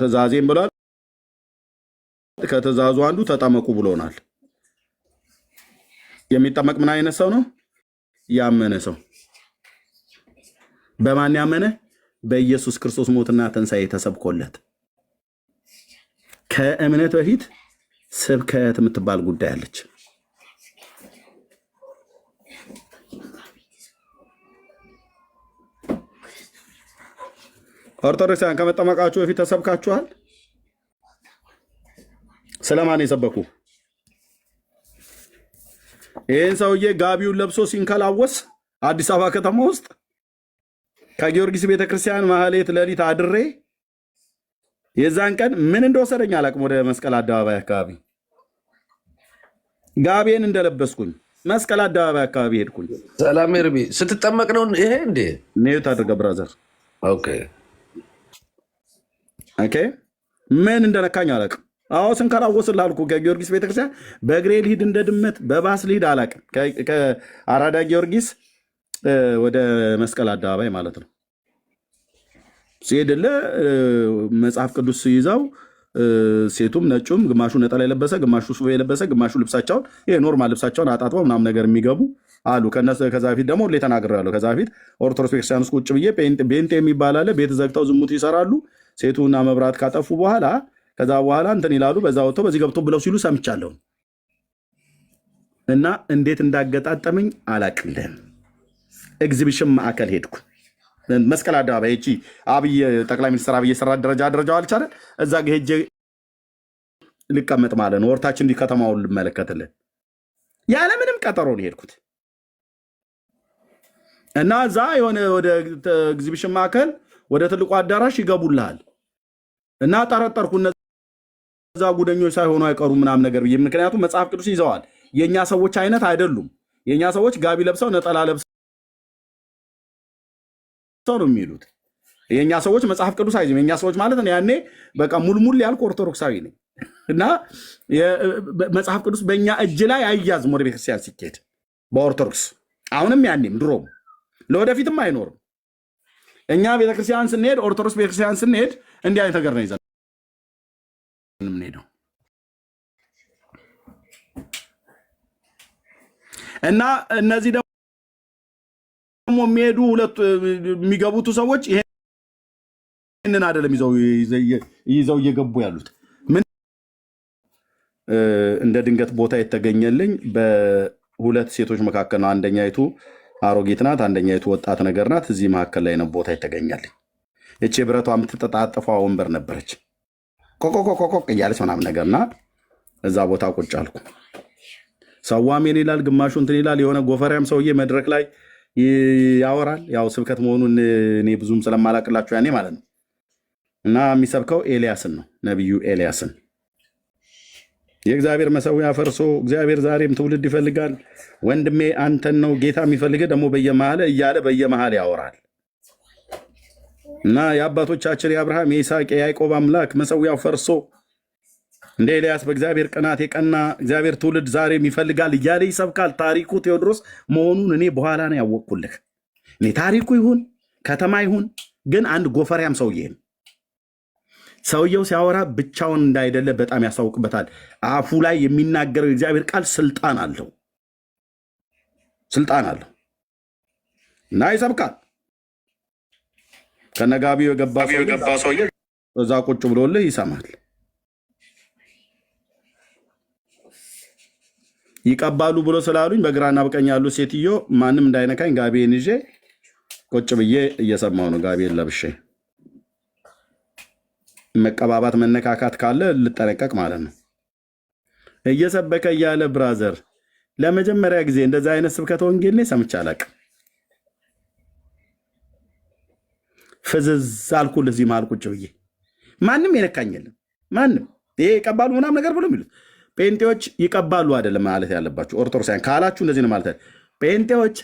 ትእዛዜን ብሏል። ከትእዛዙ አንዱ ተጠመቁ ብሎናል። የሚጠመቅ ምን አይነት ሰው ነው? ያመነ ሰው። በማን ያመነ? በኢየሱስ ክርስቶስ ሞትና ትንሣኤ ተሰብኮለት። ከእምነት በፊት ስብከት የምትባል ጉዳይ አለች። ኦርቶዶክሳውያን ከመጠመቃችሁ በፊት ተሰብካችኋል? ስለማን የሰበኩ? ይህን ሰውዬ ጋቢውን ለብሶ ሲንከላወስ አዲስ አበባ ከተማ ውስጥ ከጊዮርጊስ ቤተክርስቲያን ማህሌት ሌሊት አድሬ የዛን ቀን ምን እንደወሰደኝ አላቅም። ወደ መስቀል አደባባይ አካባቢ ጋቢን እንደለበስኩኝ መስቀል አደባባይ አካባቢ ሄድኩኝ። ሰላም ኤርሚ፣ ስትጠመቅ ነው ይሄ እንዴ? ኔት አድርገህ ብራዘር። ኦኬ ምን እንደነካኝ አላቅም። አዎ ስንከላወስልህ አልኩህ። ከጊዮርጊስ ቤተክርስቲያን በእግሬ ልሂድ እንደ ድመት በባስ ልሂድ አላቅም። ከአራዳ ጊዮርጊስ ወደ መስቀል አደባባይ ማለት ነው። ሲሄድልህ መጽሐፍ ቅዱስ ይዘው ሴቱም ነጩም ግማሹ ነጠላ የለበሰ ግማሹ ሱፍ የለበሰ ግማሹ ልብሳቸውን ይሄ ኖርማል ልብሳቸውን አጣጥበው ምናምን ነገር የሚገቡ አሉ። ከዛ በፊት ደግሞ ሁሌ ተናግሬያለሁ። ከዛ በፊት ኦርቶዶክስ ቤተክርስቲያን ውስጥ ቁጭ ብዬ ቤንጤ የሚባል አለ። ቤት ዘግተው ዝሙት ይሰራሉ። ሴቱና መብራት ካጠፉ በኋላ ከዛ በኋላ እንትን ይላሉ። በዛ ወጥተው በዚህ ገብቶ ብለው ሲሉ ሰምቻለሁ እና እንዴት እንዳገጣጠመኝ አላቅልህም። ኤግዚቢሽን ማዕከል ሄድኩ። መስቀል አደባባይ እቺ አብይ ጠቅላይ ሚኒስትር አብይ የሰራ ደረጃው አልቻለ። እዛ ጋ ሄጄ ልቀመጥ ማለት ነው። ወርታችን እንዲህ ከተማውን ልመለከትልን ያለምንም ቀጠሮ ነው ሄድኩት እና እዛ የሆነ ወደ ኤግዚቢሽን ማዕከል ወደ ትልቁ አዳራሽ ይገቡልሃል እና ጠረጠርኩ እነዛ ጉደኞች ሳይሆኑ አይቀሩ ምናምን ነገር ብዬ። ምክንያቱም መጽሐፍ ቅዱስ ይዘዋል። የእኛ ሰዎች አይነት አይደሉም። የእኛ ሰዎች ጋቢ ለብሰው ነጠላ ለብሰው ነው የሚሉት። የእኛ ሰዎች መጽሐፍ ቅዱስ አይዝም። የእኛ ሰዎች ማለት ነው ያኔ በቃ ሙልሙል ያልኩ ኦርቶዶክሳዊ ነኝ እና መጽሐፍ ቅዱስ በእኛ እጅ ላይ አይያዝም ወደ ቤተክርስቲያን ሲኬድ በኦርቶዶክስ። አሁንም ያኔም ድሮም ለወደፊትም አይኖርም። እኛ ቤተክርስቲያን ስንሄድ ኦርቶዶክስ ቤተክርስቲያን ስንሄድ እንዲህ አይነት ነገር ነው ይዘን የምንሄደው እና እነዚህ ደግሞ የሚሄዱ ሁለቱ የሚገቡት ሰዎች ይሄንን አይደለም ይዘው እየገቡ ያሉት። ምን እንደ ድንገት ቦታ የተገኘልኝ በሁለት ሴቶች መካከል ነው። አንደኛይቱ አሮጊት ናት፣ አንደኛይቱ ወጣት ነገር ናት። እዚህ መካከል ላይ ነው ቦታ የተገኘልኝ። እቺ ብረቷ የምትጠጣጠፏ ወንበር ነበረች። ኮኮኮኮኮ እያለች ምናምን ነገርና እዛ ቦታ ቁጭ አልኩ። ሰዋም ይላል፣ ግማሹ እንትን ይላል። የሆነ ጎፈሪያም ሰውዬ መድረክ ላይ ያወራል። ያው ስብከት መሆኑን እኔ ብዙም ስለማላቅላችሁ ያኔ ማለት ነው። እና የሚሰብከው ኤልያስን ነው፣ ነቢዩ ኤልያስን። የእግዚአብሔር መሠዊያ ፈርሶ እግዚአብሔር ዛሬም ትውልድ ይፈልጋል፣ ወንድሜ አንተን ነው ጌታ የሚፈልግህ ደግሞ በየመሃል እያለ በየመሃል ያወራል። እና የአባቶቻችን የአብርሃም የይስሐቅ የያዕቆብ አምላክ መሠዊያው ፈርሶ እንደ ኤልያስ በእግዚአብሔር ቅናት የቀና እግዚአብሔር ትውልድ ዛሬም ይፈልጋል እያለ ይሰብካል። ታሪኩ ቴዎድሮስ መሆኑን እኔ በኋላ ነው ያወቅኩልህ። እኔ ታሪኩ ይሁን ከተማ ይሁን ግን አንድ ጎፈሪያም ሰውዬ ሰውየው ሲያወራ ብቻውን እንዳይደለ በጣም ያስታውቅበታል። አፉ ላይ የሚናገረው የእግዚአብሔር ቃል ስልጣን አለው እና ይሰብካል። ከነጋቢው የገባ ሰውዬ እዛ ቁጭ ብሎልህ ይሰማል። ይቀባሉ ብሎ ስላሉኝ በግራና በቀኝ ያሉ ሴትዮ ማንም እንዳይነካኝ ጋቤን ይዤ ቁጭ ብዬ እየሰማው ነው። ጋቤን ለብሼ መቀባባት መነካካት ካለ ልጠነቀቅ ማለት ነው። እየሰበከ እያለ ብራዘር ለመጀመሪያ ጊዜ እንደዛ አይነት ስብከተ ወንጌል ላይ ሰምቼ አላውቅም። ፍዝዝ አልኩል እዚህ መሃል ቁጭ ብዬ ማንም የነካኝ የለም። ማንም ይሄ ይቀባሉ ምናምን ነገር ብሎ የሚሉት ጴንጤዎች ይቀባሉ አይደለም ማለት ያለባቸው። ኦርቶዶክሳውያን ካላችሁ እንደዚህ ነው ማለት። ጴንጤዎች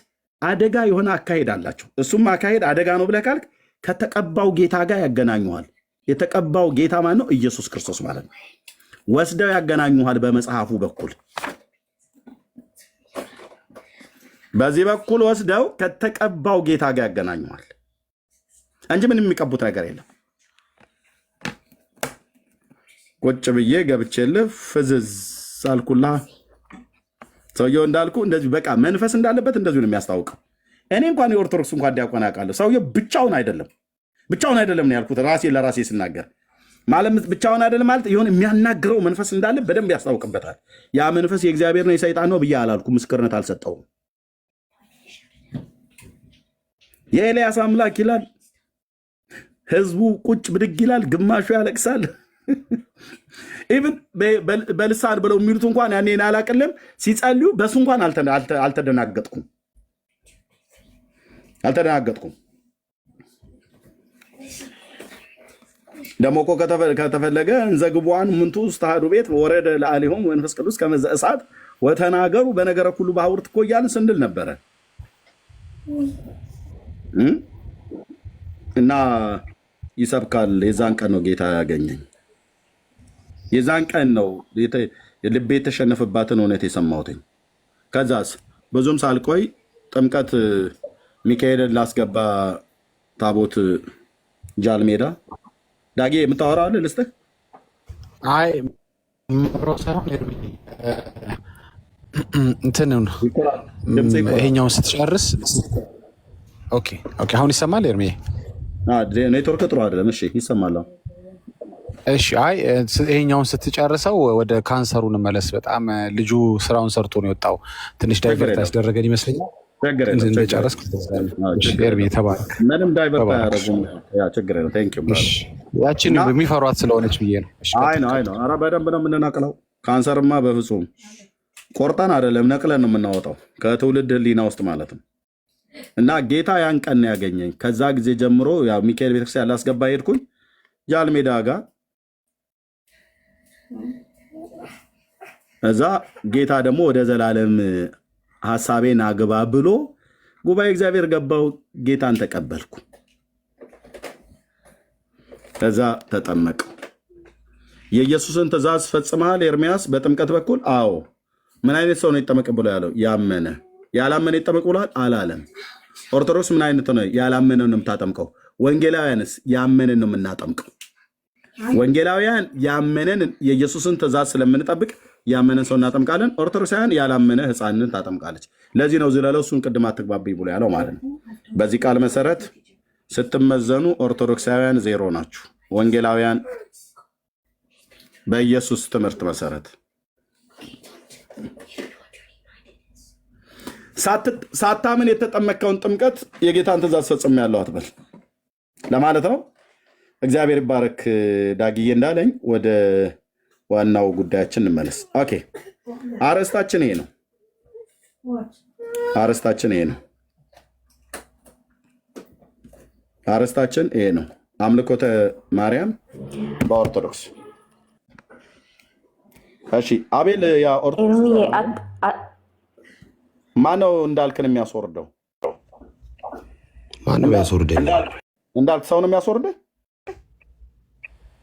አደጋ የሆነ አካሄድ አላቸው። እሱም አካሄድ አደጋ ነው ብለህ ካልክ ከተቀባው ጌታ ጋር ያገናኙሃል። የተቀባው ጌታ ማለት ነው ኢየሱስ ክርስቶስ ማለት ነው። ወስደው ያገናኙሃል በመጽሐፉ በኩል በዚህ በኩል ወስደው ከተቀባው ጌታ ጋር ያገናኙሃል እንጂ ምንም የሚቀቡት ነገር የለም። ቁጭ ብዬ ገብቼልህ ፍዝዝ አልኩላ። ሰውየው እንዳልኩ እንደዚህ በቃ መንፈስ እንዳለበት እንደዚሁ ነው የሚያስታውቀው። እኔ እንኳን የኦርቶዶክስ እንኳን ዲያቆን አውቃለሁ። ሰውየው ብቻውን አይደለም ነው ያልኩት ራሴ ለራሴ ስናገር። ማለት ብቻውን አይደለም ማለት የሆነ የሚያናግረው መንፈስ እንዳለ በደንብ ያስታውቅበታል። ያ መንፈስ የእግዚአብሔር ነው የሰይጣን ነው ብዬ አላልኩ፣ ምስክርነት አልሰጠውም። የኤልያስ አምላክ ይላል፣ ህዝቡ ቁጭ ብድግ ይላል፣ ግማሹ ያለቅሳል። ኢቭን በልሳን ብለው የሚሉት እንኳን ያኔን አላቅልም ሲጸልዩ በሱ እንኳን አልተደናገጥኩም። ደሞ እኮ ከተፈለገ እንዘግቧን ምንቱ ውስጥ ተሃዱ ቤት ወረደ ለአሊሆም መንፈስ ቅዱስ ከመዘ እሳት ወተናገሩ በነገረ ሁሉ በሐውርት እኮ እያልን ስንል ነበረ እና ይሰብካል። የዛን ቀን ነው ጌታ ያገኘኝ። የዛን ቀን ነው ልቤ የተሸነፈባትን እውነት የሰማሁትኝ። ከዛስ ብዙም ሳልቆይ ጥምቀት ሚካኤልን ላስገባ ታቦት ጃልሜዳ ዳጌ የምታወራው አለ ልስጥህ። አይ ሳይሆን እንትን ይሄኛውን ስትጨርስ ኦኬ አሁን ይሰማል ኤርሜ? ኔትወርክ ጥሩ አይደለም። እሺ ይሰማል። እሺ አይ ይሄኛውን ስትጨርሰው ወደ ካንሰሩ እንመለስ። በጣም ልጁ ስራውን ሰርቶ ነው የወጣው። ትንሽ ዳይቨርት ያስደረገን ይመስለኛል። እንደጨረስክ ኤርሜ ተባረክ። ምንም ዳይቨርት አያደርጉም። ችግር የለም። ቴንኪው ያችን የሚፈሯት ስለሆነች ብዬ ነው። አይ ነው። ኧረ በደንብ ነው የምንነቅለው። ካንሰርማ በፍጹም ቆርጠን አይደለም ነቅለን ነው የምናወጣው ከትውልድ ህሊና ውስጥ ማለት ነው። እና ጌታ ያን ቀን ያገኘኝ። ከዛ ጊዜ ጀምሮ ያው ሚካኤል ቤተክርስቲያን ላስገባ ሄድኩኝ ጃልሜዳ ጋር። እዛ ጌታ ደግሞ ወደ ዘላለም ሐሳቤን አግባ ብሎ ጉባኤ እግዚአብሔር ገባው። ጌታን ተቀበልኩ። ከዛ ተጠመቅ። የኢየሱስን ትእዛዝ ፈጽመሃል ኤርሚያስ በጥምቀት በኩል? አዎ። ምን አይነት ሰው ነው ይጠመቅ ብሎ ያለው? ያመነ። ያላመነ ይጠመቅ ብሏል? አላለም። ኦርቶዶክስ ምን አይነት ነው? ያላመነ ነው የምታጠምቀው። ወንጌላውያንስ ያመነን ነው የምናጠምቀው። ወንጌላውያን ያመነን የኢየሱስን ትእዛዝ ስለምንጠብቅ ያመነን ሰው እናጠምቃለን። ኦርቶዶክሳውያን ያላመነ ሕፃንን ታጠምቃለች። ለዚህ ነው ዝለለው እሱን ቅድም አትግባብኝ ብሎ ያለው ማለት ነው። በዚህ ቃል መሰረት ስትመዘኑ ኦርቶዶክሳውያን 0 ናችሁ። ወንጌላውያን በኢየሱስ ትምህርት መሰረት ሳታምን የተጠመቀውን ጥምቀት የጌታን ትእዛዝ ፈጽሜያለሁ አትበል ለማለት ነው። እግዚአብሔር ይባረክ። ዳግዬ እንዳለኝ ወደ ዋናው ጉዳያችን እንመለስ። ኦኬ፣ አርዕስታችን ይሄ ነው። አምልኮተ ማርያም በኦርቶዶክስ። እሺ አቤል፣ ያ ኦርቶዶክስ ማነው እንዳልክን የሚያስወርደው? ማነው ያስወርደኝ? እንዳልክ ሰው ነው የሚያስወርደው?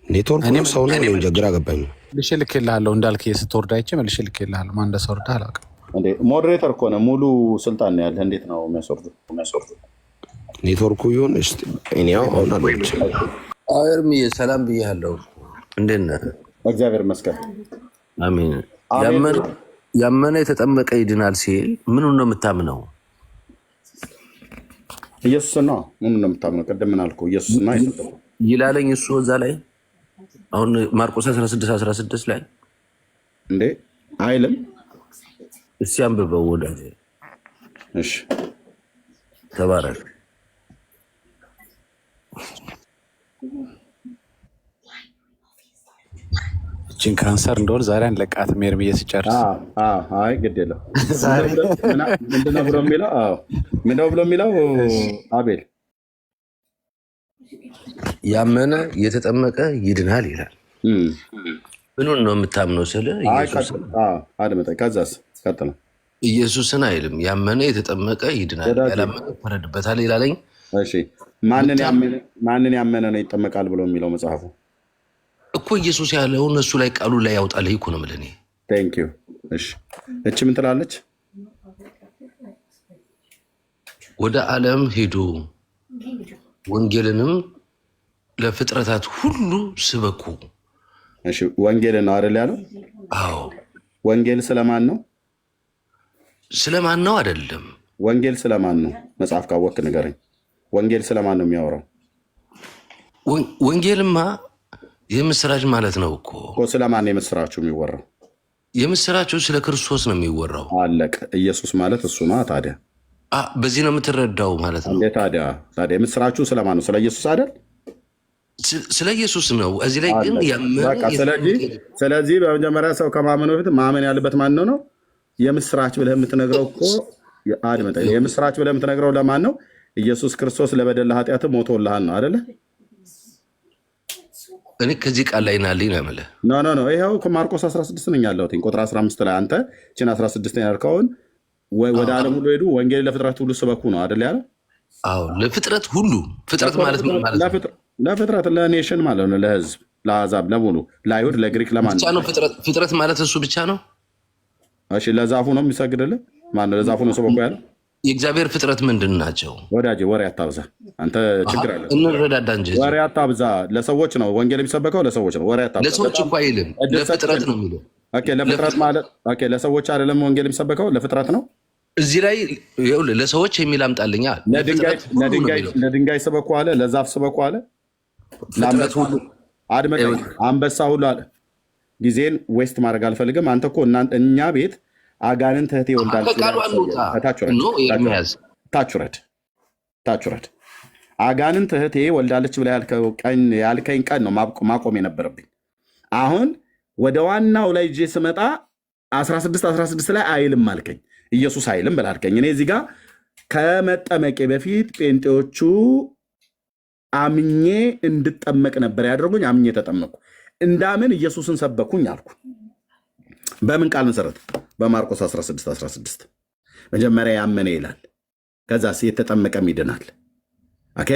ኔትወርክ ሰው ነው እንጂ ግራ ገባኝ። ልሽ ልክልሃለሁ እንዳልክ ስትወርድ አይቼ መልሽ ልክልሃለሁ። ማን እንደሰወርደ አላውቅም። እንዴ ሞዴሬተር እኮ ነው፣ ሙሉ ስልጣን ነው ያለ። እንዴት ነው የሚያስወርደው? ኔትወርኩ ይሁን እስቲ እኔው አሁን አልወጭ። ኤርሚዬ ሰላም ብያለሁ። እንዴት ነህ? እግዚአብሔር ይመስገን። አሜን። ያመነ የተጠመቀ ይድናል ሲል ምኑን ነው የምታምነው? ኢየሱስ ነው። ምኑን ነው የምታምነው? ቅድም ምን አልኩህ? ኢየሱስ ነው ይላለኝ እሱ እዛ ላይ አሁን ማርቆስ 16:16 ላይ እንዴ አይልም? እስኪ አንብበው ወዳጄ። እሺ ተባረክ። እችን ካንሰር እንደሆነ ዛሬ አንለቃትም። ኤርሚዬ ሲጨርስ አይ ግድ የለም። ምንድነው ብሎ የሚለው? ምንድነው ብሎ የሚለው? አቤል ያመነ የተጠመቀ ይድናል ይላል። ምኑን ነው የምታምነው? ስለ ከዛስ ቀጥለ ኢየሱስን አይልም። ያመነ የተጠመቀ ይድናል፣ ያላመነ ይፈረድበታል ይላለኝ። ማንን ያመነ ነው ይጠመቃል ብሎ የሚለው መጽሐፉ እኮ ኢየሱስ ያለውን እሱ ላይ ቃሉ ላይ ያውጣልህ እኮ ነው የምልህ እኔ። ቴንክ ዩ። እሺ እቺ ምን ትላለች? ወደ ዓለም ሄዱ ወንጌልንም ለፍጥረታት ሁሉ ስበኩ እሺ ወንጌል ነው አይደል ያለው? አዎ። ወንጌል ስለማን ነው? ስለማን ነው አይደለም። ወንጌል ስለማን ነው? መጽሐፍ ካወቅ ንገረኝ። ወንጌል ስለማን ነው የሚያወራው? ወንጌልማ የምስራች ማለት ነው እኮ። ስለማን ነው የምስራችሁ የሚወራው? የምስራችሁ ስለ ክርስቶስ ነው የሚወራው። አለቀ። ኢየሱስ ማለት እሱ ነው። ታዲያ በዚህ ነው የምትረዳው ማለት ነው። ታዲያ የምስራችሁ ስለማን ነው? ስለ ኢየሱስ አይደል? ስለ ኢየሱስ ነው። እዚህ ላይ ግን ስለዚህ በመጀመሪያ ሰው ከማመኑ በፊት ማመን ያለበት ማን ነው? የምስራች ብለህ የምትነግረው እኮ አድመጠ። የምስራች ብለህ የምትነግረው ለማን ነው? ኢየሱስ ክርስቶስ ለበደል ኃጢአት ሞቶልሃል ነው አይደለ? እኔ ከዚህ ቃል ላይ ናልኝ ነው የምልህ። ኖ ይኸው ማርቆስ 16 ነኝ ያለሁት ቁጥር 15 ላይ አንተ ችን 16 ያልከውን ወደ ዓለም ሁሉ ሄዱ ወንጌል ለፍጥረት ሁሉ ስበኩ ነው አይደል ያለው? አዎ ለፍጥረት ሁሉ። ፍጥረት ማለት ምን ማለት ነው? ለፍጥረት ለኔሽን ማለት ነው። ለህዝብ፣ ለአሕዛብ፣ ለሙሉ፣ ለአይሁድ፣ ለግሪክ፣ ለማን ብቻ ነው ፍጥረት ማለት እሱ ብቻ ነው? እሺ ለዛፉ ነው የሚሰግድልህ? ማነው ለዛፉ ነው ስበኩ ያለው? የእግዚአብሔር ፍጥረት ምንድን ናቸው? ወዳጄ ወሬ አታብዛ አንተ፣ ችግር አለ። እንረዳዳ እንጂ ወሬ አታብዛ። ለሰዎች ነው ወንጌል የሚሰበከው፣ ለሰዎች ነው። ወሬ አታብዛ። ለሰዎች እኮ አይልም፣ ለፍጥረት ነው የሚለው። ኦኬ ለፍጥረት ማለት ኦኬ፣ ለሰዎች አይደለም ወንጌል የሚሰበከው፣ ለፍጥረት ነው። እዚህ ላይ ለሰዎች የሚል አምጣልኛ። ለድንጋይ ስበኩ አለ፣ ለዛፍ ስበኩ አለ፣ አንበሳ ሁሉ አለ። ጊዜን ዌስት ማድረግ አልፈልግም። አንተ እኮ እኛ ቤት አጋንንት እህቴ ወልዳለች። ታቹረድ አጋንንት እህቴ ወልዳለች ብላ ያልከኝ ቀን ነው ማቆም የነበረብኝ። አሁን ወደ ዋናው ላይ እጄ ስመጣ 16 ላይ አይልም አልከኝ። ኢየሱስ አይልም ብላልከኝ። እኔ እዚህ ጋር ከመጠመቄ በፊት ጴንጤዎቹ አምኜ እንድጠመቅ ነበር ያደርጉኝ። አምኜ ተጠመቁ። እንዳምን ኢየሱስን ሰበኩኝ አልኩ። በምን ቃል መሰረት? በማርቆስ 16 መጀመሪያ ያመነ ይላል፣ ከዛስ የተጠመቀም ይድናል። ኦኬ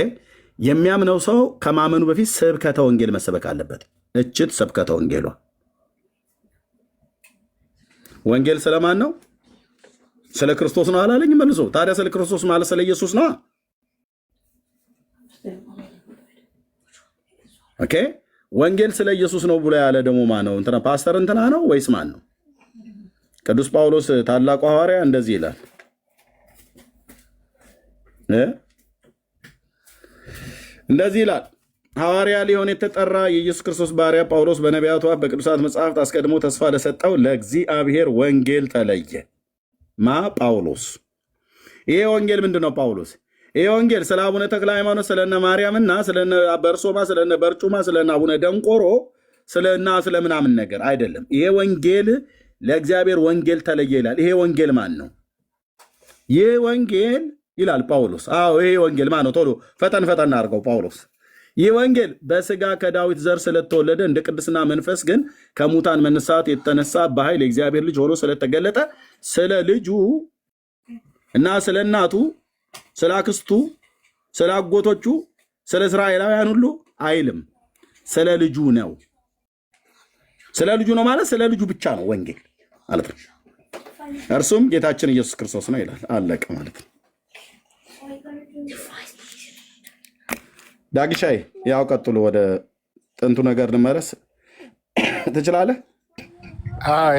የሚያምነው ሰው ከማመኑ በፊት ስብከተ ወንጌል መሰበክ አለበት። እችት ስብከተ ወንጌሏ ወንጌል ስለማን ነው? ስለ ክርስቶስ ነው አላለኝ መልሶ። ታዲያ ስለ ክርስቶስ ማለት ስለ ኢየሱስ ነው። ኦኬ ወንጌል ስለ ኢየሱስ ነው ብሎ ያለ ደግሞ ማን ነው? እንትና ፓስተር እንትና ነው ወይስ ማን ነው? ቅዱስ ጳውሎስ ታላቁ ሐዋርያ እንደዚህ ይላል እንደዚህ ይላል። ሐዋርያ ሊሆን የተጠራ የኢየሱስ ክርስቶስ ባሪያ ጳውሎስ በነቢያቱ አፍ በቅዱሳት መጽሐፍት አስቀድሞ ተስፋ ለሰጠው ለእግዚአብሔር ወንጌል ተለየ። ጳውሎስ። ይሄ ወንጌል ምንድን ነው? ጳውሎስ ይሄ ወንጌል ስለ አቡነ ተክለ ሃይማኖት፣ ስለነ ማርያምና ስለነ በርሶማ፣ ስለነ በርጩማ፣ ስለነ አቡነ ደንቆሮ ስለ ምናምን ነገር አይደለም። ይሄ ወንጌል ለእግዚአብሔር ወንጌል ተለየ ይላል። ይሄ ወንጌል ማን ነው? ይህ ወንጌል ይላል ጳውሎስ። አዎ ይሄ ወንጌል ማን ነው? ቶሎ ፈጠን አድርገው ጳውሎስ። ይህ ወንጌል በስጋ ከዳዊት ዘር ስለተወለደ እንደ ቅድስና መንፈስ ግን ከሙታን መነሳት የተነሳ በኃይል የእግዚአብሔር ልጅ ሆኖ ስለተገለጠ ስለ ልጁ እና ስለ እናቱ፣ ስለ አክስቱ፣ ስለ አጎቶቹ፣ ስለ እስራኤላውያን ሁሉ አይልም። ስለ ልጁ ነው። ስለ ልጁ ነው ማለት ስለ ልጁ ብቻ ነው ወንጌል ማለት ነው። እርሱም ጌታችን ኢየሱስ ክርስቶስ ነው ይላል። አለቀ ማለት ነው። ዳግሻይ ያው ቀጥሎ ወደ ጥንቱ ነገር ልመለስ ትችላለህ?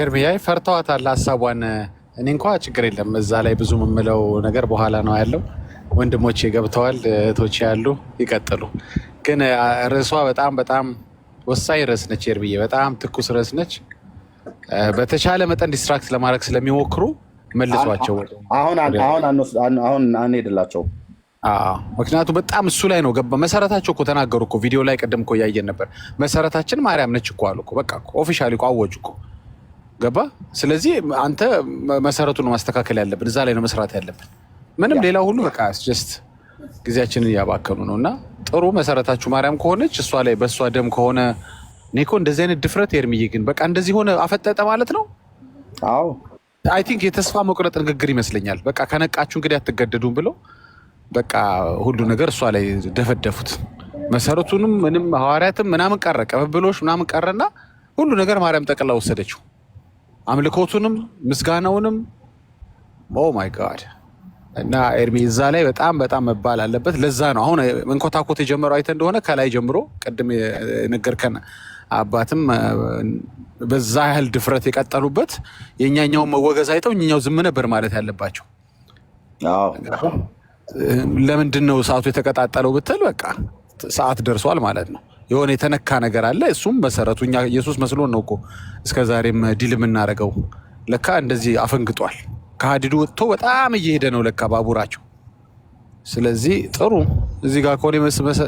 ኤርሚያይ ፈርተዋታል ሀሳቧን። እኔ እንኳ ችግር የለም እዛ ላይ ብዙ የምለው ነገር በኋላ ነው ያለው። ወንድሞቼ ገብተዋል፣ እህቶቼ ያሉ ይቀጥሉ። ግን ርዕሷ በጣም ወሳኝ ርዕስ ነች ኤርሚዬ፣ በጣም ትኩስ ርዕስ ነች። በተቻለ መጠን ዲስትራክት ለማድረግ ስለሚሞክሩ መልሷቸው። አሁን አንሄድላቸው። ምክንያቱም በጣም እሱ ላይ ነው ገባ። መሰረታቸው እኮ ተናገሩ እኮ ቪዲዮ ላይ ቀደም እኮ እያየን ነበር። መሰረታችን ማርያም ነች እኮ አሉ እኮ። በቃ ኦፊሻሊ እኮ አወጁ እኮ ገባ። ስለዚህ አንተ መሰረቱን ማስተካከል ያለብን እዛ ላይ ነው መስራት ያለብን። ምንም ሌላው ሁሉ በቃ ጀስት ጊዜያችንን እያባከኑ ነው። እና ጥሩ መሰረታችሁ ማርያም ከሆነች እሷ ላይ በእሷ ደም ከሆነ እኔ እኮ እንደዚህ አይነት ድፍረት ኤርሚዬ፣ ግን በቃ እንደዚህ ሆነ አፈጠጠ ማለት ነው። አዎ አይ ቲንክ የተስፋ መቁረጥ ንግግር ይመስለኛል። በቃ ከነቃችሁ እንግዲህ አትገደዱም ብለው በቃ ሁሉ ነገር እሷ ላይ ደፈደፉት። መሰረቱንም ምንም ሐዋርያትም ምናምን ቀረ፣ ቀበብሎሽ ምናምን ቀረና ሁሉ ነገር ማርያም ጠቅላ ወሰደችው። አምልኮቱንም ምስጋናውንም ኦ ማይ ጋድ። እና ኤርሚ እዛ ላይ በጣም መባል አለበት። ለዛ ነው አሁን መንኮታኮት የጀመረው። አይተ እንደሆነ ከላይ ጀምሮ ቅድም የነገርከን አባትም በዛ ያህል ድፍረት የቀጠሉበት የኛኛው መወገዝ አይተው እኛኛው ዝም ነበር ማለት ያለባቸው። ለምንድን ነው ሰዓቱ የተቀጣጠለው ብትል በቃ ሰዓት ደርሷል ማለት ነው። የሆነ የተነካ ነገር አለ። እሱም መሰረቱ እኛ ኢየሱስ መስሎን ነው እኮ እስከዛሬም ዲል የምናደርገው። ለካ እንደዚህ አፈንግጧል። ከሀዲዱ ወጥቶ በጣም እየሄደ ነው ለካ ባቡራቸው። ስለዚህ ጥሩ እዚህ ጋር ከሆነ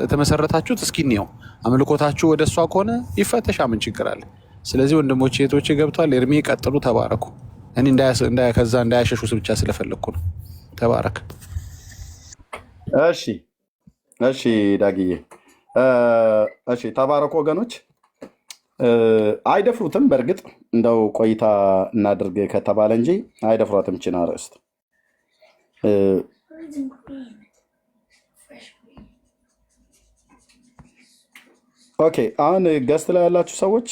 የተመሰረታችሁት እስኪ እንየው። አምልኮታችሁ ወደ እሷ ከሆነ ይፈተሻ፣ ምን ችግር አለ? ስለዚህ ወንድሞቼ እህቶቼ ገብቷል። ኤርሚ ቀጥሉ፣ ተባረኩ። እኔ ከዛ እንዳያሸሹ ብቻ ስለፈለግኩ ነው። ተባረክ። እሺ ዳግዬ፣ እሺ ተባረኩ ወገኖች። አይደፍሩትም። በእርግጥ እንደው ቆይታ እናድርግ ከተባለ እንጂ አይደፍሯትም። ችን አርዕስት ኦኬ። አሁን ገስት ላይ ያላችሁ ሰዎች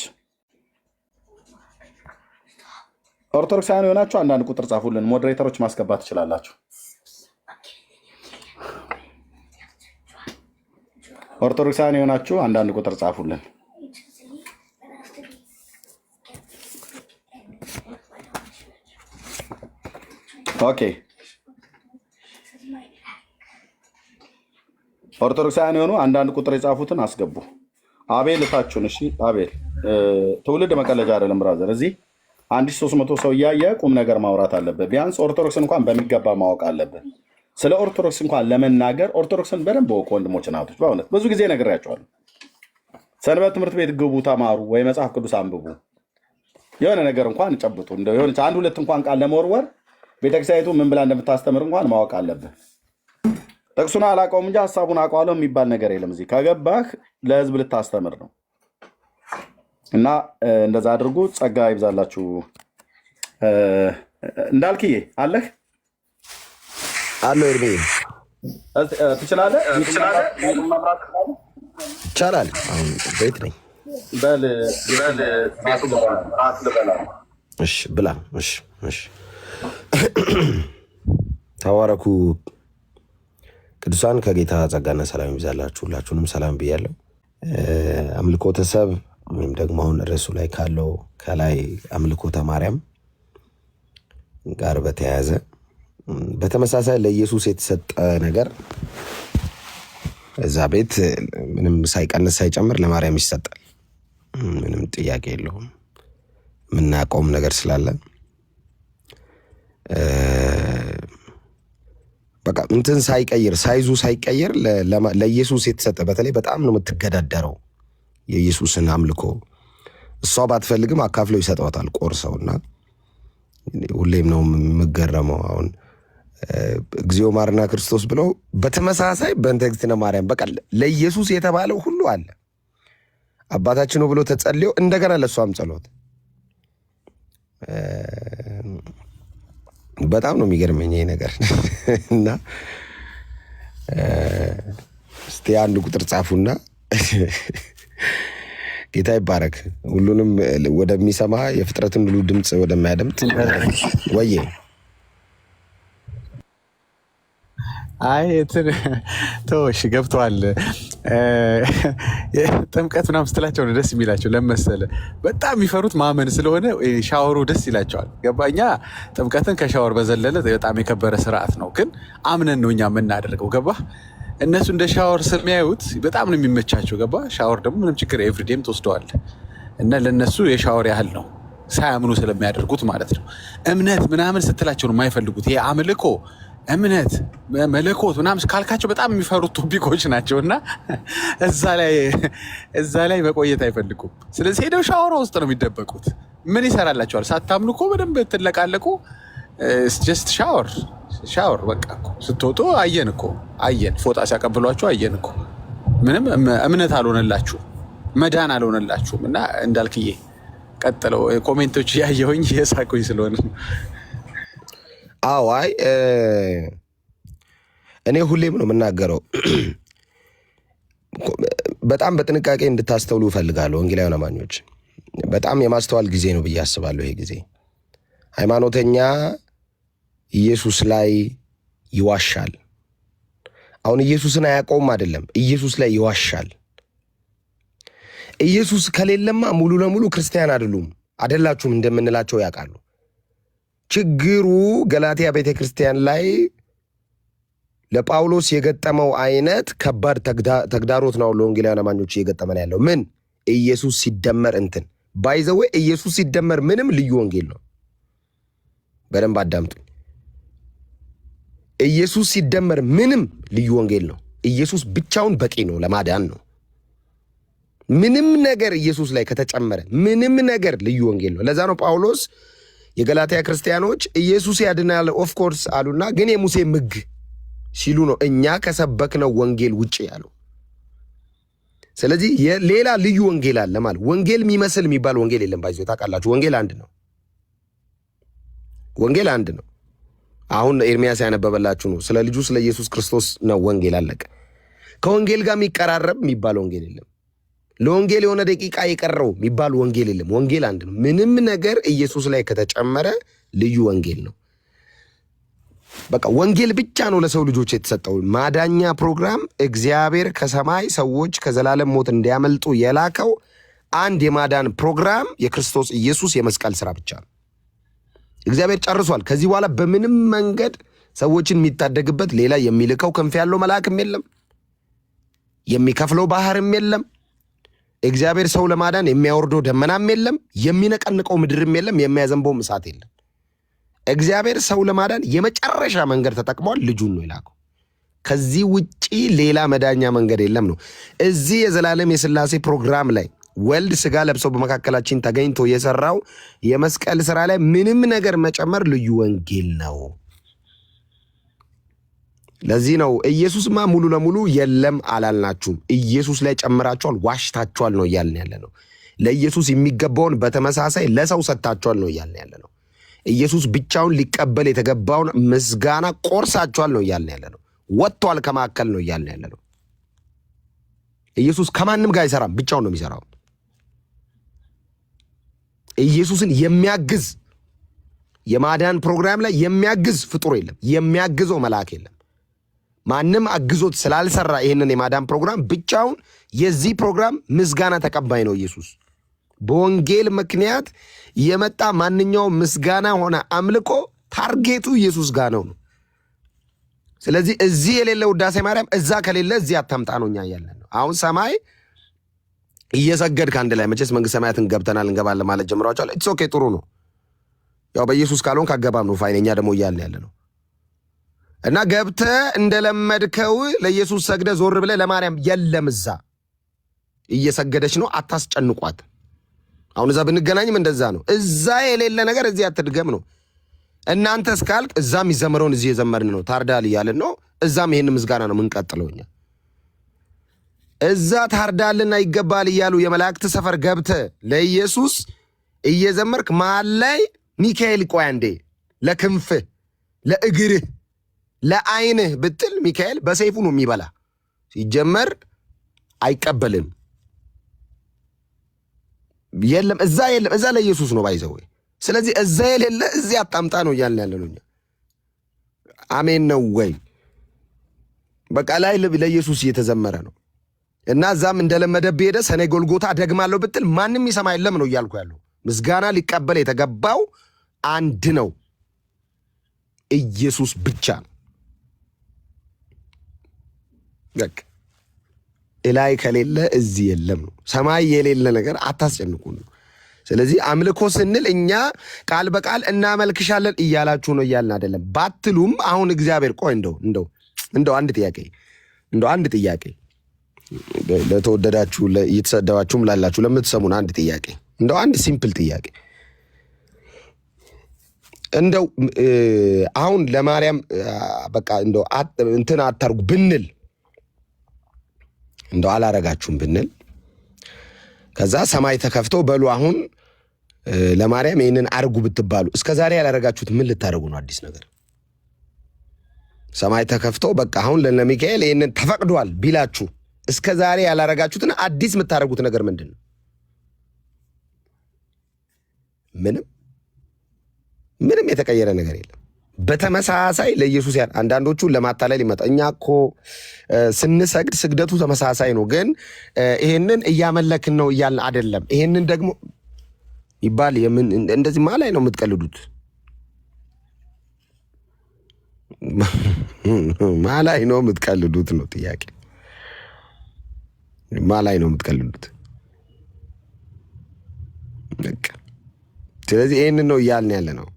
ኦርቶዶክሳውያን የሆናችሁ አንዳንድ ቁጥር ጻፉልን። ሞዴሬተሮች ማስገባት ትችላላችሁ። ኦርቶዶክሳውያን የሆናችሁ አንዳንድ ቁጥር ጻፉልን። ኦኬ ኦርቶዶክሳውያን የሆኑ አንዳንድ ቁጥር የጻፉትን አስገቡ። አቤል እታችሁን። እሺ አቤል፣ ትውልድ መቀለጃ አይደለም ብራዘር። እዚህ 1300 ሰው እያየ ቁም ነገር ማውራት አለብህ። ቢያንስ ኦርቶዶክስ እንኳን በሚገባ ማወቅ አለብህ። ስለ ኦርቶዶክስ እንኳን ለመናገር ኦርቶዶክስን በደንብ ወቁ ወንድሞች እናቶች። በእውነት ብዙ ጊዜ ነግሬያቸዋለሁ። ሰንበት ትምህርት ቤት ግቡ፣ ተማሩ፣ ወይ መጽሐፍ ቅዱስ አንብቡ። የሆነ ነገር እንኳን ጨብጡ። እንደው የሆነ አንድ ሁለት እንኳን ቃል ለመወርወር ቤተክርስቲያኒቱ ምን ብላ እንደምታስተምር እንኳን ማወቅ አለብህ። ጥቅሱን አላውቀውም እንጂ ሀሳቡን አውቀዋለሁ የሚባል ነገር የለም። እዚህ ከገባህ ለህዝብ ልታስተምር ነው እና እንደዛ አድርጉ። ጸጋ ይብዛላችሁ። እንዳልክዬ አለህ አሎ ኤርሚ ትችላለህ? ይቻላል። አሁን ቤት ነኝ። በል ራት ልበላ። እሺ ብላ። እሺ ተባረኩ ቅዱሳን። ከጌታ ጸጋና ሰላም ይብዛላችሁ። ሁላችሁንም ሰላም ብያለሁ። አምልኮተ ሰብ ወይም ደግሞ አሁን ርዕሱ ላይ ካለው ከላይ አምልኮተ ማርያም ጋር በተያያዘ በተመሳሳይ ለኢየሱስ የተሰጠ ነገር እዛ ቤት ምንም ሳይቀንስ ሳይጨምር ለማርያም ይሰጣል። ምንም ጥያቄ የለውም። የምናውቀውም ነገር ስላለ በቃ እንትን ሳይቀይር ሳይዙ ሳይቀይር ለኢየሱስ የተሰጠ በተለይ በጣም ነው የምትገዳደረው የኢየሱስን አምልኮ። እሷ ባትፈልግም አካፍለው ይሰጠዋታል ቆርሰውና ሁሌም ነው የምገረመው። አሁን እግዚኦ ማርና ክርስቶስ ብለው በተመሳሳይ በእንተ እግዝእትነ ማርያም በቃ ለኢየሱስ የተባለው ሁሉ አለ። አባታችን ነው ብሎ ተጸልዮ እንደገና ለእሷም ጸሎት። በጣም ነው የሚገርመኝ ይሄ ነገር እና እስቲ አንድ ቁጥር ጻፉና ጌታ ይባረክ። ሁሉንም ወደሚሰማ የፍጥረትን ሁሉ ድምፅ ወደማያደምጥ ወዬ አይ ተወሽ ገብተዋል። ጥምቀት ምናምን ስትላቸው ነው ደስ የሚላቸው። ለመሰለ በጣም የሚፈሩት ማመን ስለሆነ ሻወሩ ደስ ይላቸዋል። ገባ? እኛ ጥምቀትን ከሻወር በዘለለ በጣም የከበረ ስርዓት ነው፣ ግን አምነን ነው እኛ የምናደርገው። ገባ? እነሱ እንደ ሻወር ስለሚያዩት በጣም ነው የሚመቻቸው። ገባ? ሻወር ደግሞ ምንም ችግር ኤቭሪዴም ትወስደዋል እና ለእነሱ የሻወር ያህል ነው ሳያምኑ ስለሚያደርጉት ማለት ነው። እምነት ምናምን ስትላቸው ነው የማይፈልጉት። ይሄ አምልኮ እምነት መለኮት ምናምን ካልካቸው በጣም የሚፈሩት ቶፒኮች ናቸው እና እዛ ላይ መቆየት አይፈልጉም። ስለዚህ ሄደው ሻወሯ ውስጥ ነው የሚደበቁት። ምን ይሰራላቸዋል? ሳታምኑ እኮ በደንብ ትለቃለቁ። ጀስት ሻወር በቃ እኮ ስትወጡ አየን ፎጣ ሲያቀብሏችሁ አየን እኮ። ምንም እምነት አልሆነላችሁ፣ መዳን አልሆነላችሁም። እና እንዳልክዬ ቀጥለው ኮሜንቶች ያየሁኝ የሳቁኝ ስለሆነ አዎ አይ እኔ ሁሌም ነው የምናገረው። በጣም በጥንቃቄ እንድታስተውሉ እፈልጋለሁ። ወንጌላውያን አማኞች በጣም የማስተዋል ጊዜ ነው ብዬ አስባለሁ። ይሄ ጊዜ ሃይማኖተኛ ኢየሱስ ላይ ይዋሻል። አሁን ኢየሱስን አያውቀውም አይደለም፣ ኢየሱስ ላይ ይዋሻል። ኢየሱስ ከሌለማ ሙሉ ለሙሉ ክርስቲያን አይደላችሁም እንደምንላቸው ያውቃሉ። ችግሩ ገላትያ ቤተክርስቲያን ላይ ለጳውሎስ የገጠመው አይነት ከባድ ተግዳሮት ነው ለወንጌላውያን አማኞች እየገጠመን ያለው። ምን? ኢየሱስ ሲደመር እንትን ባይዘዌ ኢየሱስ ሲደመር ምንም ልዩ ወንጌል ነው። በደንብ አዳምጡኝ። ኢየሱስ ሲደመር ምንም ልዩ ወንጌል ነው። ኢየሱስ ብቻውን በቂ ነው፣ ለማዳን ነው። ምንም ነገር ኢየሱስ ላይ ከተጨመረ ምንም ነገር ልዩ ወንጌል ነው። ለዛ ነው ጳውሎስ የገላትያ ክርስቲያኖች ኢየሱስ ያድናል ኦፍኮርስ አሉና ግን የሙሴ ሕግ ሲሉ ነው እኛ ከሰበክነው ወንጌል ውጭ ያሉ። ስለዚህ ሌላ ልዩ ወንጌል አለ ማለት ወንጌል የሚመስል የሚባል ወንጌል የለም። ባይዞ ታውቃላችሁ፣ ወንጌል አንድ ነው። ወንጌል አንድ ነው። አሁን ኤርሚያስ ያነበበላችሁ ነው። ስለ ልጁ ስለ ኢየሱስ ክርስቶስ ነው ወንጌል፣ አለቀ። ከወንጌል ጋር የሚቀራረብ የሚባል ወንጌል የለም። ለወንጌል የሆነ ደቂቃ የቀረው የሚባል ወንጌል የለም። ወንጌል አንድ ነው። ምንም ነገር ኢየሱስ ላይ ከተጨመረ ልዩ ወንጌል ነው። በቃ ወንጌል ብቻ ነው ለሰው ልጆች የተሰጠው ማዳኛ ፕሮግራም። እግዚአብሔር ከሰማይ ሰዎች ከዘላለም ሞት እንዲያመልጡ የላከው አንድ የማዳን ፕሮግራም የክርስቶስ ኢየሱስ የመስቀል ስራ ብቻ ነው። እግዚአብሔር ጨርሷል። ከዚህ በኋላ በምንም መንገድ ሰዎችን የሚታደግበት ሌላ የሚልከው ክንፍ ያለው መልአክም የለም፣ የሚከፍለው ባህርም የለም። እግዚአብሔር ሰው ለማዳን የሚያወርደው ደመናም የለም፣ የሚነቀንቀው ምድርም የለም፣ የሚያዘንበውም እሳት የለም። እግዚአብሔር ሰው ለማዳን የመጨረሻ መንገድ ተጠቅሟል፣ ልጁን ነው የላከው። ከዚህ ውጪ ሌላ መዳኛ መንገድ የለም ነው። እዚህ የዘላለም የሥላሴ ፕሮግራም ላይ ወልድ ስጋ ለብሰው በመካከላችን ተገኝቶ የሰራው የመስቀል ስራ ላይ ምንም ነገር መጨመር ልዩ ወንጌል ነው። ለዚህ ነው ኢየሱስማ ሙሉ ለሙሉ የለም አላልናችሁም። ኢየሱስ ላይ ጨምራችኋል፣ ዋሽታችኋል ነው እያልን ያለ ነው። ለኢየሱስ የሚገባውን በተመሳሳይ ለሰው ሰጥታችኋል ነው እያልን ያለ ነው። ኢየሱስ ብቻውን ሊቀበል የተገባውን ምስጋና ቆርሳችኋል ነው እያልን ያለ ነው። ወጥቷል ከማዕከል ነው እያልን ያለ ነው። ኢየሱስ ከማንም ጋር አይሰራም፣ ብቻውን ነው የሚሰራው። ኢየሱስን የሚያግዝ የማዳን ፕሮግራም ላይ የሚያግዝ ፍጡር የለም፣ የሚያግዘው መልአክ የለም። ማንም አግዞት ስላልሰራ ይህንን የማዳን ፕሮግራም ብቻውን የዚህ ፕሮግራም ምስጋና ተቀባይ ነው ኢየሱስ። በወንጌል ምክንያት የመጣ ማንኛውም ምስጋና ሆነ አምልኮ ታርጌቱ ኢየሱስ ጋር ነው። ስለዚህ እዚህ የሌለ ውዳሴ ማርያም እዛ ከሌለ እዚህ አታምጣ ነው እኛ ያለን ነው። አሁን ሰማይ እየሰገድክ አንድ ላይ መቼስ መንግስት ሰማያትን ገብተናል እንገባለን ማለት ጀምራችኋል። ኢትስ ኦኬ፣ ጥሩ ነው። ያው በኢየሱስ ካልሆን ካገባም ነው ፋይን። እኛ ደግሞ እያልን ያለ ነው እና ገብተህ እንደለመድከው ለኢየሱስ ሰግደ ዞር ብለህ ለማርያም የለም እዛ እየሰገደች ነው፣ አታስጨንቋት። አሁን እዛ ብንገናኝም እንደዛ ነው። እዛ የሌለ ነገር እዚህ አትድገም ነው። እናንተ እስካልክ እዛም ይዘምረውን እዚህ የዘመርን ነው። ታርዳል እያልን ነው። እዛም ይሄን ምስጋና ነው ምንቀጥለው እኛ። እዛ ታርዳልና ይገባል እያሉ የመላእክት ሰፈር ገብተህ ለኢየሱስ እየዘመርክ መሃል ላይ ሚካኤል ቆይ አንዴ ለክንፍህ ለእግርህ ለዓይንህ ብትል ሚካኤል በሰይፉ ነው የሚበላ። ሲጀመር አይቀበልም። የለም እዛ የለም፣ እዛ ለኢየሱስ ነው ባይዘው። ስለዚህ እዛ የሌለ እዚህ አጣምጣ ነው እያልን ያለ ነው እኛ። አሜን ነው ወይ? በቃ ላይ ለኢየሱስ እየተዘመረ ነው እና እዛም እንደለመደብህ ሄደህ ሰኔ ጎልጎታ ደግማለሁ ብትል ማንም ይሰማ የለም ነው እያልኩ ያለው። ምስጋና ሊቀበል የተገባው አንድ ነው፣ ኢየሱስ ብቻ ነው። በቃ እላይ ከሌለ እዚህ የለም ነው። ሰማይ የሌለ ነገር አታስጨንቁን ነው። ስለዚህ አምልኮ ስንል እኛ ቃል በቃል እናመልክሻለን እያላችሁ ነው እያልን አይደለም። ባትሉም አሁን እግዚአብሔር ቆይ እንደው አንድ ጥያቄ ለተወደዳችሁ እየተሰደባችሁም ላላችሁ ለምትሰሙን አንድ ጥያቄ፣ እንደው አንድ ሲምፕል ጥያቄ። እንደው አሁን ለማርያም በቃ እንደው እንትን አታርጉ ብንል፣ እንደው አላረጋችሁም ብንል፣ ከዛ ሰማይ ተከፍቶ በሉ አሁን ለማርያም ይህንን አርጉ ብትባሉ እስከ ዛሬ ያላረጋችሁት ምን ልታደርጉ ነው? አዲስ ነገር ሰማይ ተከፍቶ በቃ አሁን ለሚካኤል ይህንን ተፈቅዷል ቢላችሁ እስከ ዛሬ ያላረጋችሁትን አዲስ የምታደርጉት ነገር ምንድን ነው? ምንም የተቀየረ ነገር የለም። በተመሳሳይ ለኢየሱስ አንዳንዶቹ ለማታለል ይመጣ እኛ እኮ ስንሰግድ ስግደቱ ተመሳሳይ ነው፣ ግን ይሄንን እያመለክን ነው እያልን አይደለም። ይሄንን ደግሞ ይባል እንደዚህ ላይ ነው የምትቀልዱት? ላይ ነው የምትቀልዱት ነው ጥያቄ። ላይ ነው የምትቀልዱት? ስለዚህ ይሄንን ነው እያልን ያለ ነው።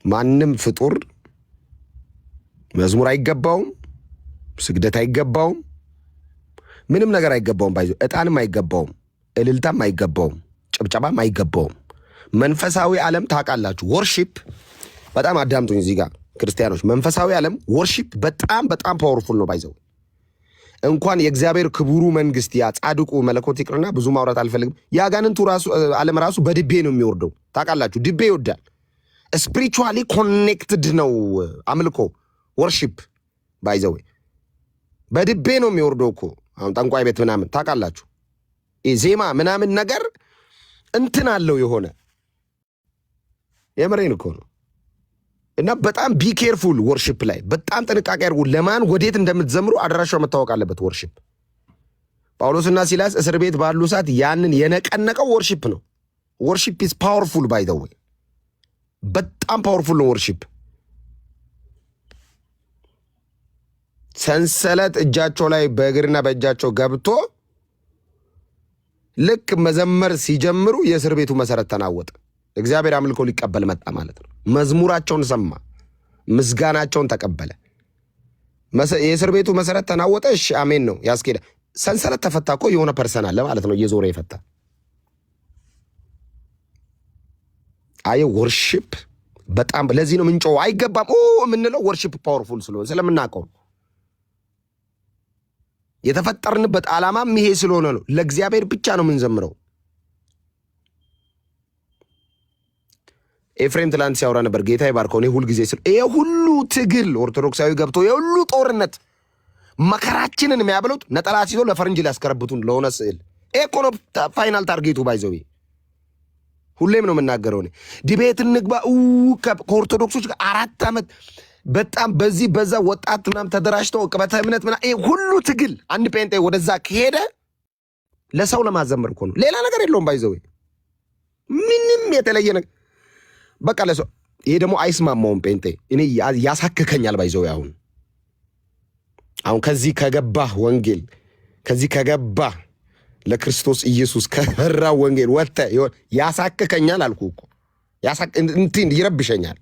ማንም ፍጡር መዝሙር አይገባውም፣ ስግደት አይገባውም፣ ምንም ነገር አይገባውም። ባይዞ ዕጣንም አይገባውም፣ እልልታም አይገባውም፣ ጭብጨባም አይገባውም። መንፈሳዊ ዓለም ታውቃላችሁ፣ ወርሺፕ በጣም አዳምጡኝ እዚህ ጋር ክርስቲያኖች። መንፈሳዊ ዓለም ወርሺፕ በጣም በጣም ፓወርፉል ነው። ባይዘው እንኳን የእግዚአብሔር ክቡሩ መንግስት ያ ጻድቁ መለኮት ይቅርና ብዙ ማውራት አልፈልግም። የአጋንንቱ ራሱ ዓለም ራሱ በድቤ ነው የሚወርደው ታውቃላችሁ። ድቤ ይወዳል። ስፒሪቹዋሊ ኮኔክትድ ነው አምልኮ ወርሺፕ ባይዘው በድቤ ነው የሚወርደው እኮ። አሁን ጠንቋይ ቤት ምናምን ታውቃላችሁ ዜማ ምናምን ነገር እንትን አለው የሆነ የምሬን እኮ ነው። እና በጣም ቢ ኬርፉል ወርሺፕ ላይ በጣም ጥንቃቄ አድርጉ። ለማን ወዴት እንደምትዘምሩ አድራሻው መታወቅ አለበት። ወርሺፕ ጳውሎስና ሲላስ እስር ቤት ባሉ ሰዓት ያንን የነቀነቀው ወርሺፕ ነው። ወርሺፕ ኢዝ ፓወርፉል ባይ ዘ ዌይ በጣም ፓወርፉል ነው ወርሺፕ። ሰንሰለት እጃቸው ላይ በእግርና በእጃቸው ገብቶ ልክ መዘመር ሲጀምሩ የእስር ቤቱ መሰረት ተናወጠ። እግዚአብሔር አምልኮ ሊቀበል መጣ ማለት ነው። መዝሙራቸውን ሰማ፣ ምስጋናቸውን ተቀበለ። የእስር ቤቱ መሰረት ተናወጠ። እሺ አሜን ነው ያስኬዳ። ሰንሰለት ተፈታ እኮ የሆነ ፐርሰን አለ ማለት ነው እየዞረ የፈታ። አየ ወርሺፕ በጣም ለዚህ ነው ምንጮ አይገባም የምንለው ወርሺፕ ፓወርፉል ስለሆነ ስለምናውቀው የተፈጠርንበት ዓላማም ይሄ ስለሆነ ነው። ለእግዚአብሔር ብቻ ነው የምንዘምረው። ኤፍሬም ትላንት ሲያወራ ነበር። ጌታ ይባርከው። እኔ ሁልጊዜ ይሄ ሁሉ ትግል ኦርቶዶክሳዊ ገብቶ የሁሉ ጦርነት መከራችንን የሚያበሉት ነጠላ ሲዞ ለፈረንጅ ሊያስከረብቱን ለሆነ ስዕል ይሄ እኮ ነው ፋይናል ታርጌቱ። ባይዘው ሁሌም ነው የምናገረው። እኔ ዲቤት እንግባ ከኦርቶዶክሶች ጋር 4 ዓመት በጣም በዚህ በዛ ወጣት ምናምን ተደራጅተው ቅበተ እምነት ምናምን ይሄ ሁሉ ትግል አንድ ጴንጤ ወደዛ ከሄደ ለሰው ለማዘመር እኮ ነው። ሌላ ነገር የለውም። ባይዘው ምንም የተለየ ነገር በቃ ለሰው ይሄ ደግሞ አይስማማውም ጴንጤ። እኔ ያሳክከኛል። ባይዘው አሁን ከዚህ ከገባህ ወንጌል ከዚህ ከገባህ ለክርስቶስ ኢየሱስ ከፈራ ወንጌል ወጥተህ ያሳክከኛል አልኩ እኮ። እንትን ይረብሸኛል፣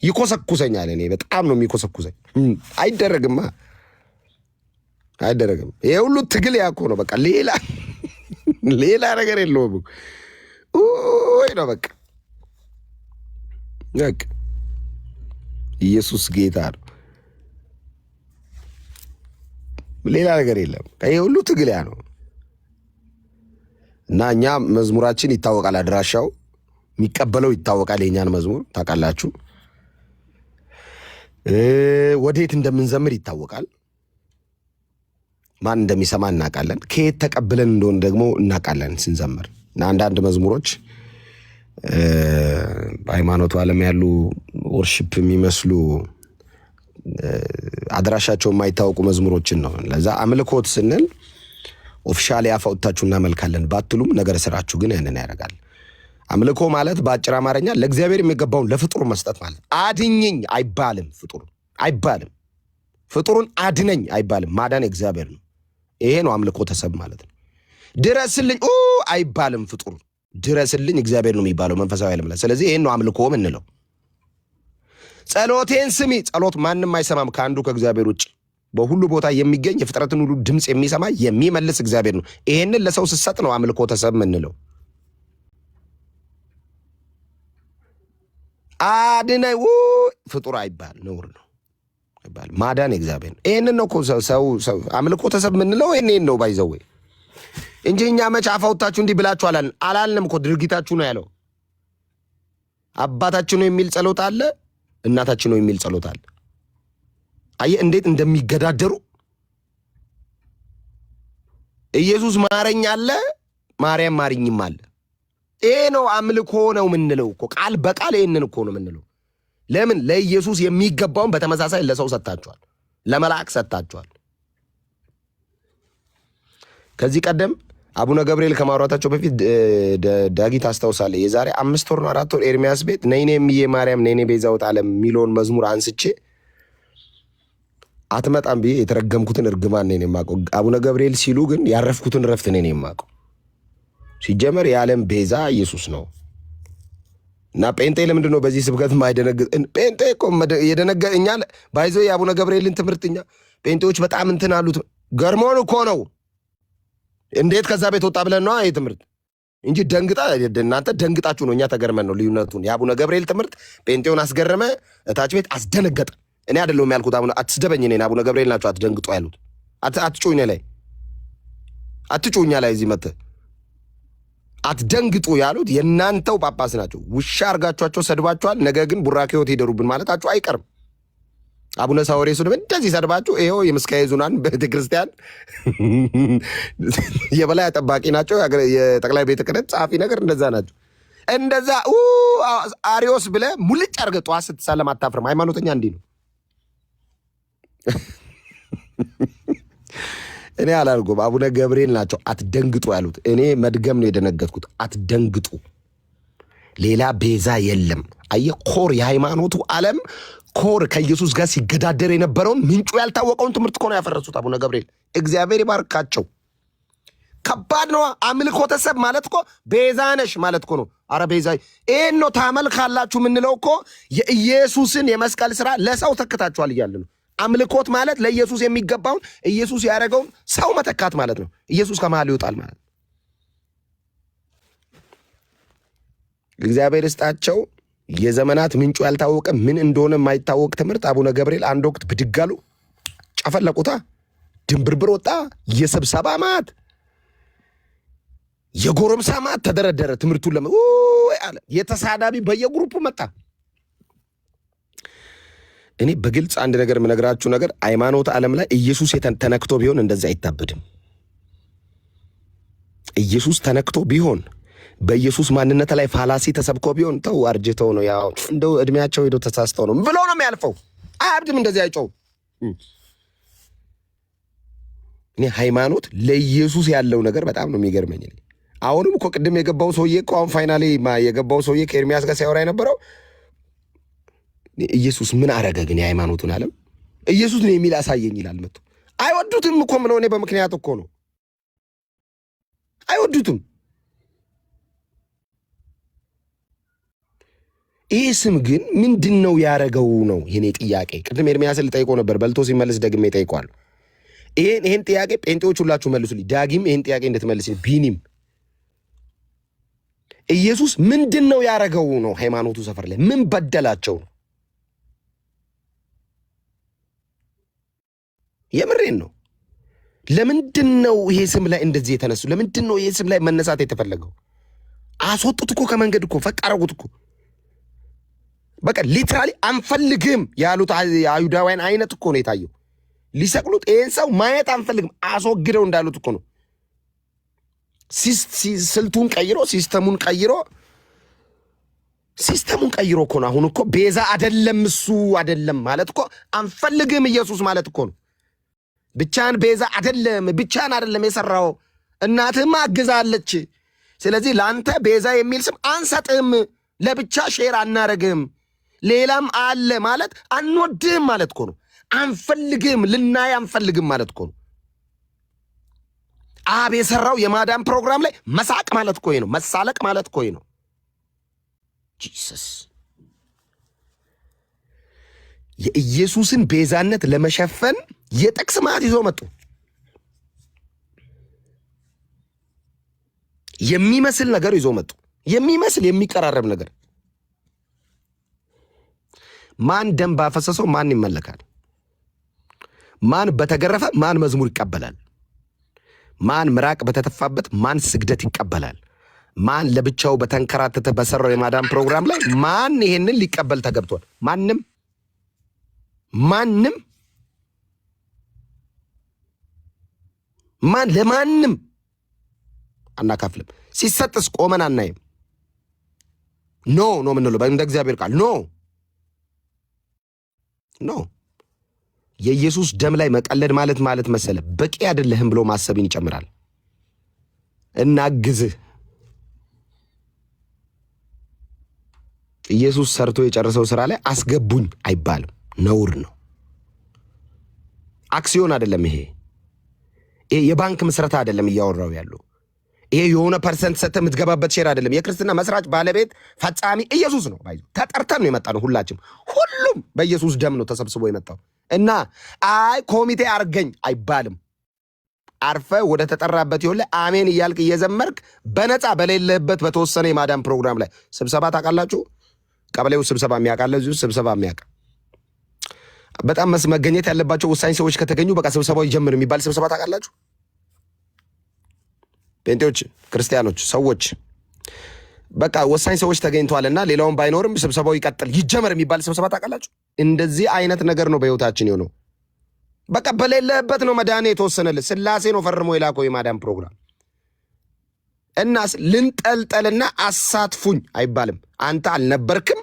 ይኮሰኩሰኛል። እኔ በጣም ነው የሚኮሰኩሰኝ። አይደረግማ፣ አይደረግም። ይሄ ሁሉ ትግል ያኮ ነው። በቃ ሌላ ነገር የለውም ወይ ነው በቃ ኢየሱስ ጌታ ነው። ሌላ ነገር የለም። ይሄ ሁሉ ትግል ያ ነው። እና እኛ መዝሙራችን ይታወቃል፣ አድራሻው የሚቀበለው ይታወቃል። የኛን መዝሙር ታውቃላችሁ፣ ወዴት እንደምንዘምር ይታወቃል፣ ማን እንደሚሰማ እናውቃለን፣ ከየት ተቀብለን እንደሆነ ደግሞ እናውቃለን ስንዘምር። እና አንዳንድ መዝሙሮች በሃይማኖቱ ዓለም ያሉ ወርሺፕ የሚመስሉ አድራሻቸው የማይታወቁ መዝሙሮችን ነው። ለዛ አምልኮት ስንል ኦፊሻሊ አፋውታችሁ እናመልካለን ባትሉም ነገር ስራችሁ ግን ያንን ያደርጋል። አምልኮ ማለት በአጭር አማርኛ ለእግዚአብሔር የሚገባውን ለፍጡር መስጠት ማለት። አድኝኝ አይባልም፣ ፍጡር አይባልም፣ ፍጡሩን አድነኝ አይባልም። ማዳን እግዚአብሔር ነው። ይሄ ነው አምልኮ ተሰብ ማለት ነው። ድረስልኝ አይባልም፣ ፍጡር ድረስልኝ እግዚአብሔር ነው የሚባለው መንፈሳዊ ዓለም ላይ። ስለዚህ ይሄን ነው አምልኮ የምንለው። ጸሎቴን ስሚ፣ ጸሎት ማንም አይሰማም ከአንዱ ከእግዚአብሔር ውጭ። በሁሉ ቦታ የሚገኝ የፍጥረትን ሁሉ ድምፅ የሚሰማ የሚመልስ እግዚአብሔር ነው። ይሄንን ለሰው ስሰጥ ነው አምልኮ ተሰብ የምንለው። አድነኝ ፍጡር አይባል፣ ነውር ነው አይባል። ማዳን እግዚአብሔር ነው። ይሄንን ነው ሰው አምልኮ ተሰብ የምንለው። ይሄንን ነው ባይዘው እንጂ እኛ መች አፋውታችሁ እንዲህ ብላችሁ አላልንም እኮ። ድርጊታችሁ ነው ያለው። አባታችን ነው የሚል ጸሎት አለ፣ እናታችን ነው የሚል ጸሎት አለ። አየህ እንዴት እንደሚገዳደሩ። ኢየሱስ ማረኝ አለ፣ ማርያም ማሪኝም አለ። ይሄ ነው አምልኮ ነው የምንለው እኮ። ቃል በቃል ይሄንን እኮ ነው የምንለው። ለምን? ለኢየሱስ የሚገባውን በተመሳሳይ ለሰው ሰጥታችኋል፣ ለመላእክ ሰጥታችኋል። ከዚህ ቀደም አቡነ ገብርኤል ከማውራታቸው በፊት ዳጊ ታስታውሳለህ? የዛሬ 5 ወር ነው 4 ወር ኤርሚያስ ቤት ነይኔ እምዬ ማርያም ነይኔ ቤዛዊተ ዓለም የሚለውን መዝሙር አንስቼ አትመጣም ብዬ የተረገምኩትን እርግማን ነኝ የማውቀው። አቡነ ገብርኤል ሲሉ ግን ያረፍኩትን ረፍት ነኝ የማውቀው። ሲጀመር የዓለም ቤዛ ኢየሱስ ነው። እና ጴንጤ ለምንድን ነው በዚህ ስብከት ማይደነግጥ? ጴንጤ እኮ የደነገ እኛ ባይዞ የአቡነ ገብርኤልን ትምህርት እኛ ጴንጤዎች በጣም እንትን አሉት። ገርሞን እኮ ነው እንዴት ከዛ ቤት ወጣ ብለን ነው ይህ ትምህርት እንጂ ደንግጣ እናንተ ደንግጣችሁ ነው፣ እኛ ተገርመን ነው። ልዩነቱን የአቡነ ገብርኤል ትምህርት ጴንጤውን አስገረመ፣ እታች ቤት አስደነገጠ። እኔ አይደለሁም ያልኩት። አትስደበኝ፣ እኔን አቡነ ገብርኤል ናቸው አትደንግጡ ያሉት። አትጩኝ ላይ አትጩኛ ላይ እዚህ መጥተህ አትደንግጡ ያሉት የእናንተው ጳጳስ ናቸው። ውሻ አርጋችኋቸው ሰድባችኋል። ነገ ግን ቡራኬ ሕይወት ይደሩብን ማለታችሁ አይቀርም። አቡነ ሳዊሮስንም እንደዚህ ሰድባችሁ ይኸው የምስካየ ኅዙናን ቤተክርስቲያን የበላይ ጠባቂ ናቸው። የጠቅላይ ቤተ ክህነት ጸሐፊ ነገር እንደዛ ናቸው። እንደዛ አሪዮስ ብለህ ሙልጭ አድርገህ ጠዋት ስትሳለም አታፍርም። ሃይማኖተኛ እንዲህ ነው። እኔ አላልኩም፣ አቡነ ገብርኤል ናቸው አትደንግጡ ያሉት። እኔ መድገም ነው የደነገጥኩት። አትደንግጡ፣ ሌላ ቤዛ የለም። አየህ፣ ኮር የሃይማኖቱ ዓለም ኮር ከኢየሱስ ጋር ሲገዳደር የነበረውን ምንጩ ያልታወቀውን ትምህርት እኮ ነው ያፈረሱት አቡነ ገብርኤል። እግዚአብሔር ይባርካቸው። ከባድ ነው። አምልኮተ ሰብ ማለት እኮ ቤዛ ነሽ ማለት እኮ ነው። አረ ቤዛ ይሄን ነው ታመልካላችሁ የምንለው እኮ የኢየሱስን የመስቀል ስራ ለሰው ተክታችኋል እያለ ነው። አምልኮት ማለት ለኢየሱስ የሚገባውን ኢየሱስ ያደረገውን ሰው መተካት ማለት ነው። ኢየሱስ ከመሃል ይወጣል ማለት እግዚአብሔር ይስጣቸው። የዘመናት ምንጩ ያልታወቀ ምን እንደሆነ የማይታወቅ ትምህርት አቡነ ገብርኤል አንድ ወቅት ብድግ አሉ፣ ጨፈለቁታ፣ ድንብርብር ወጣ። የስብሰባ ማት የጎረምሳ ማት ተደረደረ። ትምህርቱን አለ የተሳዳቢ በየግሩፑ መጣ። እኔ በግልጽ አንድ ነገር የምነግራችሁ ነገር ሃይማኖት ዓለም ላይ ኢየሱስ ተነክቶ ቢሆን እንደዚህ አይታበድም። ኢየሱስ ተነክቶ ቢሆን በኢየሱስ ማንነት ላይ ፋላሲ ተሰብኮ ቢሆን ተው አርጅተው ነው ያው እንደው እድሜያቸው ሄዶ ተሳስተው ነው ብሎ ነው የሚያልፈው። አያብድም፣ እንደዚህ አይጮው። እኔ ሃይማኖት ለኢየሱስ ያለው ነገር በጣም ነው የሚገርመኝ። አሁንም እኮ ቅድም የገባው ሰውዬ እኮ አሁን ፋይናሊ የገባው ሰውዬ ከኤርሚያስ ጋር ሲያወራ የነበረው ኢየሱስ ምን አረገ ግን የሃይማኖቱን ዓለም ኢየሱስ ነው የሚል አሳየኝ ይላል። መጥቶ አይወዱትም እኮ ምን ሆነ? በምክንያት እኮ ነው አይወዱትም። ይህ ስም ግን ምንድን ነው ያረገው ነው የኔ ጥያቄ። ቅድም ኤርሚያስን ልጠይቀው ነበር፣ በልቶ ሲመልስ ደግሜ ጠይቀዋል። ይሄን ጥያቄ ጴንጤዎች ሁላችሁ መልሱልኝ። ዳጊም ይሄን ጥያቄ እንድትመልስልኝ፣ ቢኒም ኢየሱስ ምንድን ነው ያረገው ነው? ሃይማኖቱ ሰፈር ላይ ምን በደላቸው ነው? የምሬን ነው። ለምንድን ነው ይሄ ስም ላይ እንደዚህ የተነሱ? ለምንድን ነው ይሄ ስም ላይ መነሳት የተፈለገው? አስወጡት እኮ ከመንገድ እኮ ፈቅ አረጉት እኮ። በቃ ሊትራሊ አንፈልግም ያሉት አይሁዳውያን አይነት እኮ ነው የታየው። ሊሰቅሉት ይሄን ሰው ማየት አንፈልግም አስወግደው እንዳሉት እኮ ነው። ስልቱን ቀይሮ ሲስተሙን ቀይሮ እኮ ነው። አሁን እኮ ቤዛ አይደለም እሱ አይደለም ማለት እኮ አንፈልግም ኢየሱስ ማለት እኮ ነው። ብቻን ቤዛ አይደለም የሰራው፣ እናትህም አግዛለች። ስለዚህ ለአንተ ቤዛ የሚል ስም አንሰጥም፣ ለብቻ ሼር አናረግም፣ ሌላም አለ ማለት አንወድም ማለት እኮ ነው። አንፈልግም፣ ልናይ አንፈልግም ማለት እኮ ነው። አብ የሰራው የማዳን ፕሮግራም ላይ መሳቅ ማለት እኮ ነው። መሳለቅ ማለት እኮ ነው። ጂሰስ የኢየሱስን ቤዛነት ለመሸፈን የጥቅስ ማት ይዞ መጡ። የሚመስል ነገር ይዞ መጡ። የሚመስል የሚቀራረብ ነገር። ማን ደም ባፈሰሰው ማን ይመለካል? ማን በተገረፈ ማን መዝሙር ይቀበላል? ማን ምራቅ በተተፋበት ማን ስግደት ይቀበላል? ማን ለብቻው በተንከራተተ በሰራው የማዳን ፕሮግራም ላይ ማን ይሄንን ሊቀበል ተገብቷል? ማንም ማን ለማንም አናካፍልም። ሲሰጥስ ቆመን አናይም። ኖ ነው ምንለው እንደ እግዚአብሔር ቃል ኖ ኖ የኢየሱስ ደም ላይ መቀለድ ማለት መሰለ በቂ አይደለህም ብሎ ማሰብን ይጨምራል። እናግዝህ ኢየሱስ ሰርቶ የጨረሰው ስራ ላይ አስገቡኝ አይባልም፣ ነውር ነው። አክሲዮን አይደለም ይሄ የባንክ ምስረታ አይደለም እያወራው ያለው ይሄ የሆነ ፐርሰንት ሰተ የምትገባበት ሼር አይደለም። የክርስትና መስራች ባለቤት ፈጻሚ ኢየሱስ ነው። ተጠርተን ነው የመጣ ነው። ሁሉም በኢየሱስ ደም ነው ተሰብስቦ የመጣው እና አይ ኮሚቴ አርገኝ አይባልም። አርፈ ወደ ተጠራበት ይሁን አሜን እያልክ እየዘመርክ በነፃ በሌለበት በተወሰነ የማዳም ፕሮግራም ላይ ስብሰባ ታውቃላችሁ። ቀበሌው ስብሰባ የሚያውቃለ እዚሁ ስብሰባ የሚያውቅ በጣም መገኘት ያለባቸው ወሳኝ ሰዎች ከተገኙ በቃ ስብሰባው ይጀምር የሚባል ስብሰባ ታውቃላችሁ። ጴንጤዎች፣ ክርስቲያኖች፣ ሰዎች በቃ ወሳኝ ሰዎች ተገኝተዋልና ሌላውን ባይኖርም ስብሰባው ይቀጥል ይጀመር የሚባል ስብሰባ ታውቃላችሁ። እንደዚህ አይነት ነገር ነው በህይወታችን የሆነው። በቃ በሌለበት ነው መዳኔ የተወሰነልህ። ስላሴ ነው ፈርሞ የላከው የማዳን ፕሮግራም። እናስ ልንጠልጠልና አሳትፉኝ አይባልም። አንተ አልነበርክም፣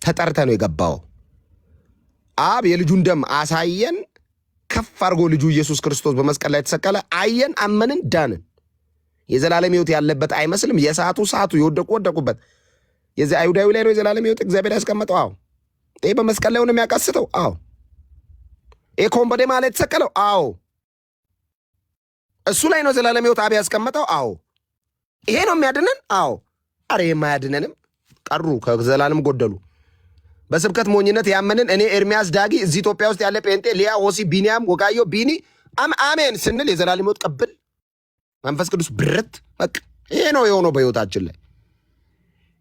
ተጠርተ ነው የገባው። አብ የልጁን ደም አሳየን፣ ከፍ አድርጎ ልጁ ኢየሱስ ክርስቶስ በመስቀል ላይ ተሰቀለ፣ አየን፣ አመንን፣ ዳንን። የዘላለም ሕይወት ያለበት አይመስልም። ሰዓቱ ወደቁበት። የዚህ አይሁዳዊ ላይ ነው የዘላለም ሕይወት እግዚአብሔር ያስቀመጠው። አዎ ይሄ በመስቀል ላይ ሆነ የሚያቃስተው። አዎ ይሄ ኮምበዴ ማለት የተሰቀለው። አዎ እሱ ላይ ነው ዘላለም ሕይወት አብ ያስቀመጠው። አዎ ይሄ ነው የሚያድነን። አዎ አረ የማያድነንም ቀሩ፣ ከዘላለም ጎደሉ። በስብከት ሞኝነት ያመንን እኔ ኤርሚያስ ዳጊ እዚህ ኢትዮጵያ ውስጥ ያለ ጴንጤ ሊያ ሆሲ ቢኒያም ወጋዮ ቢኒ አሜን ስንል የዘላለም ሕይወት ቀብል መንፈስ ቅዱስ ብረት በቃ ይሄ ነው የሆነው በሕይወታችን ላይ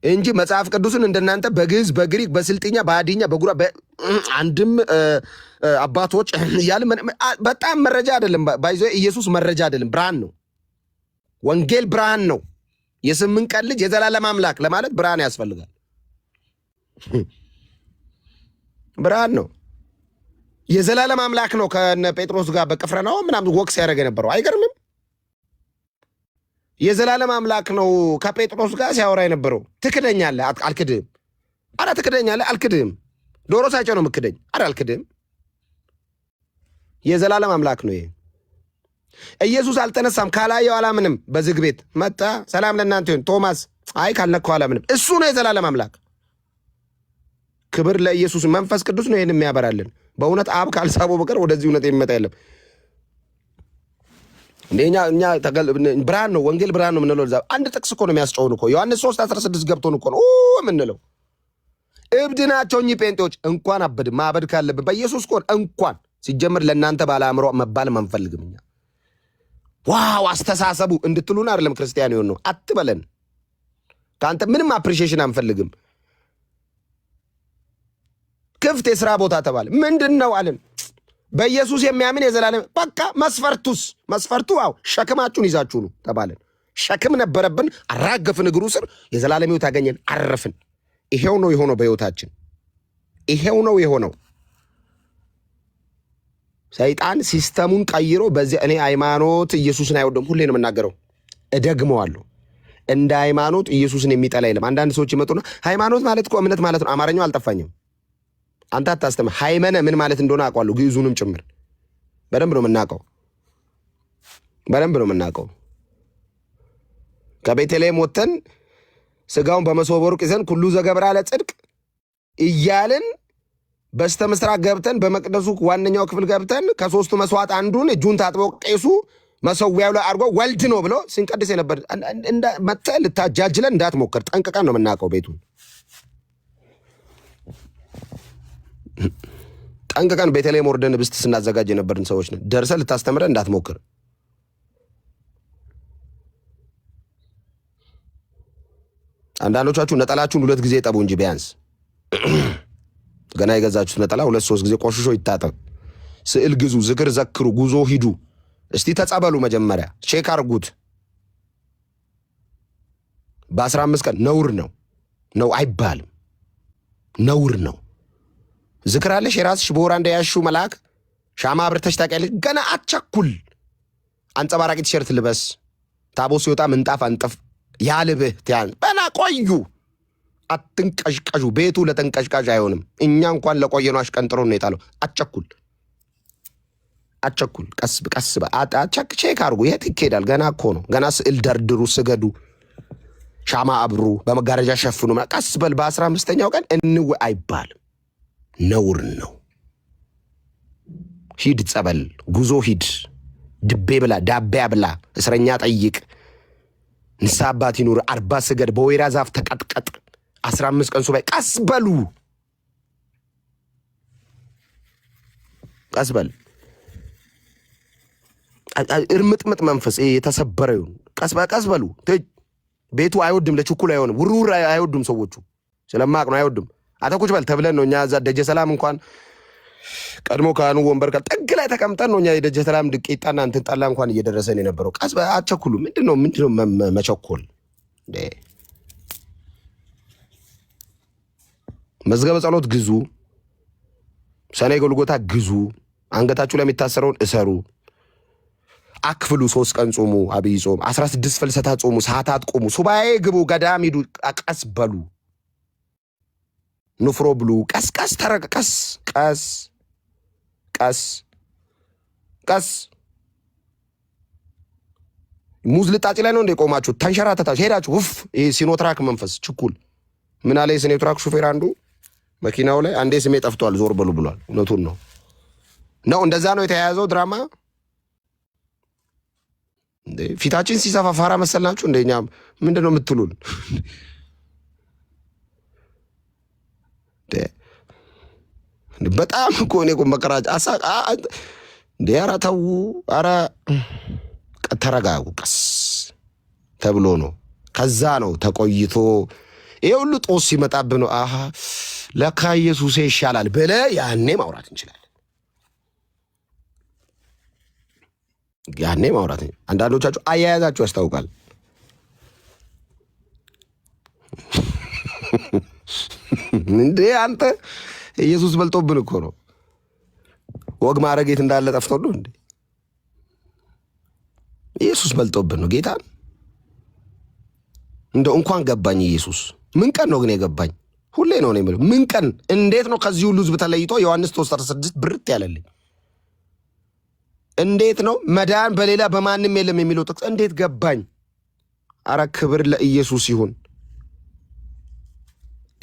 እንጂ መጽሐፍ ቅዱስን እንደናንተ በግዕዝ በግሪክ በስልጥኛ በአዲኛ በጉራ አንድም አባቶች እያለ በጣም መረጃ አይደለም። ባይዞ ኢየሱስ መረጃ አይደለም፣ ብርሃን ነው። ወንጌል ብርሃን ነው። የስምንት ቀን ልጅ የዘላለም አምላክ ለማለት ብርሃን ያስፈልጋል። ብርሃን ነው። የዘላለም አምላክ ነው። ከነ ጴጥሮስ ጋር በቅፍርናሆም ምናምን ወቅስ ያደረገ ነበረው። አይገርምም? የዘላለም አምላክ ነው ከጴጥሮስ ጋር ሲያወራ የነበረው። ትክደኛለህ? አልክድህም። አረ ትክደኛለህ? አልክድህም። ዶሮ ሳይጨው ነው የምክደኝ? አረ አልክድህም። የዘላለም አምላክ ነው ይሄ። ኢየሱስ አልተነሳም ካላየው አላምንም። በዝግ ቤት መጣ። ሰላም ለእናንተ ይሁን። ቶማስ አይ ካልነካው አላምንም። እሱ ነው የዘላለም አምላክ። ክብር ለኢየሱስ። መንፈስ ቅዱስ ነው ይሄን የሚያበራልን። በእውነት አብ ካልሳበው በቀር ወደዚህ እውነት የሚመጣ የለም። እንደኛ ብርሃን ነው። ወንጌል ብርሃን ነው የምንለው። አንድ ጥቅስ እኮ ነው የሚያስጨውን እኮ ዮሐንስ 3:16 ገብቶን እኮ ነው የምንለው። እብድ ናቸው እኚህ ጴንጤዎች። እንኳን አበድ ማበድ ካለብን በኢየሱስ እኮ እንኳን ሲጀምር ለእናንተ ባለ አእምሮ መባል አንፈልግም እኛ። ዋው አስተሳሰቡ እንድትሉን አይደለም ክርስቲያን ይሆን ነው አትበለን። ከአንተ ምንም አፕሪሺዬሽን አንፈልግም። ክፍት የሥራ ቦታ ተባለ። ምንድን ነው አለን? በኢየሱስ የሚያምን የዘላለም በቃ መስፈርቱ አው ሸክማችሁን ይዛችሁ ነው ተባለን። ሸክም ነበረብን፣ አራገፍን፣ እግሩ ስር የዘላለም ሕይወት አገኘን፣ አረፍን። ይሄው ነው የሆነው በሕይወታችን። ይሄው ነው የሆነው። ሰይጣን ሲስተሙን ቀይሮ በዚህ እኔ ሃይማኖት ኢየሱስን አይወደም። ሁሌ ነው የምናገረው፣ እደግመዋለሁ። እንደ ሃይማኖት ኢየሱስን የሚጠላ የለም። አንዳንድ ሰዎች ይመጡና ሃይማኖት ማለት እኮ እምነት ማለት ነው። አማርኛው አልጠፋኝም። አንተ አታስተምር። ሃይመነ ምን ማለት እንደሆነ አውቀዋለሁ፣ ግዕዙንም ጭምር በደንብ ነው የምናውቀው። ከቤተልሔም ወጥተን ስጋውን በመሶበ ወርቅ ይዘን ኩሉ ዘገብራ ለጽድቅ እያልን በስተ ምስራቅ ገብተን በመቅደሱ ዋነኛው ክፍል ገብተን ከሶስቱ መስዋዕት አንዱን እጁን ታጥቦ ቄሱ መሰዊያው ላይ አድርጎ ወልድ ነው ብሎ ሲንቀድስ የነበር መጥተህ ልታጃጅለን እንዳትሞክር፣ ጠንቅቀን ነው የምናውቀው ቤቱን። ጠንቅቀን ቤተልሔም ወርደን ህብስት ስናዘጋጅ የነበርን ሰዎች ነን። ደርሰህ ልታስተምረን እንዳትሞክር። አንዳንዶቻችሁ ነጠላችሁን 2 ጊዜ ጠቡ እንጂ ቢያንስ ገና የገዛችሁት ነጠላ 2-3 ጊዜ ቆሽሾ ይታጠብ። ስዕል ግዙ፣ ዝክር ዘክሩ፣ ጉዞ ሂዱ። እስቲ ተጸበሉ፣ መጀመሪያ ቼክ አርጉት። በ15 ቀን ነውር ነው አይባልም። ነውር ነው። ዝክር አለሽ የራስሽ በወር አንዴ ያልሽው መልአክ ሻማ አብርተሽ ታውቂያለሽ። ገና አትቸኩል። አንጸባራቂ ቲሸርት ልበስ። ታቦት ሲወጣ ምንጣፍ አንጥፍ። ያልብህ ትያን በና ቆዩ። አትንቀሽቀሹ። ቤቱ ለተንቀሽቃሽ አይሆንም። እኛ እንኳን ለቆየነው አሽቀንጥሮ ነው የጣለው። አቸኩል ቀስ ቼክ አድርጉ። የት ይኬዳል? ገና እኮ ነው። ገና ስዕል ደርድሩ፣ ስገዱ፣ ሻማ አብሩ፣ በመጋረጃ ሸፍኑ። ቀስ በል። በ15ኛው ቀን እንወ አይባልም። ነውር ነው። ሂድ ጸበል፣ ጉዞ ሂድ፣ ድቤ ብላ፣ ዳቤያ ብላ፣ እስረኛ ጠይቅ፣ ንስሐ አባት ይኑር፣ 40 ስገድ፣ በወይራ ዛፍ ተቀጥቀጥ፣ 15 ቀን ሱባኤ። ቀስ በሉ፣ ቀስ በል። እርምጥምጥ መንፈስ የተሰበረ ይሁን። ቀስ በሉ። ቤቱ አይወድም፣ ለችኩል አይሆንም። ውርውር አይወዱም ሰዎቹ። ስለማቅ ነው አይወድም። አተኩች በል ተብለን ነው እኛ እዛ ደጀ ሰላም እንኳን ቀድሞ ካህኑ ወንበር ካል ጥግ ላይ ተቀምጠን ነው እኛ የደጀ ሰላም ድቄጣና እንትን ጠላ እንኳን እየደረሰን የነበረው። ቀስ አትቸኩሉ። ምንድነው መቸኮል? መዝገበ ጸሎት ግዙ፣ ሰኔ ጎልጎታ ግዙ፣ አንገታችሁ ላይ የሚታሰረውን እሰሩ፣ አክፍሉ፣ 3 ቀን ጾሙ፣ አብይ ጾም፣ 16 ፍልሰታ ጾሙ፣ ሰዓታት ጾሙ፣ ሱባኤ ግቡ፣ ገዳም ሂዱ። ቀስ በሉ፣ ንፍሮ ብሉ። ቀስ ተረቀ፣ ቀስ ሙዝ ልጣጭ ላይ ነው እንደ ቆማችሁ ተንሸራተታችሁ ሄዳችሁ ውፍ። ይሄ ሲኖትራክ መንፈስ ችኩል ምን አለ? የሲኖትራክ ሹፌር አንዱ መኪናው ላይ አንዴ ስሜ ጠፍቷል ዞር በሉ ብሏል። እውነቱን ነው። እንደዛ ነው የተያያዘው ድራማ። ፊታችን ሲሰፋ ፋራ መሰልናችሁ? እንደኛ ምንድነው የምትሉን? በጣም እኮ እኔ መከራጭ እንደ ኧረ ተው፣ ኧረ ተረጋጉ። ቀስ ተብሎ ነው። ከዛ ነው ተቆይቶ ይሄ ሁሉ ጦስ ሲመጣብህ ነው አሃ ለካ ኢየሱሴ ይሻላል ብለህ ያኔ ማውራት እንችላለን። አንዳንዶቻችሁ አያያዛችሁ ያስታውቃል። እንዴ አንተ ኢየሱስ በልጦብን እኮ ነው። ወግ ማድረግ የት እንዳለ ጠፍቶልህ እንዴ? ኢየሱስ በልጦብን ነው። ጌታን እንደው እንኳን ገባኝ ኢየሱስ። ምን ቀን ነው ግን የገባኝ? ሁሌ ነው ነው የምልህ። ምን ቀን እንዴት ነው ከዚህ ሁሉ ሕዝብ ተለይቶ ዮሐንስ 3:16 ብርት ያለልኝ? እንዴት ነው መዳን በሌላ በማንም የለም የሚለው ጥቅስ እንዴት ገባኝ? አረ ክብር ለኢየሱስ ይሁን።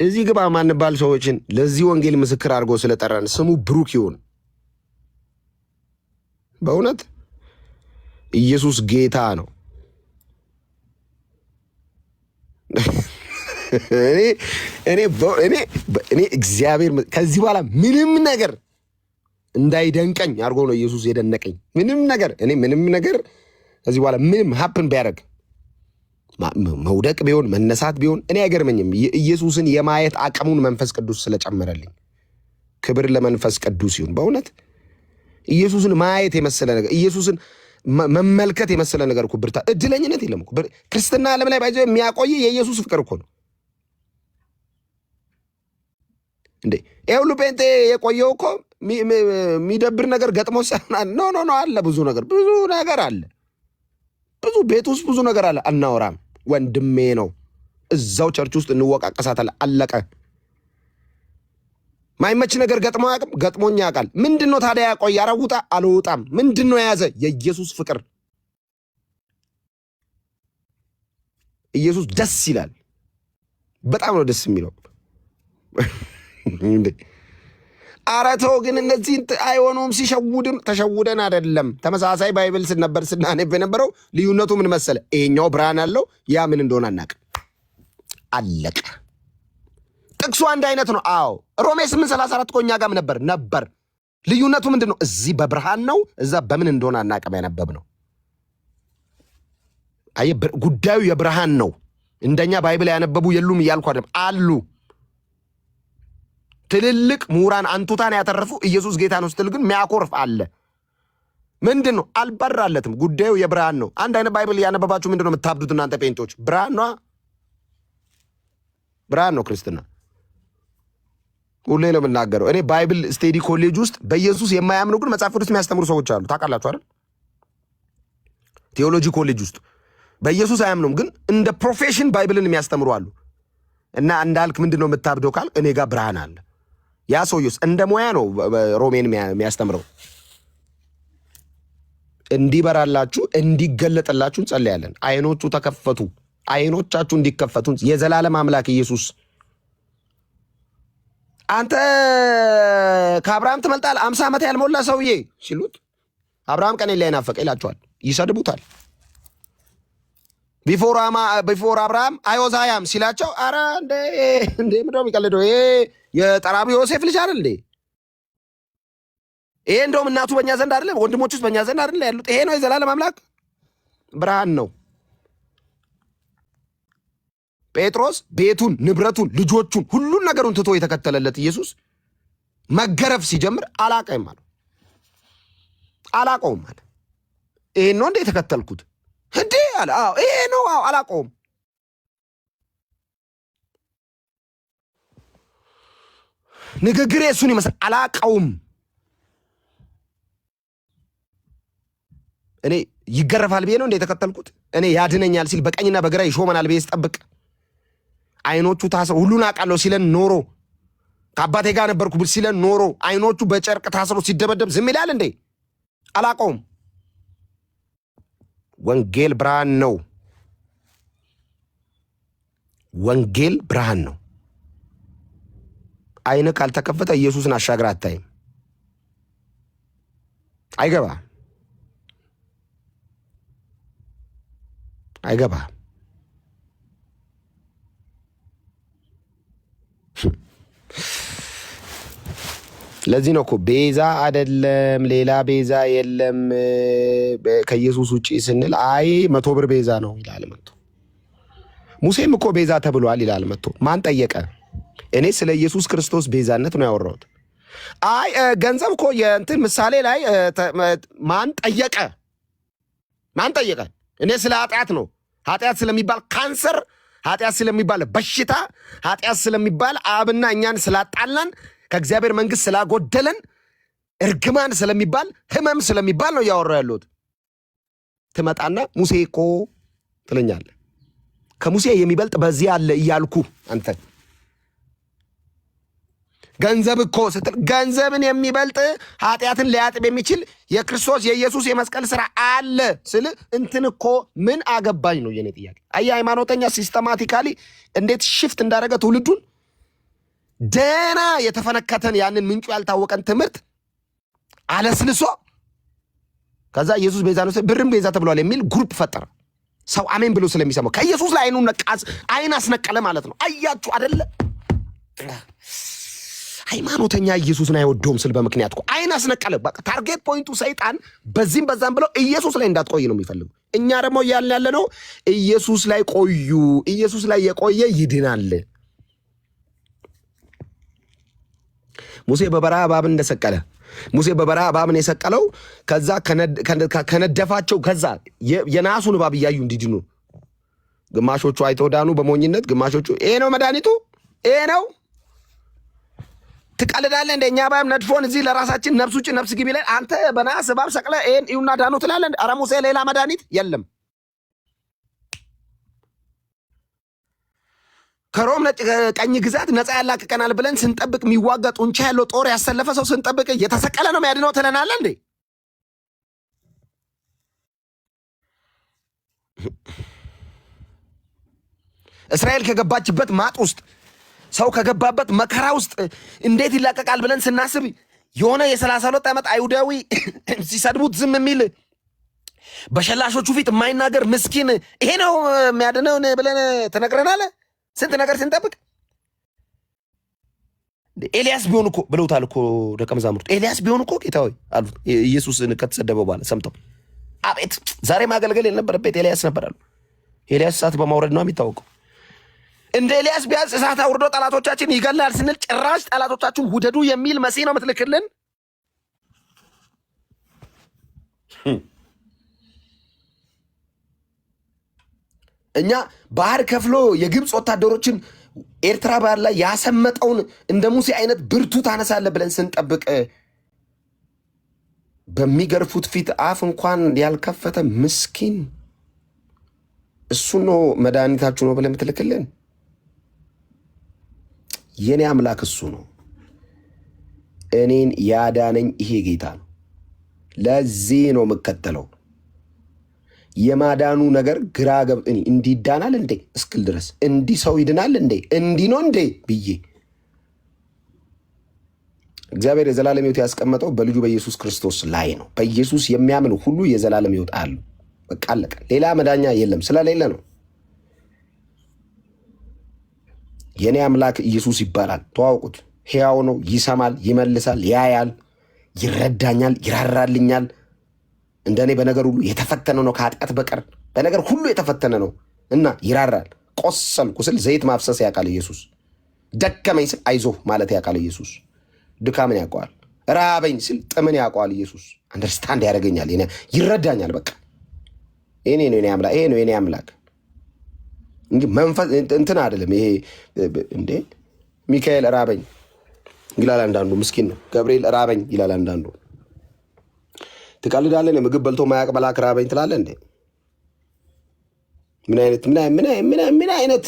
እዚህ ግባ ማንባል ሰዎችን ለዚህ ወንጌል ምስክር አድርጎ ስለጠራን ስሙ ብሩክ ይሁን። በእውነት ኢየሱስ ጌታ ነው። እኔ እግዚአብሔር ከዚህ በኋላ ምንም ነገር እንዳይደንቀኝ አድርጎ ነው ኢየሱስ የደነቀኝ። ምንም ነገር ከዚህ በኋላ ምንም ሀፕን ቢያደርግ መውደቅ ቢሆን መነሳት ቢሆን እኔ አይገርመኝም። ኢየሱስን የማየት አቅሙን መንፈስ ቅዱስ ስለጨመረልኝ ክብር ለመንፈስ ቅዱስ ይሁን። በእውነት ኢየሱስን ማየት የመሰለ ነገር፣ ኢየሱስን መመልከት የመሰለ ነገር እኮ ብርታ እድለኝነት የለም እኮ። ክርስትና ዓለም ላይ ባይዘው የሚያቆይ የኢየሱስ ፍቅር እኮ ነው እንዴ። ይሄ ሁሉ ጴንጤ የቆየው እኮ የሚደብር ነገር ገጥሞ ሳይሆን ኖ አለ። ብዙ ነገር አለ። ብዙ ቤት ውስጥ ብዙ ነገር አለ። አናወራም። ወንድሜ ነው። እዛው ቸርች ውስጥ እንወቃቀሳታለን። አለቀ። ማይመች ነገር ገጥሞኝ ያውቃል። ምንድነው ታዲያ ያቆይ? አረውጣ አልወጣም። ምንድነው የያዘ? የኢየሱስ ፍቅር። ኢየሱስ ደስ ይላል። በጣም ነው ደስ የሚለው። አረተው ግን እነዚህ አይሆኑም። ሲሸውድም ተሸውደን አይደለም። ተመሳሳይ ባይብል ነበር ስናነብ የነበረው። ልዩነቱ ምን መሰለ? ይሄኛው ብርሃን አለው፣ ያ ምን እንደሆነ አናውቅም። አለቀ። ጥቅሱ አንድ አይነት ነው። አዎ ሮሜ 8:34 እኮ እኛ ጋርም ነበር። ልዩነቱ ምንድን ነው? እዚህ በብርሃን ነው፣ እዛ በምን እንደሆነ አናውቅም። ያነበብ ነው። ጉዳዩ የብርሃን ነው። እንደኛ ባይብል ያነበቡ የሉም እያልኩ አይደለም፣ አሉ። ትልልቅ ምሁራን አንቱታን ያተረፉ ኢየሱስ ጌታ ነው ስትል ግን ሚያኮርፍ አለ። ምንድን ነው? አልበራለትም። ጉዳዩ የብርሃን ነው። አንድ አይነት ባይብል ያነበባችሁ ምንድን ነው የምታብዱት እናንተ ጴንቶች? ብርሃን ነው ክርስትና። ሁሌ ነው የምናገረው። እኔ ባይብል ስቴዲ ኮሌጅ ውስጥ በኢየሱስ የማያምኑ ግን መጽሐፍ ቅዱስ የሚያስተምሩ ሰዎች አሉ። ታውቃላችሁ አይደል? ቴዎሎጂ ኮሌጅ ውስጥ በኢየሱስ አያምኑም፣ ግን እንደ ፕሮፌሽን ባይብልን የሚያስተምሩ አሉ። እና እንዳልክ ምንድነው የምታብደው ካልክ እኔ ጋር ብርሃን አለ። ያ ሰውዬስ እንደ ሙያ ነው ሮሜን የሚያስተምረው። እንዲበራላችሁ እንዲገለጥላችሁ እንጸልያለን። አይኖቹ ተከፈቱ፣ አይኖቻችሁ እንዲከፈቱ የዘላለም አምላክ ኢየሱስ አንተ ከአብርሃም ትመልጣል 50 ዓመት ያልሞላ ሰውዬ ሲሉት አብርሃም ቀን ላይ ናፈቀ ይላቸዋል። ይሰድቡታል። ቢፎር አብርሃም አይወዛያም ሲላቸው አረ እንዴ ምንድነው የሚቀልደው? ይሄ የጠራቢ ዮሴፍ ልጅ አይደል እንዴ? ይሄ እንደውም እናቱ በእኛ ዘንድ አይደለም፣ ወንድሞቹስ በእኛ ዘንድ አይደል ያሉት? ይሄ ነው የዘላለም አምላክ ብርሃን ነው። ጴጥሮስ ቤቱን፣ ንብረቱን፣ ልጆቹን፣ ሁሉን ነገሩን ትቶ የተከተለለት ኢየሱስ መገረፍ ሲጀምር አላቀም አለ። አላቀውም አለ። ይሄን ነው እንደ የተከተልኩት እንዴ አለ። አዎ ይሄ ነው። አዎ አላቀውም። ንግግሬ እሱን ይመስል አላቀውም። እኔ ይገረፋል ብዬ ነው እንደ የተከተልኩት። እኔ ያድነኛል ሲል በቀኝና በግራ ይሾመናል ብዬ ስጠብቅ አይኖቹ ታስረው ሁሉን አውቃለሁ ሲለን ኖሮ ከአባቴ ጋር ነበርኩ ሲለን ኖሮ አይኖቹ በጨርቅ ታስረው ሲደበደብ ዝም ይላል እንዴ? አላቀውም። ወንጌል ብርሃን ነው። ወንጌል ብርሃን ነው። አይነ ካልተከፈተ ኢየሱስን አሻግራ አታይም። አይገባ አይገባ። ለዚህ ነው እኮ ቤዛ አይደለም ሌላ ቤዛ የለም ከኢየሱስ ውጪ ስንል አይ 100 ብር ቤዛ ነው ይላል መጥቶ። ሙሴም እኮ ቤዛ ተብሏል ይላል መጥቶ። ማን ጠየቀ? እኔ ስለ ኢየሱስ ክርስቶስ ቤዛነት ነው ያወራሁት። አይ ገንዘብ እኮ የእንትን ምሳሌ ላይ ማን ጠየቀ? ማን ጠየቀ? እኔ ስለ ኃጢአት ነው። ኃጢአት ስለሚባል ካንሰር፣ ኃጢአት ስለሚባል በሽታ፣ ኃጢአት ስለሚባል አብና እኛን ስላጣላን ከእግዚአብሔር መንግስት ስላጎደለን እርግማን ስለሚባል ህመም ስለሚባል ነው እያወራሁ ያለሁት። ትመጣና ሙሴ እኮ ትለኛለህ። ከሙሴ የሚበልጥ በዚህ አለ እያልኩ አንተ ገንዘብ እኮ ስትል ገንዘብን የሚበልጥ ኃጢአትን ሊያጥብ የሚችል የክርስቶስ የኢየሱስ የመስቀል ስራ አለ ስል እንትን እኮ ምን አገባኝ ነው የኔ ጥያቄ። አየህ ሃይማኖተኛ ሲስተማቲካሊ እንዴት ሽፍት እንዳደረገ ትውልዱን ደና የተፈነከተን ያንን ምንጩ ያልታወቀን ትምህርት አለስልሶ ከዛ ኢየሱስ ቤዛ ነው ብርም ቤዛ ተብሏል የሚል ግሩፕ ፈጠረ። ሰው አሜን ብሎ ስለሚሰማው ከኢየሱስ ላይ አይኑን ነቃስ አይን አስነቀለ ማለት ነው። አያችሁ አይደለ? ሃይማኖተኛ ኢየሱስን አይወደውም ስል በምክንያት እኮ አይን አስነቀለ። በቃ ታርጌት ፖይንቱ ሰይጣን በዚህም በዛም ብለው ኢየሱስ ላይ እንዳትቆይ ነው የሚፈልጉ። እኛ ደግሞ እያልን ያለ ነው ኢየሱስ ላይ ቆዩ። ኢየሱስ ላይ የቆየ ይድናል። ሙሴ በበረሃ እባብን እንደሰቀለ ሙሴ በበረሃ እባብን የሰቀለው ከዛ ከነደፋቸው ከዛ የናሱን እባብ እያዩ እንዲድኑ ግማሾቹ አይተው ዳኑ በሞኝነት፣ ግማሾቹ ይሄ ነው መድኃኒቱ ይሄ ነው። ትቀልዳለህ እንደኛ እባብ ነድፎን እዚህ ለራሳችን ነፍስ ውጭ ነፍስ ግቢ ላይ አንተ በናስ እባብ ሰቅለ ይሄን ይሁና ዳኑ ትላለህ። ኧረ ሙሴ ሌላ መድኃኒት የለም። ከሮም ቀኝ ግዛት ነፃ ያላቅቀናል ብለን ስንጠብቅ የሚዋጋ ጡንቻ ያለው ጦር ያሰለፈ ሰው ስንጠብቅ የተሰቀለ ነው የሚያድነው ትለናለህ እንዴ? እስራኤል ከገባችበት ማጥ ውስጥ ሰው ከገባበት መከራ ውስጥ እንዴት ይላቀቃል ብለን ስናስብ የሆነ የ32 ዓመት አይሁዳዊ ሲሰድቡት ዝም የሚል በሸላሾቹ ፊት የማይናገር ምስኪን ይሄ ነው የሚያድነውን ብለን ትነግረናለህ። ስንት ነገር ስንጠብቅ ኤልያስ ቢሆን እኮ ብለውታል እኮ ደቀ መዛሙርቱ። ኤልያስ ቢሆን እኮ ጌታ ሆይ አሉት። ኢየሱስን ከተሰደበ በኋላ ሰምተው አቤት ዛሬ ማገልገል የነበረበት ኤልያስ ነበር አሉ። ኤልያስ እሳት በማውረድ ነው የሚታወቀው። እንደ ኤልያስ ቢያንስ እሳት አውርዶ ጠላቶቻችን ይገላል ስንል ጭራሽ ጠላቶቻችሁን ውደዱ የሚል መሲህ ነው የምትልክልን። እኛ ባህር ከፍሎ የግብፅ ወታደሮችን ኤርትራ ባህር ላይ ያሰመጠውን እንደ ሙሴ አይነት ብርቱ ታነሳለህ ብለን ስንጠብቅ በሚገርፉት ፊት አፍ እንኳን ያልከፈተ ምስኪን እሱ ነው መድኃኒታችሁ ነው ብለን የምትልክልን። የኔ አምላክ እሱ ነው። እኔን ያዳነኝ ይሄ ጌታ ነው። ለዚህ ነው የምከተለው። የማዳኑ ነገር ግራ ገብቶኝ እንዲህ ይዳናል እንዴ እስክል ድረስ እንዲህ ሰው ይድናል እንዴ እንዲህ ነው እንዴ ብዬ እግዚአብሔር የዘላለም ሕይወት ያስቀመጠው በልጁ በኢየሱስ ክርስቶስ ላይ ነው። በኢየሱስ የሚያምን ሁሉ የዘላለም ሕይወት አለው። በቃ አለቀ። ሌላ መዳኛ የለም። ስለሌለ ነው። የኔ አምላክ ኢየሱስ ይባላል። ተዋውቁት። ሕያው ነው። ይሰማል፣ ይመልሳል፣ ያያል፣ ይረዳኛል፣ ይራራልኛል። እንደኔ በነገር ሁሉ የተፈተነ ነው። ከኃጢአት በቀር በነገር ሁሉ የተፈተነ ነው እና ይራራል። ቆሰልኩ ስል ዘይት ማፍሰስ ያውቃል ኢየሱስ። ደከመኝ ስል አይዞህ ማለት ያውቃል ኢየሱስ። ድካምን ያውቀዋል። ራበኝ ስል ጥምን ያውቀዋል ኢየሱስ። አንደርስታንድ ያደርገኛል፣ ይረዳኛል። በቃ ይሄ ነው የኔ አምላክ፣ ይሄ ነው የኔ አምላክ እንጂ መንፈስ እንትን አይደለም። ይሄ እንዴ ሚካኤል ራበኝ ይላል አንዳንዱ፣ ምስኪን ነው። ገብርኤል ራበኝ ይላል አንዳንዱ። ትቀልዳለህ? ምግብ በልቶ ማያውቅ መልአክ ራበኝ ትላለህ እንዴ? ምን አይነት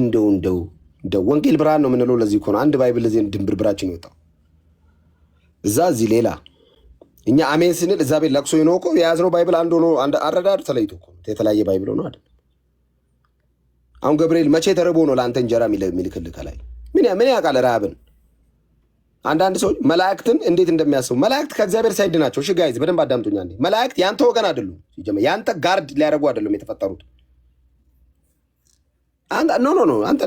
እንደው ወንጌል ብርሃን ነው የምንለው ለዚህ እኮ ነው። አንድ ባይብል ለዚህ ድንብር ብራችን ይወጣው እዛ እዚህ ሌላ እኛ አሜን ስንል እዛ ቤት ለቅሶ ነው እኮ የያዝነው ባይብል አንድ ሆኖ አረዳድ ተለይቶ እኮ የተለያየ ባይብል ሆኖ አይደል? አሁን ገብርኤል መቼ ተርቦ ነው ለአንተ እንጀራ የሚልክልህ ከላይ? ምን ያውቃል ረሃብን? አንዳንድ ሰዎች መላእክትን እንዴት እንደሚያስቡ መላእክት ከእግዚአብሔር ሳይድ ናቸው። እሺ ጋይዝ በደንብ አዳምጡኛ። መላእክት ያንተ ወገን አይደሉም። ሲጀመር ያንተ ጋርድ ሊያደርጉ አይደሉም የተፈጠሩት። ኖ አንተ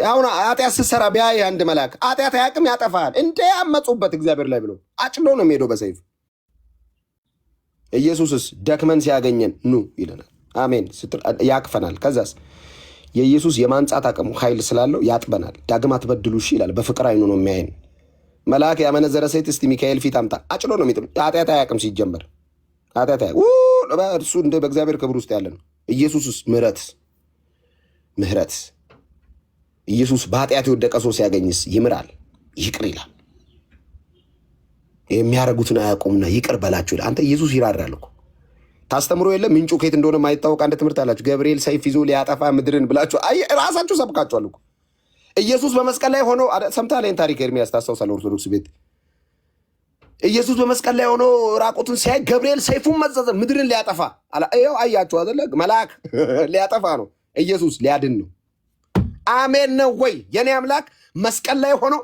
አሁን ኃጢአት ስትሰራ ቢያይ አንድ መልአክ ኃጢአት አያውቅም፣ ያጠፋል። እንደ ያመፁበት እግዚአብሔር ላይ ብሎ አጭሎ ነው የሚሄደው በሰይፍ። ኢየሱስስ ደክመን ሲያገኘን ኑ ይለናል። አሜን ያቅፈናል። ከዛስ የኢየሱስ የማንጻት አቅሙ ኃይል ስላለው ያጥበናል። ዳግም አትበድሉ እሺ ይላል። በፍቅር አይኑ ነው የሚያየን። መልአክ ያመነዘረ ሴት እስቲ ሚካኤል ፊት አምጣ አጭሎ ነው የሚጥም። ኃጢአት አያውቅም ሲጀመር ኃጢአት እርሱ እንደ በእግዚአብሔር ክብር ውስጥ ያለ ነው። ኢየሱስስ ምህረት ኢየሱስ በኃጢአት የወደቀ ሰው ሲያገኝስ ይምራል፣ ይቅር ይላል። የሚያደርጉትን አያውቁምና ይቅር በላችሁ ይላል። አንተ ኢየሱስ ይራራል እኮ ታስተምሮ የለም ምንጩ ከየት እንደሆነ ማይታወቅ አንድ ትምህርት አላችሁ። ገብርኤል ሰይፍ ይዞ ሊያጠፋ ምድርን ብላችሁ ራሳችሁ ሰብካችኋል እኮ። ኢየሱስ በመስቀል ላይ ሆኖ ሰምተሃል? ይሄን ታሪክ ኤርሚያስ ታስታውሳለህ? ኦርቶዶክስ ቤት ኢየሱስ በመስቀል ላይ ሆኖ ራቁቱን ሲያይ ገብርኤል ሰይፉን መዘዘ ምድርን ሊያጠፋ ይኸው አያችሁ አይደለ? መልአክ ሊያጠፋ ነው፣ ኢየሱስ ሊያድን ነው። አሜን ነው ወይ? የኔ አምላክ መስቀል ላይ ሆኖ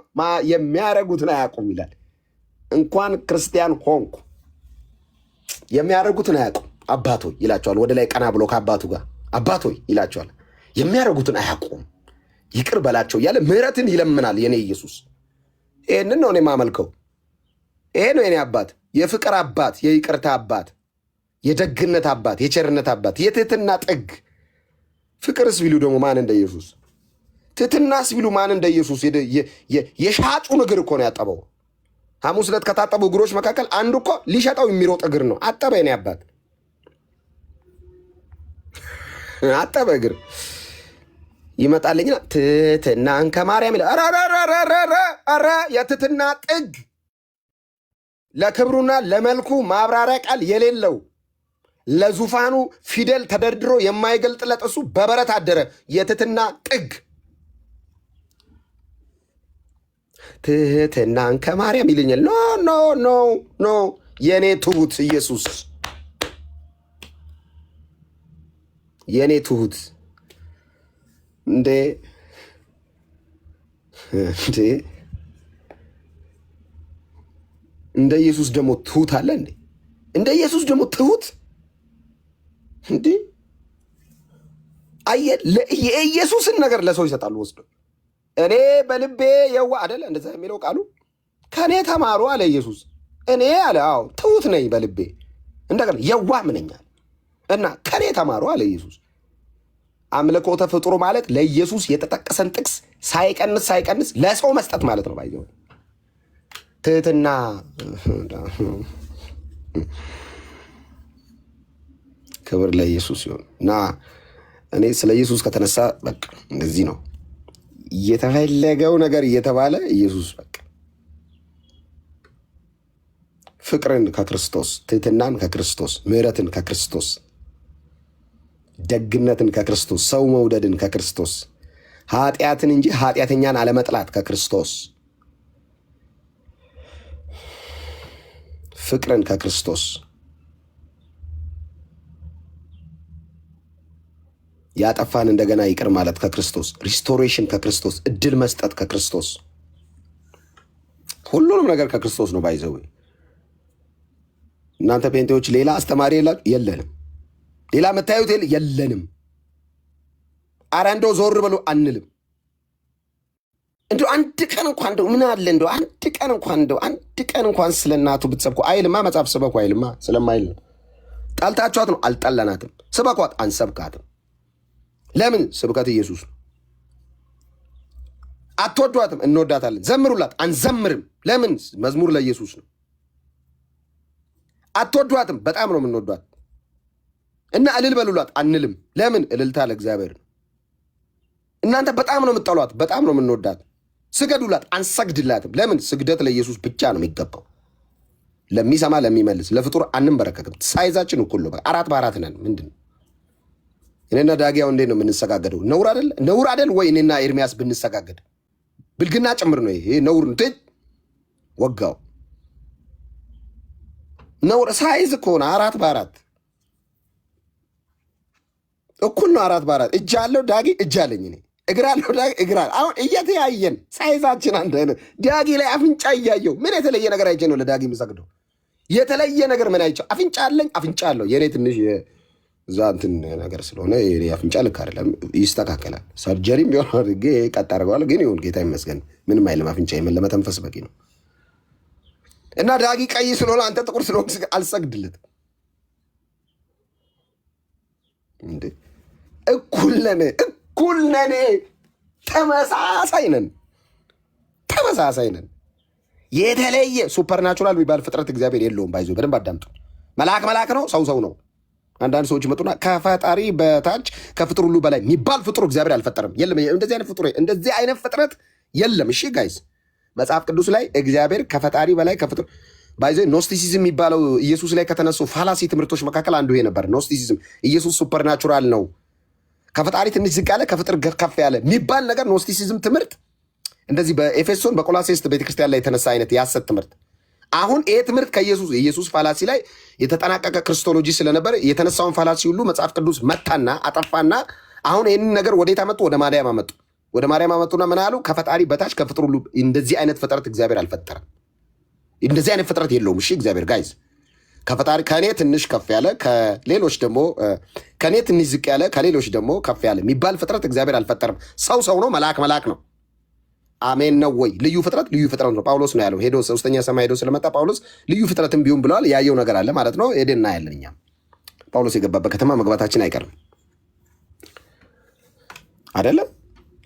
የሚያደርጉትን አያውቁም ይላል። እንኳን ክርስቲያን ሆንኩ የሚያደርጉትን አያውቁም አባቶይ ይላቸዋል። ወደ ላይ ቀና ብሎ ከአባቱ ጋር አባቶይ ይላቸዋል። የሚያደርጉትን አያውቁም ይቅር በላቸው እያለ ምህረትን ይለምናል የኔ ኢየሱስ። ይህንን ነው እኔ የማመልከው። ይሄ ነው የኔ አባት፣ የፍቅር አባት፣ የይቅርታ አባት፣ የደግነት አባት፣ የቸርነት አባት፣ የትህትና ጥግ። ፍቅርስ ቢሉ ደግሞ ማን እንደ ኢየሱስ? ትህትናስ ቢሉ ማን እንደ ኢየሱስ? የሻጩን እግር እኮ ነው ያጠበው። ሐሙስ ዕለት ከታጠቡ እግሮች መካከል አንዱ እኮ ሊሸጠው የሚሮጥ እግር ነው። አጠበ የኔ አባት፣ አጠበ እግር። ይመጣልኝና ትህትናን ከማርያም ይላል። ኧረ የትህትና ጥግ ለክብሩና ለመልኩ ማብራሪያ ቃል የሌለው ለዙፋኑ ፊደል ተደርድሮ የማይገልጥለት እሱ በበረት አደረ። የትህትና ጥግ ትህትናን ከማርያም ይልኛል። ኖ የኔ ትሁት ኢየሱስ፣ የኔ ትሁት እንዴ እንደ ኢየሱስ ደግሞ ትሁት አለ እንዴ? እንደ ኢየሱስ ደግሞ ትሁት እንዴ? የኢየሱስን ነገር ለሰው ይሰጣሉ ወስዶ። እኔ በልቤ የዋ አደለ እንደዛ የሚለው ቃሉ። ከእኔ ተማሩ አለ ኢየሱስ። እኔ አለ አዎ ትሁት ነኝ በልቤ እንደገና የዋህ ምነኛል እና ከእኔ ተማሩ አለ ኢየሱስ። አምልኮተ ፍጡሩ ማለት ለኢየሱስ የተጠቀሰን ጥቅስ ሳይቀንስ ለሰው መስጠት ማለት ነው። ባይዘው ትህትና ክብር ለኢየሱስ ይሁን እና እኔ ስለ ኢየሱስ ከተነሳ በቃ እንደዚህ ነው የተፈለገው ነገር እየተባለ ኢየሱስ በቃ ፍቅርን ከክርስቶስ፣ ትህትናን ከክርስቶስ፣ ምህረትን ከክርስቶስ፣ ደግነትን ከክርስቶስ፣ ሰው መውደድን ከክርስቶስ፣ ኃጢአትን እንጂ ኃጢአተኛን አለመጥላት ከክርስቶስ ፍቅርን ከክርስቶስ ያጠፋን እንደገና ይቅር ማለት ከክርስቶስ ሪስቶሬሽን ከክርስቶስ እድል መስጠት ከክርስቶስ ሁሉንም ነገር ከክርስቶስ ነው። ባይዘው እናንተ ጴንጤዎች ሌላ አስተማሪ የለንም፣ ሌላ መታዩት የለንም። አረ እንደው ዞር በሉ አንልም። እንደው አንድ ቀን እንኳን እንደው ምን አለ እንደው አንድ ቀን እንኳን ስለ እናቱ ብትሰብኩ አይልማ። መጽሐፍ ስበኩ አይልማ። ስለማይል ነው። ጠልታችኋት ነው። አልጠላናትም። ስበኳት አንሰብካትም። ለምን? ስብከት ኢየሱስ ነው። አትወዷትም፣ እንወዳታለን። ዘምሩላት፣ አንዘምርም። ለምን? መዝሙር ለኢየሱስ ነው። አትወዷትም፣ በጣም ነው የምንወዷት። እና እልል በሉላት አንልም። ለምን? እልልታ ለእግዚአብሔር ነው። እናንተ በጣም ነው የምትጠሏት፣ በጣም ነው የምንወዳት። ስገዱላት፣ አንሰግድላትም። ለምን? ስግደት ለኢየሱስ ብቻ ነው የሚገባው። ለሚሰማ ለሚመልስ፣ ለፍጡር አንንበረከክም። ሳይዛችን እኩል ነው። 4 በ4 ነን። ምንድን ነው እኔና ዳጊያው እንዴት ነው የምንሰጋገደው? ነውር አይደል? ነውር አይደል ወይ? እኔና ኤርሚያስ ብንሰጋገድ ብልግና ጭምር ነው ይሄ። ነውር ነው። ወጋው ነውር። ሳይዝ እኮ ነው 4 በ4 እኩል ነው። 4 በ4 እጅ አለው ዳጊ፣ እጅ አለኝ እኔ። እግር አለው ዳጊ፣ እግር አለ። አሁን እየተያየን ሳይዛችን አንድ አይነት። ዳጊ ላይ አፍንጫ እያየው ምን የተለየ ነገር አይቼ ነው ለዳጊ የምሰግደው? የተለየ ነገር ምን አይቼ? አፍንጫ አለኝ፣ አፍንጫ አለው። የኔ ትንሽ እዛ እንትን ነገር ስለሆነ አፍንጫ ልክ አይደለም፣ ይስተካከላል። ሰርጀሪም ቢሆን አድርጌ ቀጥ አድርገዋለሁ። ግን ይሁን ጌታ ይመስገን፣ ምንም አይልም። አፍንጫ ለመተንፈስ በቂ ነው። እና ዳጊ ቀይ ስለሆነ አንተ ጥቁር ስለሆነ አልሰግድለትም እንዴ? እኩል ነን፣ ተመሳሳይ ነን። የተለየ ሱፐርናቹራል የሚባል ፍጥረት እግዚአብሔር የለውም። ባይዞ በደንብ አዳምጡ። መልአክ ነው፣ ሰው ነው። አንዳንድ ሰዎች መጡና ከፈጣሪ በታች ከፍጡር ሁሉ በላይ የሚባል ፍጡር እግዚአብሔር አልፈጠረም። የለም፣ እንደዚህ አይነት ፍጥረት የለም። እሺ ጋይስ፣ መጽሐፍ ቅዱስ ላይ እግዚአብሔር ከፈጣሪ በላይ ከፍጡር ባይዘ ኖስቲሲዝም የሚባለው ኢየሱስ ላይ ከተነሱ ፋላሲ ትምህርቶች መካከል አንዱ ይሄ ነበር። ኖስቲሲዝም ኢየሱስ ሱፐርናቹራል ነው፣ ከፈጣሪ ትንሽ ዝቅ ያለ ከፍጡር ከፍ ያለ የሚባል ነገር ኖስቲሲዝም ትምህርት እንደዚህ በኤፌሶን በቆላሴስ ቤተክርስቲያን ላይ የተነሳ አይነት የሐሰት ትምህርት። አሁን ይሄ ትምህርት የኢየሱስ ፋላሲ ላይ የተጠናቀቀ ክርስቶሎጂ ስለነበር የተነሳውን ፋላሲ ሁሉ መጽሐፍ ቅዱስ መታና አጠፋና አሁን ይህንን ነገር ወዴት አመጡ? ወደ ማርያም አመጡ። ወደ ማርያም አመጡና ምን አሉ? ከፈጣሪ በታች ከፍጡር ሁሉ እንደዚህ አይነት ፍጥረት እግዚአብሔር አልፈጠረም። እንደዚህ አይነት ፍጥረት የለውም። እሺ እግዚአብሔር ጋይዝ ከፈጣሪ ከኔ ትንሽ ከፍ ያለ ከሌሎች ደግሞ ከኔ ትንሽ ዝቅ ያለ ከሌሎች ደግሞ ከፍ ያለ የሚባል ፍጥረት እግዚአብሔር አልፈጠረም። ሰው ነው፣ መልአክ ነው። አሜን ነው ወይ? ልዩ ፍጥረት ነው። ጳውሎስ ነው ያለው። ሄዶ 3ኛ ሰማይ ሄዶ ስለመጣ ጳውሎስ ልዩ ፍጥረትም ቢሆን ብለዋል። ያየው ነገር አለ ማለት ነው። ሄደን እናያለን። እኛም ጳውሎስ የገባበት ከተማ መግባታችን አይቀርም አይደለም።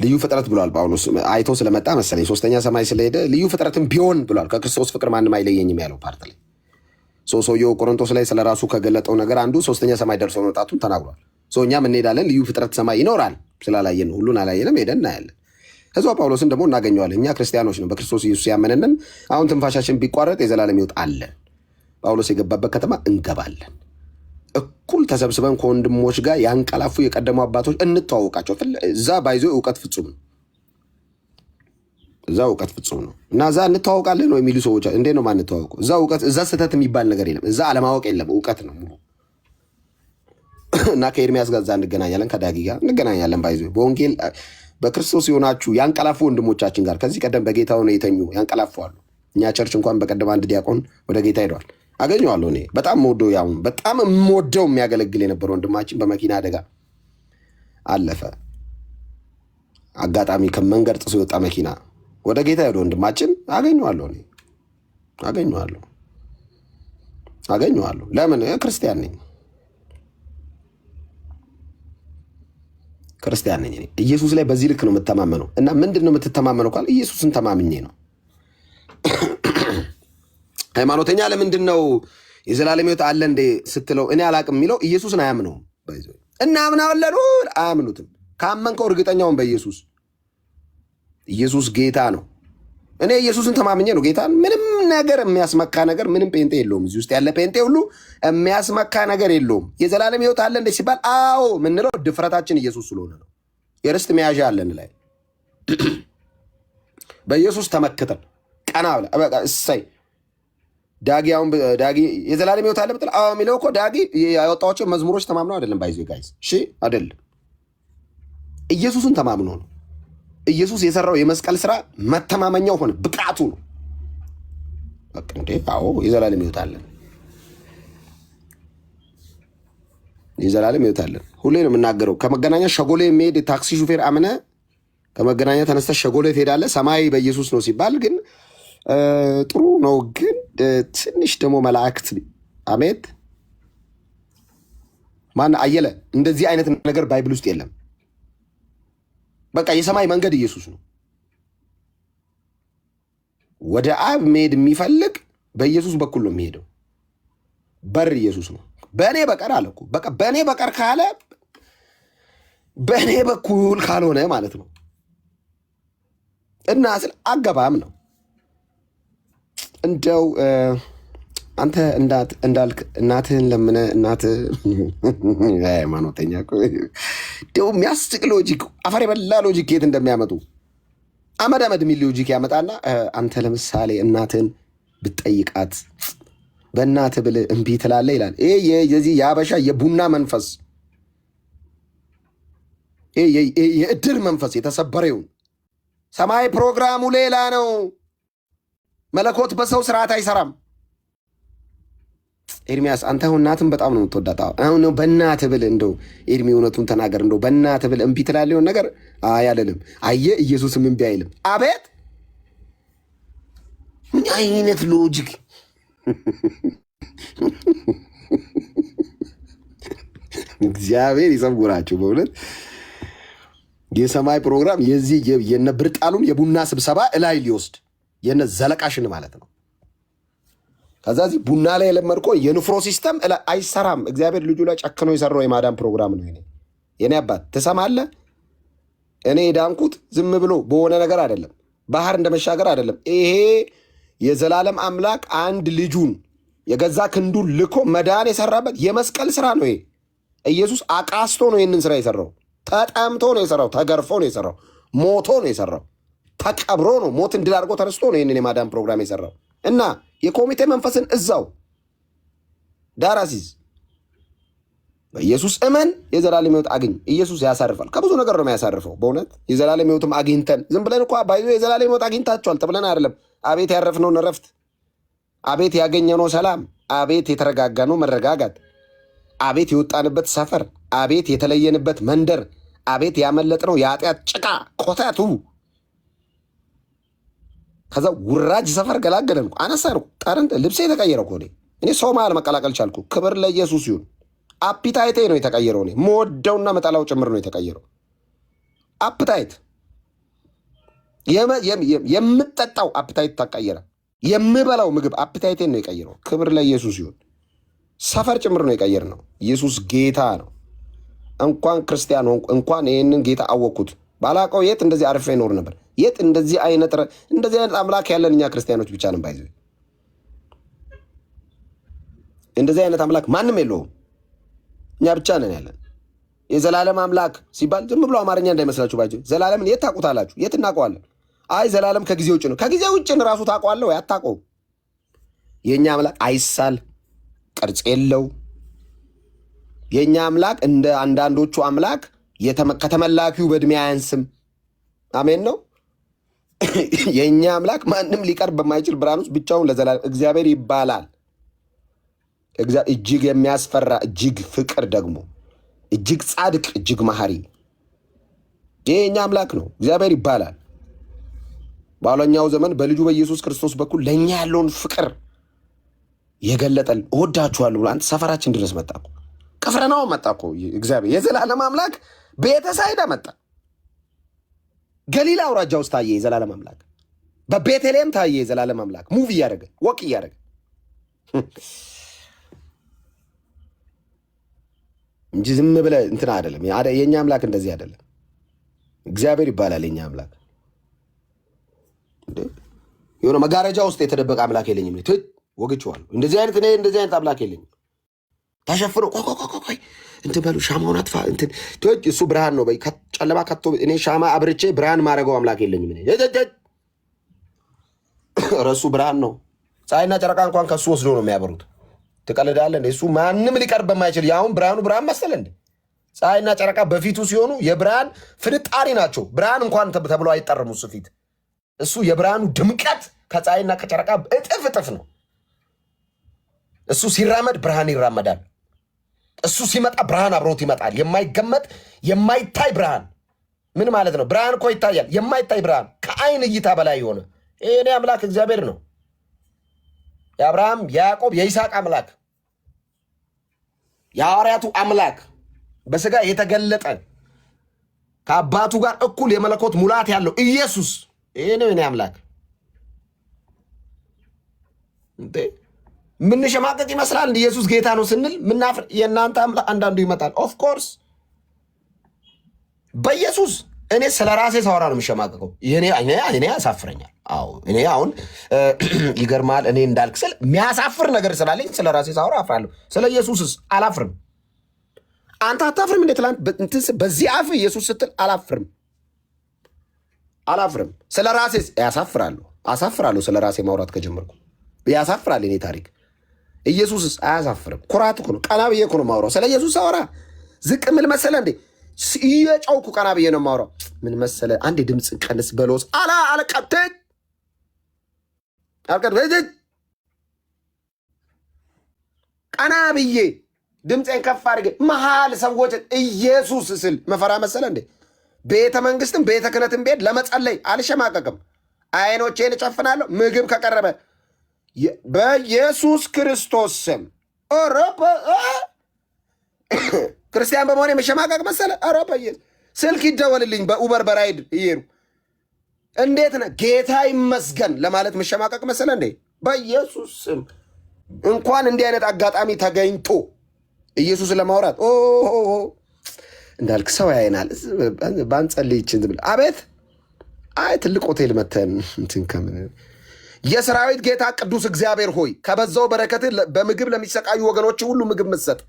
ልዩ ፍጥረት ብለዋል ጳውሎስ አይቶ ስለመጣ መሰለኝ። 3ኛ ሰማይ ስለሄደ ልዩ ፍጥረትም ቢሆን ብለዋል። ከክርስቶስ ፍቅር ማንም አይለየኝም ያለው ፓርት ላይ ሰውየው ቆሮንቶስ ላይ ስለራሱ ከገለጠው ነገር አንዱ 3ኛ ሰማይ ደርሶ መውጣቱን ተናግሯል። እኛም እንሄዳለን። ልዩ ፍጥረት ሰማይ ይኖራል። ስላላየን ሁሉን አላየንም። ሄደን እናያለን። ህዝባ ጳውሎስን ደግሞ እናገኘዋለን። እኛ ክርስቲያኖች ነው፣ በክርስቶስ ኢየሱስ ያመነንን። አሁን ትንፋሻችን ቢቋረጥ የዘላለም ሕይወት አለ። ጳውሎስ የገባበት ከተማ እንገባለን። እኩል ተሰብስበን ከወንድሞች ጋር ያንቀላፉ የቀደሙ አባቶች እንተዋወቃቸው። እዛ ባይዞ እውቀት ፍጹም ነው። እና እዛ እንተዋወቃለን ነው የሚሉ ሰዎች እንዴት ነው ማንተዋወቀው? እዛ ስህተት የሚባል ነገር የለም። እዛ አለማወቅ የለም፣ እውቀት ነው ሙሉ። እና ከኤርሚያስ ጋር እዛ እንገናኛለን፣ ከዳጊ ጋር እንገናኛለን። ባይዞ በወንጌል በክርስቶስ የሆናችሁ ያንቀላፉ ወንድሞቻችን ጋር ከዚህ ቀደም በጌታ ሆነው የተኙ ያንቀላፋሉ። እኛ ቸርች እንኳን በቀደም አንድ ዲያቆን ወደ ጌታ ሄደዋል። አገኘዋለሁ። እኔ በጣም የምወደው የሚያገለግል የነበረ ወንድማችን በመኪና አደጋ አለፈ። አጋጣሚ ከመንገድ ጥሶ የወጣ መኪና ወደ ጌታ ሄዶ ወንድማችን አገኘዋለሁ። እኔ አገኘዋለሁ። ለምን? ክርስቲያን ነኝ። ኢየሱስ ላይ በዚህ ልክ ነው የምተማመነው። እና ምንድን ነው የምትተማመነው ካል ኢየሱስን ተማምኜ ነው። ሃይማኖተኛ ለምንድን ነው የዘላለም ሕይወት አለ እንዴ ስትለው እኔ አላቅም የሚለው ኢየሱስን አያምነውም። እናምናለን፣ አያምኑትም። ካመንከው እርግጠኛውን በኢየሱስ ኢየሱስ ጌታ ነው። እኔ ኢየሱስን ተማምኜ ነው ጌታን። ምንም ነገር የሚያስመካ ነገር ምንም ጴንጤ የለውም። እዚህ ውስጥ ያለ ጴንጤ ሁሉ የሚያስመካ ነገር የለውም። የዘላለም ሕይወት አለ እንደ ሲባል አዎ ምንለው ድፍረታችን ኢየሱስ ስለሆነ ነው። የርስት መያዣ አለን ላይ በኢየሱስ ተመክተን ቀና ብለህ በቃ እሰይ ዳጊ የዘላለም ሕይወት አለ ብትል የሚለው እኮ ዳጊ ያወጣቸው መዝሙሮች ተማምነው አይደለም። ባይዞ ጋይስ እሺ፣ አይደለም ኢየሱስን ተማምኖ ነው። ኢየሱስ የሰራው የመስቀል ስራ መተማመኛው ሆነ፣ ብቃቱ ነው። በቃ እንዴ አዎ የዘላለም ሕይወት አለ፣ የዘላለም ሕይወት አለ። ሁሌ ነው የምናገረው። ከመገናኛ ሸጎሌ የሚሄድ ታክሲ ሹፌር አምነ ከመገናኛ ተነስተህ ሸጎሌ ትሄዳለህ። ሰማይ በኢየሱስ ነው ሲባል ግን ጥሩ ነው፣ ግን ትንሽ ደግሞ መላእክት አሜት ማን አየለ እንደዚህ አይነት ነገር ባይብል ውስጥ የለም። በቃ የሰማይ መንገድ ኢየሱስ ነው። ወደ አብ መሄድ የሚፈልግ በኢየሱስ በኩል ነው የሚሄደው። በር ኢየሱስ ነው። በእኔ በቀር አለ እኮ በቃ በእኔ በቀር ካለ በእኔ በኩል ካልሆነ ማለት ነው። እና ስለ አገባም ነው እንደው አንተ እንዳልክ እናትህን ለምነ እናትህ ሃይማኖተኛ እንደው የሚያስቅ ሎጂክ አፈር የበላ ሎጂክ የት እንደሚያመጡ አመድ የሚል ሎጂክ ያመጣና አንተ ለምሳሌ እናትህን ብትጠይቃት በእናትህ ብልህ እምቢ ትላለህ ይላል። ይሄ የዚህ የአበሻ የቡና መንፈስ የእድር መንፈስ የተሰበረውን ሰማይ ፕሮግራሙ ሌላ ነው። መለኮት በሰው ስርዓት አይሰራም። ኤርሚያስ አንተ አሁን እናትን በጣም ነው የምትወዳት። አሁን ነው በእናትህ ብልህ እንደው ኤርሚ እውነቱን ተናገር። እንደው በእናትህ ብልህ እምቢ ትላለህ የሆነ ነገር አይደለም። አየህ ኢየሱስም እምቢ አይልም። አቤት ምን አይነት ሎጂክ! እግዚአብሔር ይሰውራችሁ በእውነት። የሰማይ ፕሮግራም የዚህ የነ ብርጣሉን የቡና ስብሰባ እላይ ሊወስድ የነ ዘለቃሽን ማለት ነው። ከዛ እዚህ ቡና ላይ የለመድኮ የንፍሮ ሲስተም አይሰራም። እግዚአብሔር ልጁ ላይ ጨክኖ የሰራው የማዳን ፕሮግራም ነው። የኔ አባት ትሰማለህ? እኔ የዳንኩት ዝም ብሎ በሆነ ነገር አይደለም፣ ባህር እንደመሻገር አይደለም። ይሄ የዘላለም አምላክ አንድ ልጁን የገዛ ክንዱን ልኮ መዳን የሰራበት የመስቀል ስራ ነው። ይሄ ኢየሱስ አቃስቶ ነው ይህንን ስራ የሰራው። ተጠምቶ ነው የሰራው። ተገርፎ ነው የሰራው። ሞቶ ነው የሰራው። ተቀብሮ ነው ሞት እንድል አድርጎ ተነስቶ ነው ይህንን የማዳን ፕሮግራም የሰራው። እና የኮሚቴ መንፈስን እዛው ዳራሲዝ በኢየሱስ እመን የዘላለም ሕይወት አግኝ። ኢየሱስ ያሳርፋል። ከብዙ ነገር ነው የሚያሳርፈው። በእውነት የዘላለም ሕይወትም አግኝተን ዝም ብለን እኮ ባይዞ የዘላለም ሕይወት አግኝታችኋል ተብለን አይደለም። አቤት ያረፍነውን እረፍት፣ አቤት ያገኘነው ሰላም፣ አቤት የተረጋጋነው መረጋጋት፣ አቤት የወጣንበት ሰፈር፣ አቤት የተለየንበት መንደር፣ አቤት ያመለጥነው የኃጢአት ጭቃ ኮተቱ። ከዛ ውራጅ ሰፈር ገላገለን። አነሳን ጠርን ልብሴ የተቀየረ እኮ እኔ ሰው መሃል መቀላቀል ቻልኩ። ክብር ለኢየሱስ ይሁን። አፒታይቴ ነው የተቀየረው። እኔ መወደውና መጠላው ጭምር ነው የተቀየረው። አፕታይት የምጠጣው አፕታይት ተቀየረ። የምበላው ምግብ አፕታይቴን ነው የቀየረው። ክብር ለኢየሱስ ይሁን። ሰፈር ጭምር ነው የቀየር ነው። ኢየሱስ ጌታ ነው። እንኳን ክርስቲያን ሆንኩ፣ እንኳን ይህንን ጌታ አወቅኩት። ባላቀው የት እንደዚህ አርፌ ይኖር ነበር። የት እንደዚህ አይነት አምላክ ያለን እኛ ክርስቲያኖች ብቻ ነን። ባይዘ እንደዚህ አይነት አምላክ ማንም የለውም። እኛ ብቻ ነን ያለን። የዘላለም አምላክ ሲባል ዝም ብሎ አማርኛ እንዳይመስላችሁ። ባይዘ ዘላለምን የት ታውቁታላችሁ? የት እናውቀዋለን? አይ ዘላለም ከጊዜ ውጭ ነው። ከጊዜ ውጭን ራሱ ታውቀዋለህ ወይ? አታውቀውም። የእኛ አምላክ አይሳል፣ ቅርጽ የለው። የእኛ አምላክ እንደ አንዳንዶቹ አምላክ ከተመላኪው በእድሜ አያንስም። አሜን ነው። የእኛ አምላክ ማንም ሊቀርብ በማይችል ብርሃን ውስጥ ብቻውን ለዘላለም እግዚአብሔር ይባላል። እጅግ የሚያስፈራ፣ እጅግ ፍቅር፣ ደግሞ እጅግ ጻድቅ፣ እጅግ መሐሪ ይህ የእኛ አምላክ ነው። እግዚአብሔር ይባላል። በኋለኛው ዘመን በልጁ በኢየሱስ ክርስቶስ በኩል ለእኛ ያለውን ፍቅር የገለጠልን እወዳችኋለሁ ብሎ አንተ ሰፈራችን ድረስ መጣ እኮ። ቅፍርናሆም መጣ እኮ እግዚአብሔር የዘላለም አምላክ ቤተሳይዳ መጣ። ገሊላ አውራጃ ውስጥ ታየ የዘላለም አምላክ። በቤተልሔም ታየ የዘላለም አምላክ። ሙቭ እያደረገ ወቅ እያደረገ እንጂ ዝም ብለህ እንትና አይደለም። የእኛ አምላክ እንደዚህ አይደለም። እግዚአብሔር ይባላል የእኛ አምላክ። የሆነ መጋረጃ ውስጥ የተደበቀ አምላክ የለኝም። ወግቼዋለሁ። እንደዚህ አይነት አምላክ የለኝም። ተሸፍኖ ቆይ እንትን በሉ ሻማውን አጥፋ እንትን እሱ ብርሃን ነው በይ ጨለማ ከቶ እኔ ሻማ አብርቼ ብርሃን ማድረገው አምላክ የለኝም። እሱ ብርሃን ነው። ፀሐይና ጨረቃ እንኳን ከሱ ወስዶ ነው የሚያበሩት። ትቀልዳለህ እንዴ? እሱ ማንም ሊቀርብ በማይችል ያሁን ብርሃኑ ብርሃን መሰለ እንዴ? ፀሐይና ጨረቃ በፊቱ ሲሆኑ የብርሃን ፍንጣሪ ናቸው። ብርሃን እንኳን ተብሎ አይጠርም እሱ ፊት። እሱ የብርሃኑ ድምቀት ከፀሐይና ከጨረቃ እጥፍ ነው። እሱ ሲራመድ ብርሃን ይራመዳል። እሱ ሲመጣ ብርሃን አብሮት ይመጣል። የማይገመት የማይታይ ብርሃን። ምን ማለት ነው? ብርሃን እኮ ይታያል። የማይታይ ብርሃን ከአይን እይታ በላይ የሆነ እኔ አምላክ እግዚአብሔር ነው። የአብርሃም የያዕቆብ የይስሐቅ አምላክ የሐዋርያቱ አምላክ በስጋ የተገለጠ ከአባቱ ጋር እኩል የመለኮት ሙላት ያለው ኢየሱስ ይሄ ነው የኔ አምላክ። እንዴ ምንሸማቀቅ ይመስላል እንደ ኢየሱስ ጌታ ነው ስንል ምናፍር። የእናንተ አምላክ አንዳንዱ ይመጣል። ኦፍ ኮርስ በኢየሱስ እኔ ስለ ራሴ ሳወራ ነው የምሸማቀቀው። እኔ ያሳፍረኛል። አዎ እኔ አሁን ይገርማል። እኔ እንዳልክ ስል የሚያሳፍር ነገር ስላለኝ ስለ ራሴ ሳወራ አፍራለሁ። ስለ ኢየሱስስ አላፍርም። አንተ አታፍርም እንዴ? ትላንት በዚህ አፍ ኢየሱስ ስትል አላፍርም። ስለ ራሴ አሳፍራለሁ። ስለ ራሴ ማውራት ከጀመርኩ ያሳፍራል የኔ ታሪክ። ኢየሱስስ አያሳፍርም። ኩራት እኮ ነው። ቀና ብዬ እኮ ነው የማወራው። ስለ ኢየሱስ ሳወራ ዝቅ ምን መሰለ እንዴ? እየጨውኩ ቀና ብዬ ነው የማወራው። ምን መሰለ አንዴ ድምፅ ቀንስ በሎስ አልቀብትት ቀና ብዬ ድምፄን ከፍ አድርጌ መሃል ሰዎች ኢየሱስ ስል መፈራ መሰለ እንዴ? ቤተ መንግስትም ቤተ ክህነትም ቤት ለመጸለይ አልሸማቀቅም። አይኖቼን እጨፍናለሁ። ምግብ ከቀረበ በኢየሱስ ክርስቶስ ስም ክርስቲያን በመሆን የመሸማቀቅ መሰለ? ኧረ በኢየሱስ ስልክ ይደወልልኝ በኡበር በራይድ እየሄዱ እንዴት ነህ ጌታ ይመስገን ለማለት መሸማቀቅ መሰለ እንዴ? በኢየሱስ ስም እንኳን እንዲህ አይነት አጋጣሚ ተገኝቶ ኢየሱስ ለማውራት እንዳልክ ሰው ያይናል። ባንጸልይ ይችን ዝም ብለህ አቤት ትልቅ ሆቴል መተን እንትን ከምን የሰራዊት ጌታ ቅዱስ እግዚአብሔር ሆይ ከበዛው በረከት በምግብ ለሚሰቃዩ ወገኖች ሁሉ ምግብ ምትሰጥ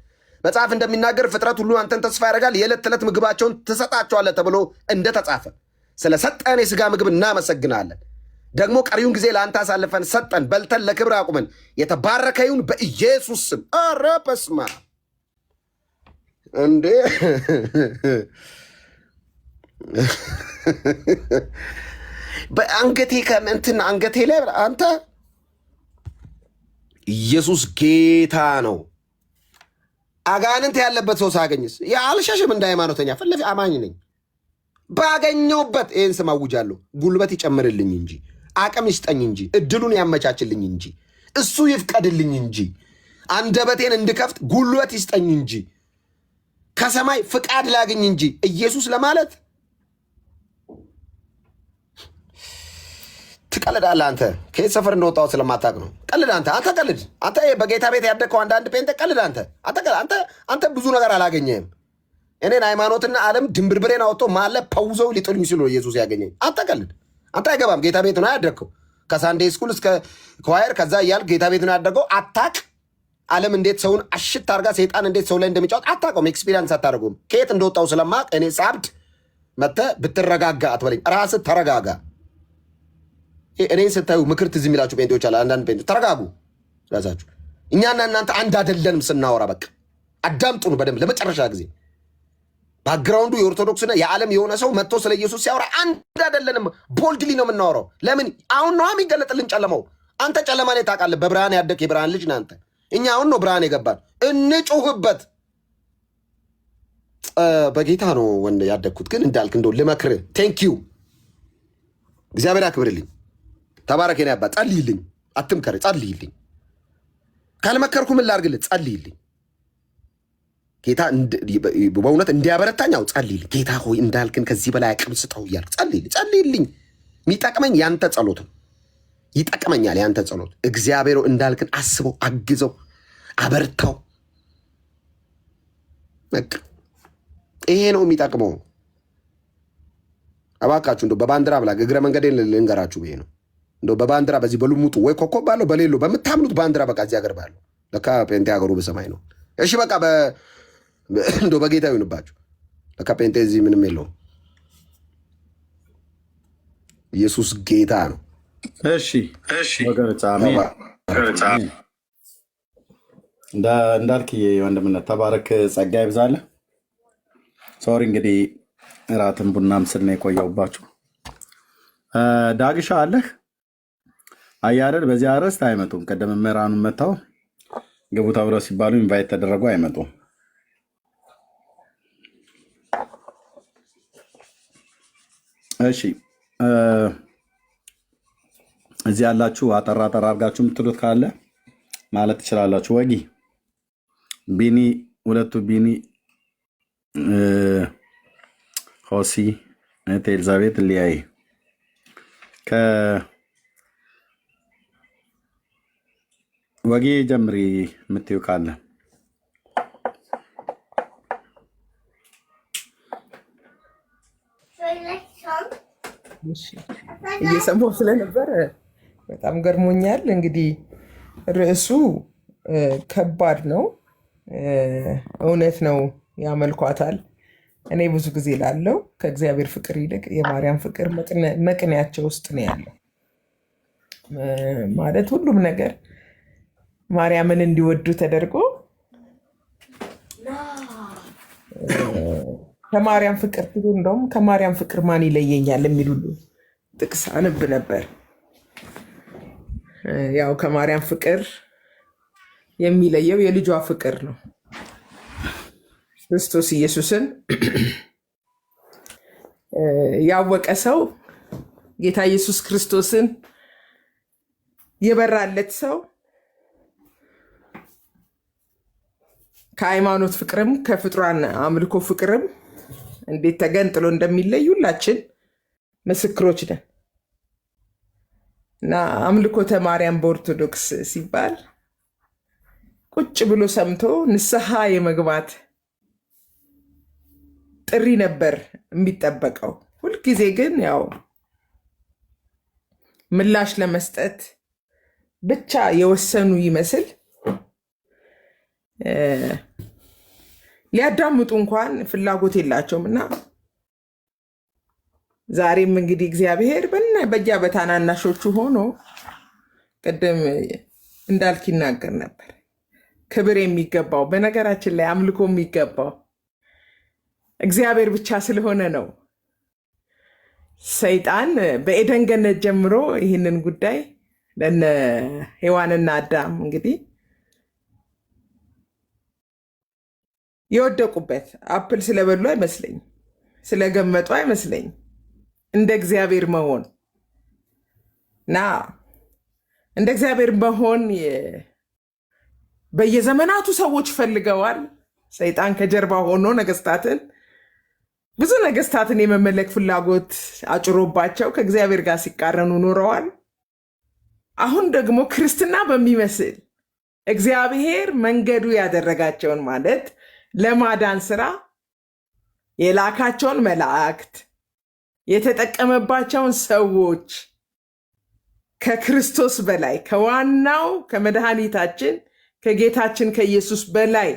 መጽሐፍ እንደሚናገር ፍጥረት ሁሉ አንተን ተስፋ ያደርጋል፣ የዕለት ተዕለት ምግባቸውን ትሰጣቸዋለህ ተብሎ እንደተጻፈ ስለሰጠን የሥጋ ምግብ እናመሰግናለን። ደግሞ ቀሪውን ጊዜ ለአንተ አሳልፈን ሰጠን፣ በልተን ለክብር አቁመን። የተባረከ ይሁን በኢየሱስ ስም። ኧረ በስመ አብ እንዴ! በአንገቴ ከእንትን አንገቴ ላይ አንተ ኢየሱስ ጌታ ነው። አጋንንት ያለበት ሰው ሳገኝስ አልሸሽም። እንደ ሃይማኖተኛ ፍለፊ አማኝ ነኝ። ባገኘውበት ይህን ስም አውጃለሁ። ጉልበት ይጨምርልኝ እንጂ አቅም ይስጠኝ እንጂ እድሉን ያመቻችልኝ እንጂ እሱ ይፍቀድልኝ እንጂ አንደበቴን እንድከፍት ጉልበት ይስጠኝ እንጂ ከሰማይ ፍቃድ ላግኝ እንጂ ኢየሱስ ለማለት ትቀልዳለህ። አንተ ከየት ሰፈር እንደወጣው ስለማታውቅ ነው። ቀልድ አንተ ቀልድ አንተ በጌታ ቤት ያደግከው አንዳንድ ፔንተ ቀልድ አንተ ብዙ ነገር አላገኘህም። እኔን ሃይማኖትና ዓለም ድንብርብሬን አወጥቶ ማለ ፐውዘው ሊጥሉኝ ሲሉ ኢየሱስ ያገኘኝ። አንተ ቀልድ አንተ አይገባም። ጌታ ቤት ነው ያደግከው ከሳንዴ ስኩል እስከ ኳየር ከዛ እያልክ ጌታ ቤት ነው ያደገው። አታቅ ዓለም እንዴት ሰውን አሽት አርጋ ሰይጣን እንዴት ሰው ላይ እንደሚጫወት አታውቀውም። ኤክስፒሪየንስ አታደርጉም። ከየት እንደወጣው ስለማቅ እኔ ሳብድ መጥተህ ብትረጋጋ አትበለኝ። ራስህ ተረጋጋ። እኔን ስታዩ ምክር ትዝ የሚላችሁ ጴንጤዎች አለ። አንዳንድ ጴንጤዎች ተረጋጉ ራሳችሁ። እኛና እናንተ አንድ አይደለንም ስናወራ። በቃ አዳምጡን በደንብ ለመጨረሻ ጊዜ። ባክግራውንዱ የኦርቶዶክስና የዓለም የሆነ ሰው መጥቶ ስለ ኢየሱስ ሲያወራ አንድ አይደለንም። ቦልድሊ ነው የምናወራው። ለምን አሁን ነው የሚገለጥልን ጨለማው። አንተ ጨለማ ላይ ታውቃለህ። በብርሃን ያደግ የብርሃን ልጅ ነህ አንተ። እኛ አሁን ነው ብርሃን የገባን። እንጩህበት። በጌታ ነው ወንድ ያደግኩት። ግን እንዳልክ እንደው ልመክርህ። ቴንኪዩ እግዚአብሔር አክብርልኝ። ተባረክ የኔ አባት። ጸልይልኝ፣ አትምከር፣ ጸልይልኝ። ካልመከርኩ ምን ላድርግልህ? ጸልይልኝ። ጌታ በእውነት እንዲያበረታኛው ጸልይልኝ። ጌታ ሆይ እንዳልክን ከዚህ በላይ አቅም ስጠው እያልክ ጸልይልኝ። የሚጠቅመኝ ያንተ ጸሎት ነው። ይጠቅመኛል ያንተ ጸሎት። እግዚአብሔር እንዳልክን አስበው፣ አግዘው፣ አበርታው። ይሄ ነው የሚጠቅመው። እባካችሁ እንደው በባንዲራ ብላ እግረ መንገዴን ልንገራችሁ ብዬ ነው። እንደው በባንዲራ በዚህ በልሙጡ ወይ ኮከብ ባለው በሌለው በምታምኑት ባንዲራ በቃ እዚህ ሀገር ባለው ለካ ጴንጤ ሀገሩ በሰማይ ነው። እሺ በቃ እንደው በጌታ ይሁንባችሁ። ለካፔንቴ እዚህ ምንም የለውም። ኢየሱስ ጌታ ነው። እሺ ወገኖች አሜን። እንዳልክ የወንድምነት ተባረክ፣ ጸጋ ይብዛልህ። ሶሪ እንግዲህ እራትን ቡናም ስል ነው የቆየሁባችሁ። ዳግሻ አለህ አያደል? በዚህ አርዕስት አይመጡም። ቀደም መምህራኑን መጥተው ግቡ ተብለው ሲባሉ ኢንቫይት ተደረጉ፣ አይመጡም። እሺ እዚህ ያላችሁ አጠራ አጠራ አድርጋችሁ የምትሉት ካለ ማለት ትችላላችሁ። ወጊ ቢኒ፣ ሁለቱ ቢኒ፣ ሆሲ፣ እህት ኤልዛቤት፣ ሊያይ ከወጊ ጀምሪ የምትዩ ካለ እየሰማሁ ስለነበር በጣም ገርሞኛል። እንግዲህ ርዕሱ ከባድ ነው። እውነት ነው፣ ያመልኳታል። እኔ ብዙ ጊዜ ላለው ከእግዚአብሔር ፍቅር ይልቅ የማርያም ፍቅር መቅኔያቸው ውስጥ ነው ያለው። ማለት ሁሉም ነገር ማርያምን እንዲወዱ ተደርጎ ከማርያም ፍቅር እንደውም ከማርያም ፍቅር ማን ይለየኛል የሚል ሁሉ ጥቅስ አነብ ነበር። ያው ከማርያም ፍቅር የሚለየው የልጇ ፍቅር ነው። ክርስቶስ ኢየሱስን ያወቀ ሰው፣ ጌታ ኢየሱስ ክርስቶስን የበራለት ሰው ከሃይማኖት ፍቅርም ከፍጡራን አምልኮ ፍቅርም እንዴት ተገንጥሎ እንደሚለይ ሁላችን ምስክሮች ነን። እና አምልኮተ ማርያም በኦርቶዶክስ ሲባል ቁጭ ብሎ ሰምቶ ንስሐ የመግባት ጥሪ ነበር የሚጠበቀው። ሁልጊዜ ግን ያው ምላሽ ለመስጠት ብቻ የወሰኑ ይመስል ሊያዳምጡ እንኳን ፍላጎት የላቸውም። እና ዛሬም እንግዲህ እግዚአብሔር በያ በታናናሾቹ ሆኖ ቅድም እንዳልክ ይናገር ነበር። ክብር የሚገባው በነገራችን ላይ አምልኮ የሚገባው እግዚአብሔር ብቻ ስለሆነ ነው። ሰይጣን በኤደን ገነት ጀምሮ ይህንን ጉዳይ ለነ ሔዋንና አዳም እንግዲህ የወደቁበት አፕል ስለበሉ አይመስለኝም፣ ስለገመጡ አይመስለኝም። እንደ እግዚአብሔር መሆን እና እንደ እግዚአብሔር መሆን በየዘመናቱ ሰዎች ፈልገዋል። ሰይጣን ከጀርባ ሆኖ ብዙ ነገስታትን የመመለክ ፍላጎት አጭሮባቸው ከእግዚአብሔር ጋር ሲቃረኑ ኖረዋል። አሁን ደግሞ ክርስትና በሚመስል እግዚአብሔር መንገዱ ያደረጋቸውን ማለት ለማዳን ስራ የላካቸውን መላእክት የተጠቀመባቸውን ሰዎች ከክርስቶስ በላይ ከዋናው ከመድኃኒታችን ከጌታችን ከኢየሱስ በላይ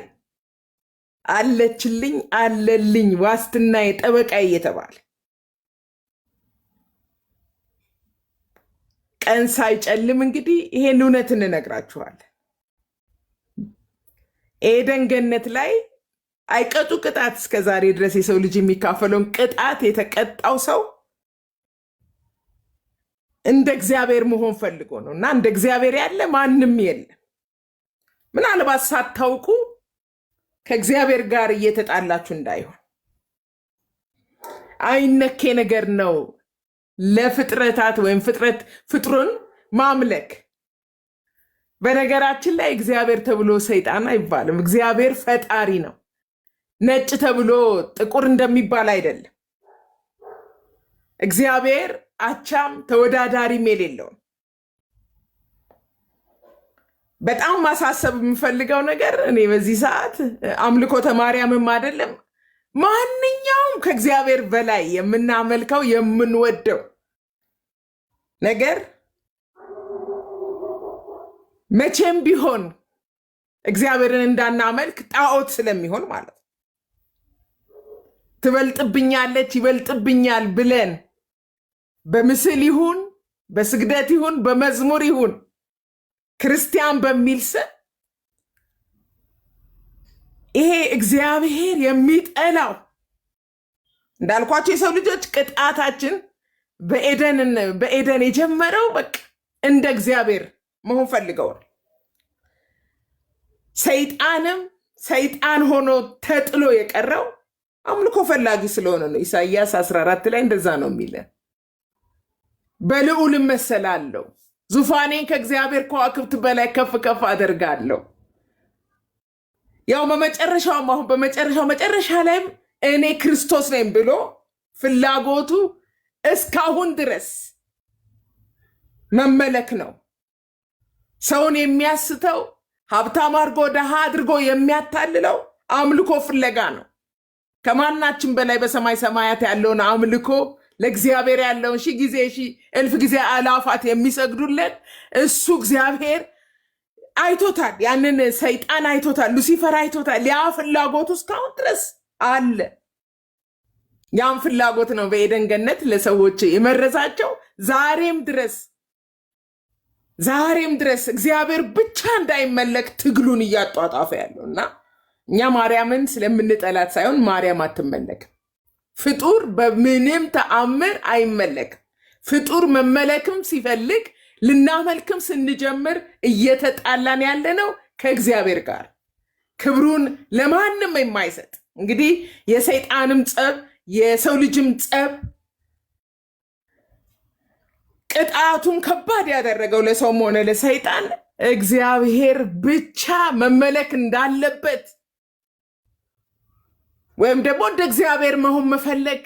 አለችልኝ አለልኝ ዋስትና ጠበቃ እየተባለ ቀን ሳይጨልም እንግዲህ ይሄን እውነት እንነግራችኋለን። ኤደን ገነት ላይ አይቀጡ ቅጣት እስከ ዛሬ ድረስ የሰው ልጅ የሚካፈለውን ቅጣት የተቀጣው ሰው እንደ እግዚአብሔር መሆን ፈልጎ ነው። እና እንደ እግዚአብሔር ያለ ማንም የለም። ምናልባት ሳታውቁ ከእግዚአብሔር ጋር እየተጣላችሁ እንዳይሆን። አይነኬ ነገር ነው ለፍጥረታት ወይም ፍጥሩን ማምለክ። በነገራችን ላይ እግዚአብሔር ተብሎ ሰይጣን አይባልም። እግዚአብሔር ፈጣሪ ነው። ነጭ ተብሎ ጥቁር እንደሚባል አይደለም። እግዚአብሔር አቻም ተወዳዳሪም የሌለው። በጣም ማሳሰብ የምፈልገው ነገር እኔ በዚህ ሰዓት አምልኮተ ማርያምም አይደለም፣ ማንኛውም ከእግዚአብሔር በላይ የምናመልከው የምንወደው ነገር መቼም ቢሆን እግዚአብሔርን እንዳናመልክ ጣዖት ስለሚሆን ማለት ነው። ትበልጥብኛለች ይበልጥብኛል ብለን በምስል ይሁን በስግደት ይሁን በመዝሙር ይሁን ክርስቲያን በሚል ስም ይሄ እግዚአብሔር የሚጠላው እንዳልኳቸው የሰው ልጆች ቅጣታችን በኤደን የጀመረው በቃ እንደ እግዚአብሔር መሆን ፈልገው ሰይጣንም ሰይጣን ሆኖ ተጥሎ የቀረው አምልኮ ፈላጊ ስለሆነ ነው። ኢሳይያስ 14 ላይ እንደዛ ነው የሚለን። በልዑል መሰላለሁ፣ ዙፋኔን ከእግዚአብሔር ከዋክብት በላይ ከፍ ከፍ አደርጋለሁ። ያው በመጨረሻው መጨረሻ ላይም እኔ ክርስቶስ ነኝ ብሎ ፍላጎቱ እስካሁን ድረስ መመለክ ነው። ሰውን የሚያስተው ሀብታም አድርጎ ደሃ አድርጎ የሚያታልለው አምልኮ ፍለጋ ነው። ከማናችን በላይ በሰማይ ሰማያት ያለውን አምልኮ ለእግዚአብሔር ያለውን ሺህ ጊዜ እልፍ ጊዜ አላፋት የሚሰግዱለት እሱ እግዚአብሔር አይቶታል። ያንን ሰይጣን አይቶታል፣ ሉሲፈር አይቶታል። ያ ፍላጎቱ እስካሁን ድረስ አለ። ያን ፍላጎት ነው በኤደን ገነት ለሰዎች የመረዛቸው። ዛሬም ድረስ እግዚአብሔር ብቻ እንዳይመለክ ትግሉን እያጧጧፈ ያለው እና እኛ ማርያምን ስለምንጠላት ሳይሆን ማርያም አትመለክም። ፍጡር በምንም ተአምር አይመለክም። ፍጡር መመለክም ሲፈልግ ልናመልክም ስንጀምር እየተጣላን ያለ ነው ከእግዚአብሔር ጋር ክብሩን ለማንም የማይሰጥ እንግዲህ የሰይጣንም ጸብ የሰው ልጅም ጸብ ቅጣቱን ከባድ ያደረገው ለሰውም ሆነ ለሰይጣን እግዚአብሔር ብቻ መመለክ እንዳለበት ወይም ደግሞ እንደ እግዚአብሔር መሆን መፈለግ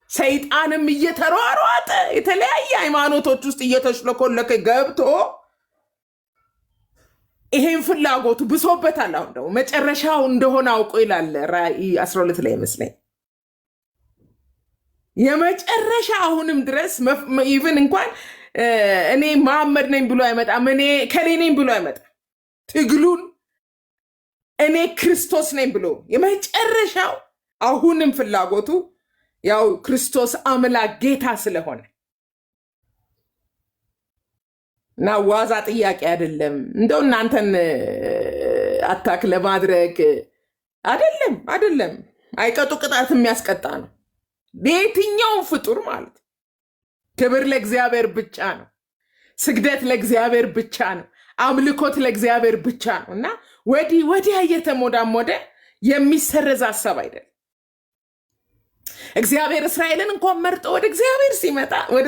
ሰይጣንም እየተሯሯጠ የተለያየ ሃይማኖቶች ውስጥ እየተሽለኮለከ ገብቶ ይሄን ፍላጎቱ ብሶበታል። አሁን ደግሞ መጨረሻው እንደሆነ አውቆ ይላል ራእይ 12 ላይ ይመስለኝ የመጨረሻ አሁንም ድረስ ኢቭን እንኳን እኔ መሐመድ ነኝ ብሎ አይመጣም፣ እኔ ከሌ ነኝ ብሎ አይመጣም። ትግሉን እኔ ክርስቶስ ነኝ ብሎ የመጨረሻው አሁንም ፍላጎቱ ያው ክርስቶስ አምላክ ጌታ ስለሆነ እና ዋዛ ጥያቄ አይደለም። እንደው እናንተን አታክ ለማድረግ አይደለም። አይቀጡ ቅጣት የሚያስቀጣ ነው። የትኛውም ፍጡር ማለት ክብር ለእግዚአብሔር ብቻ ነው። ስግደት ለእግዚአብሔር ብቻ ነው። አምልኮት ለእግዚአብሔር ብቻ ነው እና ወዲያ እየተሞዳሞደ የሚሰረዝ ሀሳብ አይደለም። እግዚአብሔር እስራኤልን እንኳን መርጦ ወደ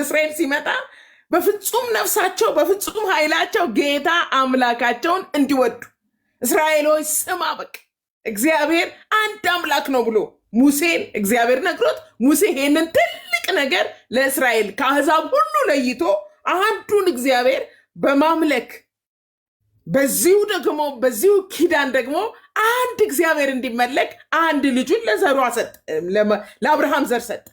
እስራኤል ሲመጣ በፍጹም ነፍሳቸው በፍጹም ኃይላቸው ጌታ አምላካቸውን እንዲወዱ እስራኤሎች ስማ በቃ እግዚአብሔር አንድ አምላክ ነው ብሎ ሙሴን እግዚአብሔር ነግሮት ሙሴ ይሄንን ትልቅ ነገር ለእስራኤል ከአሕዛብ ሁሉ ለይቶ አንዱን እግዚአብሔር በማምለክ በዚሁ ኪዳን ደግሞ አንድ እግዚአብሔር እንዲመለክ አንድ ልጁን ለዘሩ ሰጠ፣ ለአብርሃም ዘር ሰጠ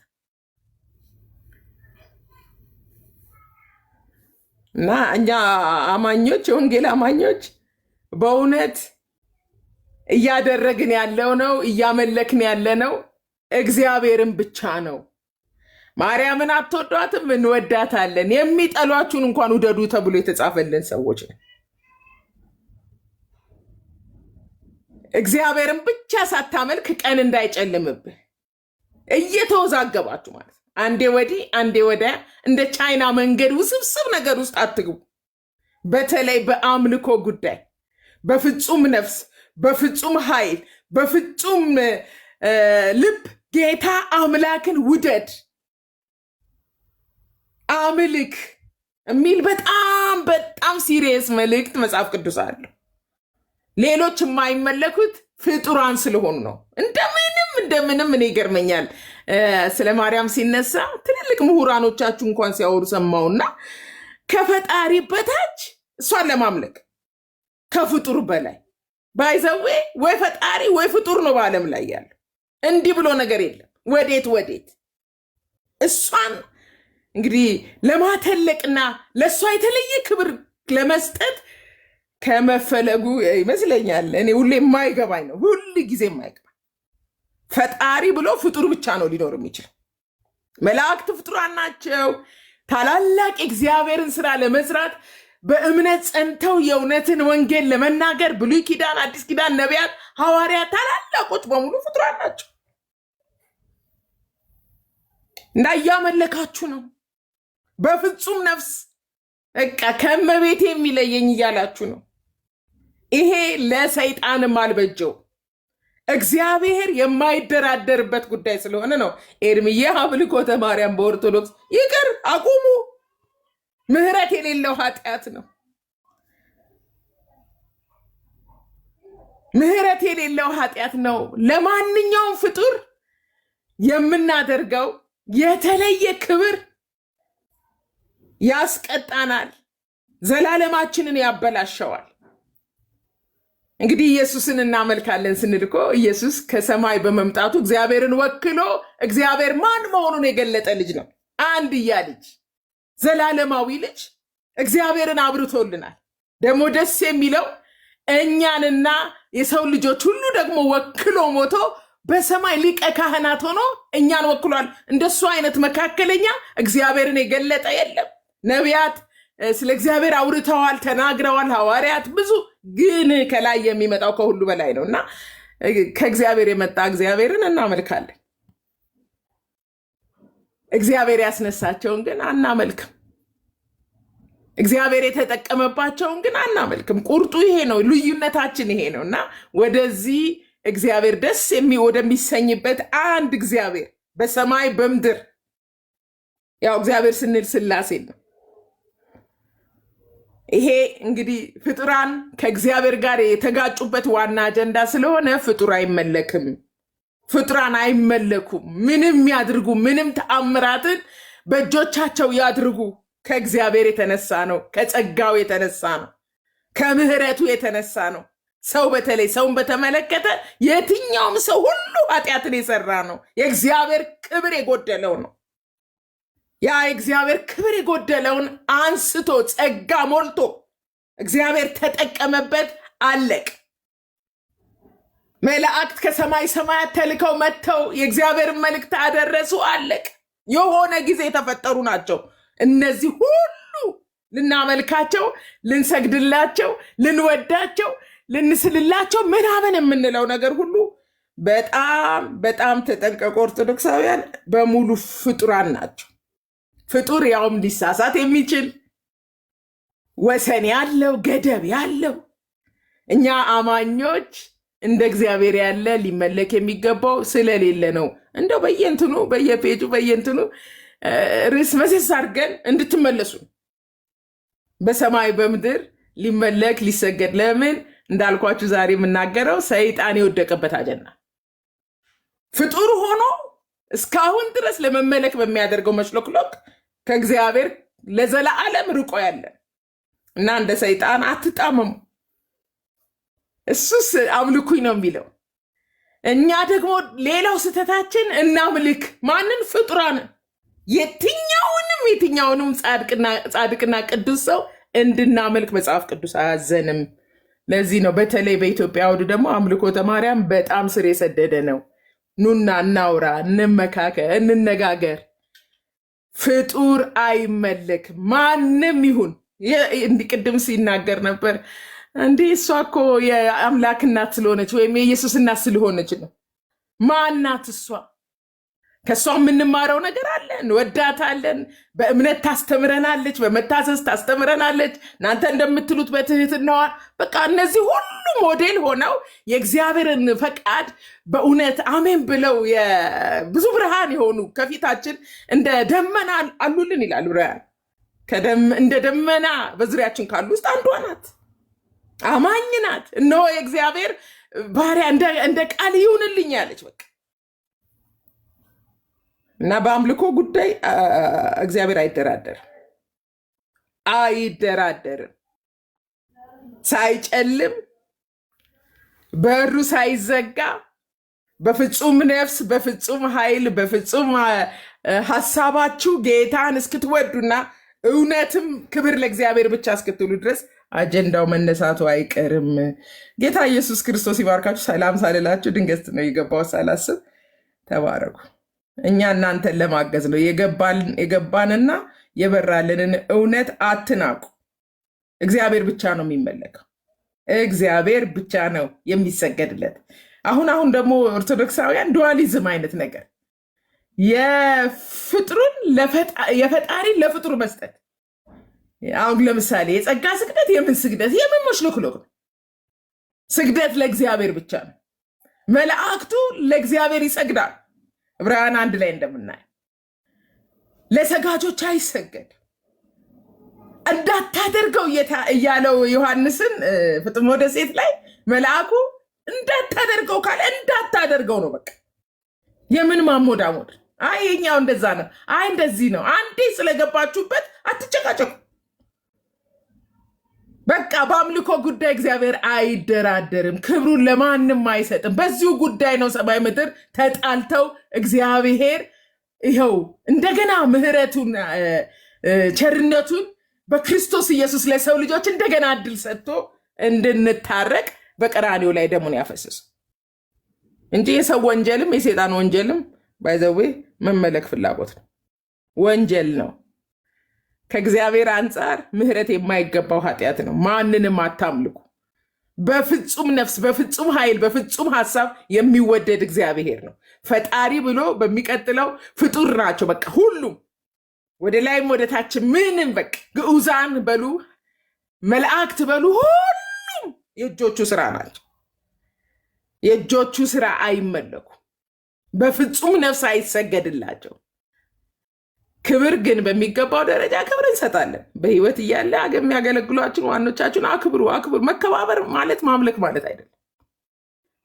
እና እኛ አማኞች የወንጌል አማኞች በእውነት እያደረግን ያለው ነው እያመለክን ያለ ነው እግዚአብሔርን ብቻ ነው። ማርያምን አትወዷትም? እንወዳታለን። የሚጠሏችሁን እንኳን ውደዱ ተብሎ የተጻፈልን ሰዎች ነን። እግዚአብሔርን ብቻ ሳታመልክ ቀን እንዳይጨልምብህ እየተወዛገባችሁ ማለት አንዴ ወዲህ አንዴ ወዲያ እንደ ቻይና መንገድ ውስብስብ ነገር ውስጥ አትግቡ። በተለይ በአምልኮ ጉዳይ በፍጹም ነፍስ በፍጹም ኃይል በፍጹም ልብ ጌታ አምላክን ውደድ አምልክ የሚል በጣም ሲሪየስ መልእክት መጽሐፍ ቅዱስ አለው። ሌሎች የማይመለኩት ፍጡራን ስለሆኑ ነው። እንደምንም እኔ ይገርመኛል ስለ ማርያም ሲነሳ ትልልቅ ምሁራኖቻችሁ እንኳን ሲያወሩ ሰማውና ከፈጣሪ በታች እሷን ለማምለክ ከፍጡር በላይ ባይዘዌ ወይ ፈጣሪ ወይ ፍጡር ነው በዓለም ላይ ያለው። እንዲህ ብሎ ነገር የለም። ወዴት እሷን እንግዲህ ለማተለቅና ለእሷ የተለየ ክብር ለመስጠት ከመፈለጉ ይመስለኛል። እኔ ሁሌ የማይገባኝ ነው፣ ሁል ጊዜ የማይገባኝ ፈጣሪ ብሎ ፍጡር ብቻ ነው ሊኖር የሚችለው። መላእክት ፍጡራን ናቸው። ታላላቅ እግዚአብሔርን ስራ ለመስራት በእምነት ጸንተው የእውነትን ወንጌል ለመናገር ብሉይ ኪዳን፣ አዲስ ኪዳን፣ ነቢያት፣ ሐዋርያት ታላላቆች በሙሉ ፍጡራን ናቸው እና እያመለካችሁ ነው በፍጹም ነፍስ በቃ ከመቤት የሚለየኝ እያላችሁ ነው። ይሄ ለሰይጣንም አልበጀው። እግዚአብሔር የማይደራደርበት ጉዳይ ስለሆነ ነው። ኤርምዬ አምልኮተ ማርያም በኦርቶዶክስ ይቅር አቁሙ። ምህረት የሌለው ኃጢአት ነው። ምህረት የሌለው ኃጢአት ነው። ለማንኛውም ፍጡር የምናደርገው የተለየ ክብር ያስቀጣናል፣ ዘላለማችንን ያበላሸዋል። እንግዲህ ኢየሱስን እናመልካለን ስንል እኮ ኢየሱስ ከሰማይ በመምጣቱ እግዚአብሔርን ወክሎ እግዚአብሔር ማን መሆኑን የገለጠ ልጅ ነው። አንድያ ልጅ፣ ዘላለማዊ ልጅ እግዚአብሔርን አብርቶልናል። ደግሞ ደስ የሚለው እኛንና የሰው ልጆች ሁሉ ደግሞ ወክሎ ሞቶ በሰማይ ሊቀ ካህናት ሆኖ እኛን ወክሏል። እንደሱ አይነት መካከለኛ እግዚአብሔርን የገለጠ የለም። ነቢያት ስለ እግዚአብሔር አውርተዋል፣ ተናግረዋል። ሐዋርያት ብዙ፣ ግን ከላይ የሚመጣው ከሁሉ በላይ ነው እና ከእግዚአብሔር የመጣ እግዚአብሔርን እናመልካለን። እግዚአብሔር ያስነሳቸውን ግን አናመልክም። እግዚአብሔር የተጠቀመባቸውን ግን አናመልክም። ቁርጡ ይሄ ነው፣ ልዩነታችን ይሄ ነው እና ወደዚህ እግዚአብሔር ደስ ወደሚሰኝበት አንድ እግዚአብሔር በሰማይ በምድር፣ ያው እግዚአብሔር ስንል ሥላሴ ነው። ይሄ እንግዲህ ፍጡራን ከእግዚአብሔር ጋር የተጋጩበት ዋና አጀንዳ ስለሆነ ፍጡር አይመለክም፣ ፍጡራን አይመለኩም። ምንም ያድርጉ፣ ምንም ተአምራትን በእጆቻቸው ያድርጉ፣ ከእግዚአብሔር የተነሳ ነው፣ ከጸጋው የተነሳ ነው፣ ከምሕረቱ የተነሳ ነው። ሰው በተለይ ሰውን በተመለከተ የትኛውም ሰው ሁሉ ኃጢአትን የሰራ ነው፣ የእግዚአብሔር ክብር የጎደለው ነው። ያ የእግዚአብሔር ክብር የጎደለውን አንስቶ ጸጋ ሞልቶ እግዚአብሔር ተጠቀመበት፣ አለቅ። መላእክት ከሰማይ ሰማያት ተልከው መጥተው የእግዚአብሔርን መልእክት አደረሱ፣ አለቅ። የሆነ ጊዜ የተፈጠሩ ናቸው። እነዚህ ሁሉ ልናመልካቸው፣ ልንሰግድላቸው፣ ልንወዳቸው፣ ልንስልላቸው ምናምን የምንለው ነገር ሁሉ በጣም በጣም ተጠንቀቁ። ኦርቶዶክሳውያን በሙሉ ፍጡራን ናቸው። ፍጡር ያውም ሊሳሳት የሚችል ወሰን ያለው ገደብ ያለው። እኛ አማኞች እንደ እግዚአብሔር ያለ ሊመለክ የሚገባው ስለሌለ ነው። እንደው በየንትኑ በየፔጁ በየንትኑ ርዕስ መሰስ አድርገን እንድትመለሱ በሰማይ በምድር ሊመለክ ሊሰገድ። ለምን እንዳልኳችሁ ዛሬ የምናገረው ሰይጣን የወደቀበት አጀንዳ ፍጡር ሆኖ እስካሁን ድረስ ለመመለክ በሚያደርገው መሽሎክሎክ ከእግዚአብሔር ለዘላለም ርቆ ያለ እና እንደ ሰይጣን አትጣመሙ። እሱስ አምልኩኝ ነው የሚለው። እኛ ደግሞ ሌላው ስህተታችን እናምልክ ማንን? ፍጡራንን። የትኛውንም ጻድቅና ቅዱስ ሰው እንድናመልክ መጽሐፍ ቅዱስ አያዘንም። ለዚህ ነው በተለይ በኢትዮጵያ አውድ ደግሞ አምልኮተ ማርያም በጣም ስር የሰደደ ነው። ኑና እናውራ፣ እንመካከር፣ እንነጋገር። ፍጡር አይመለክም ማንም ይሁን። እንዲህ ቅድም ሲናገር ነበር እንዲህ እሷ እኮ የአምላክ እናት ስለሆነች ወይም የኢየሱስ እናት ስለሆነች ነው። ማናት እሷ? ከእሷ የምንማረው ነገር አለ፣ እንወዳታለን። በእምነት ታስተምረናለች፣ በመታዘዝ ታስተምረናለች። እናንተ እንደምትሉት በትህትናዋ በቃ እነዚህ ሁሉ ሞዴል ሆነው የእግዚአብሔርን ፈቃድ በእውነት አሜን ብለው ብዙ ብርሃን የሆኑ ከፊታችን እንደ ደመና አሉልን ይላል ብርሃን። እንደ ደመና በዙሪያችን ካሉ ውስጥ አንዷ ናት። አማኝ ናት። እነሆ የእግዚአብሔር ባሪያ እንደ ቃል ይሁንልኝ ያለች በቃ እና በአምልኮ ጉዳይ እግዚአብሔር አይደራደርም። ሳይጨልም በሩ ሳይዘጋ በፍጹም ነፍስ፣ በፍጹም ኃይል፣ በፍጹም ሀሳባችሁ ጌታን እስክትወዱና እውነትም ክብር ለእግዚአብሔር ብቻ እስክትሉ ድረስ አጀንዳው መነሳቱ አይቀርም። ጌታ ኢየሱስ ክርስቶስ ይባርካችሁ። ሰላም ሳልላችሁ ድንገት ነው የገባው ሳላስብ። ተባረኩ። እኛ እናንተን ለማገዝ ነው የገባንና የበራልንን እውነት አትናቁ። እግዚአብሔር ብቻ ነው የሚመለከው። እግዚአብሔር ብቻ ነው የሚሰገድለት። አሁን ደግሞ ኦርቶዶክሳውያን ዱዋሊዝም አይነት ነገር የፈጣሪን ለፍጡር መስጠት። አሁን ለምሳሌ የጸጋ ስግደት የምን ስግደት የምን መሽሎክሎክ ነው? ስግደት ለእግዚአብሔር ብቻ ነው። መላእክቱ ለእግዚአብሔር ይሰግዳል። ዕብራውያን 1 ላይ እንደምናየው ለሰጋጆች አይሰገድ እንዳታደርገው እያለው ዮሐንስን ፍጥሞ ደሴት ላይ መልአኩ እንዳታደርገው ካለ እንዳታደርገው ነው። በቃ የምን ማሞዳሞድ? አይ የኛው እንደዛ ነው፣ አይ እንደዚህ ነው። አንዴ ስለገባችሁበት አትጨቃጨቁ። በቃ በአምልኮ ጉዳይ እግዚአብሔር አይደራደርም፣ ክብሩን ለማንም አይሰጥም። በዚሁ ጉዳይ ነው ሰማይ ምድር ተጣልተው እግዚአብሔር ይኸው እንደገና ምሕረቱን ቸርነቱን በክርስቶስ ኢየሱስ ለሰው ልጆች እንደገና እድል ሰጥቶ እንድንታረቅ በቀራንዮ ላይ ደሙን ያፈሰሰው እንጂ የሰው ወንጀልም የሰይጣን ወንጀልም ባይዘዌ መመለክ ፍላጎት ነው፣ ወንጀል ነው። ከእግዚአብሔር አንጻር ምሕረት የማይገባው ኃጢአት ነው። ማንንም አታምልኩ። በፍጹም ነፍስ፣ በፍጹም ኃይል፣ በፍጹም ሐሳብ የሚወደድ እግዚአብሔር ነው። ፈጣሪ ብሎ በሚቀጥለው ፍጡር ናቸው። በቃ ሁሉም ወደ ላይም ወደ ታች ምንም በቃ ግዑዛን በሉ መላእክት በሉ ሁሉም የእጆቹ ስራ ናቸው። የእጆቹ ስራ አይመለኩ። በፍጹም ነፍስ አይሰገድላቸው። ክብር ግን በሚገባው ደረጃ ክብር እንሰጣለን። በህይወት እያለ የሚያገለግሏችን ዋኖቻችን አክብሩ። መከባበር ማለት ማምለክ ማለት አይደለም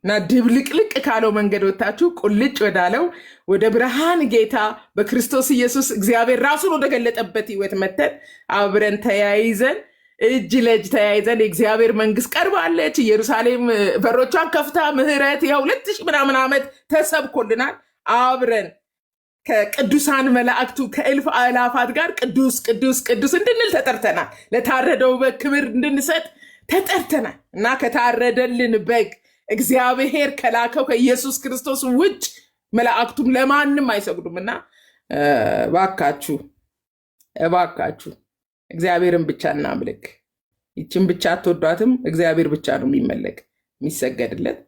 እና ድብልቅልቅ ካለው መንገድ ወጥታችሁ ቁልጭ ወዳለው ወደ ብርሃን ጌታ በክርስቶስ ኢየሱስ እግዚአብሔር ራሱን ወደገለጠበት ህይወት መተን አብረን ተያይዘን እጅ ለእጅ ተያይዘን የእግዚአብሔር መንግስት ቀርባለች። ኢየሩሳሌም በሮቿን ከፍታ ምሕረት የ2000 ምናምን ዓመት ተሰብኮልናል። አብረን ከቅዱሳን መላእክቱ ከእልፍ አእላፋት ጋር ቅዱስ ቅዱስ ቅዱስ እንድንል ተጠርተናል። ለታረደው በግ ክብር እንድንሰጥ ተጠርተናል እና ከታረደልን በግ እግዚአብሔር ከላከው ከኢየሱስ ክርስቶስ ውጭ መላእክቱም ለማንም አይሰግዱም እና እባካችሁ እግዚአብሔርን ብቻ እናምልክ። ይችን ብቻ አትወዷትም። እግዚአብሔር ብቻ ነው የሚመለክ የሚሰገድለት።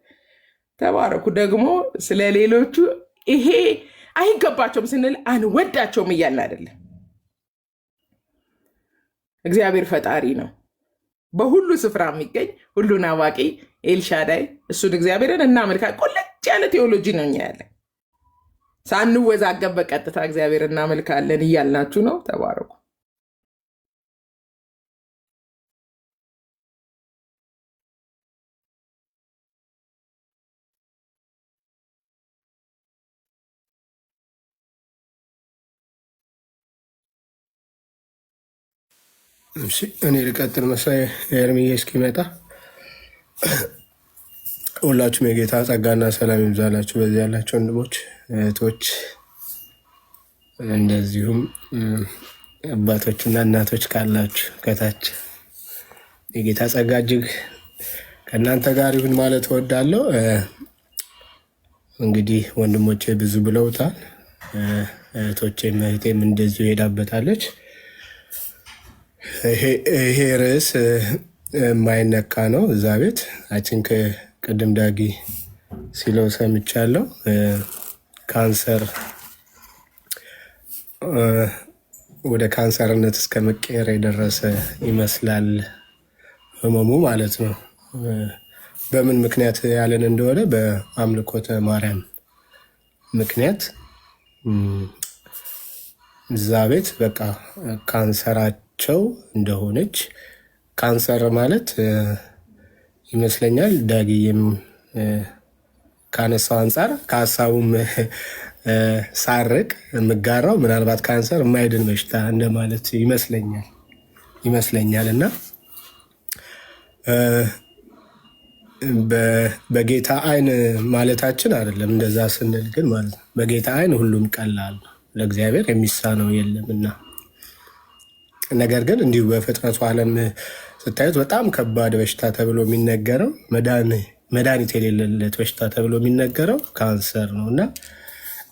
ተባረኩ። ደግሞ ስለ ሌሎቹ ይሄ አይገባቸውም ስንል አንወዳቸውም እያልን አይደለም። እግዚአብሔር ፈጣሪ ነው፣ በሁሉ ስፍራ የሚገኝ ሁሉን አዋቂ ኤልሻዳይ፣ እሱን እግዚአብሔርን እናመልካ። ቁልጭ ያለ ቴዎሎጂ ነው እኛ ያለን። ሳንወዛገብ በቀጥታ እግዚአብሔር እናመልካለን እያልናችሁ ነው። ተባረኩ። እኔ ልቀጥል መሳይ ኤርሚዬ እስኪመጣ። ሁላችሁም የጌታ ጸጋና ሰላም ይብዛላችሁ። በዚህ ያላቸው ወንድሞች እህቶች፣ እንደዚሁም አባቶችና እናቶች ካላችሁ ከታች የጌታ ጸጋ እጅግ ከእናንተ ጋር ይሁን ማለት እወዳለሁ። እንግዲህ ወንድሞቼ ብዙ ብለውታል፣ እህቶቼም እህቴም እንደዚሁ ሄዳበታለች። ይሄ ርዕስ የማይነካ ነው። እዛ ቤት አችን ቅድም ዳጊ ሲለው ሰምቻለሁ። ካንሰር ወደ ካንሰርነት እስከ መቀየር የደረሰ ይመስላል ህመሙ ማለት ነው። በምን ምክንያት ያለን እንደሆነ በአምልኮተ ማርያም ምክንያት እዛ ቤት በቃ ካንሰራቸው እንደሆነች ካንሰር ማለት ይመስለኛል። ዳጊም ካነሳው አንጻር ከሀሳቡም ሳርቅ የምጋራው ምናልባት ካንሰር የማይድን በሽታ እንደማለት ይመስለኛል እና በጌታ አይን ማለታችን አይደለም። እንደዛ ስንል ግን ማለት ነው በጌታ አይን ሁሉም ቀላል ነው፣ ለእግዚአብሔር የሚሳነው የለም እና ነገር ግን እንዲሁ በፍጥረቱ ዓለም ስታዩት በጣም ከባድ በሽታ ተብሎ የሚነገረው መድኃኒት የሌለለት በሽታ ተብሎ የሚነገረው ካንሰር ነው እና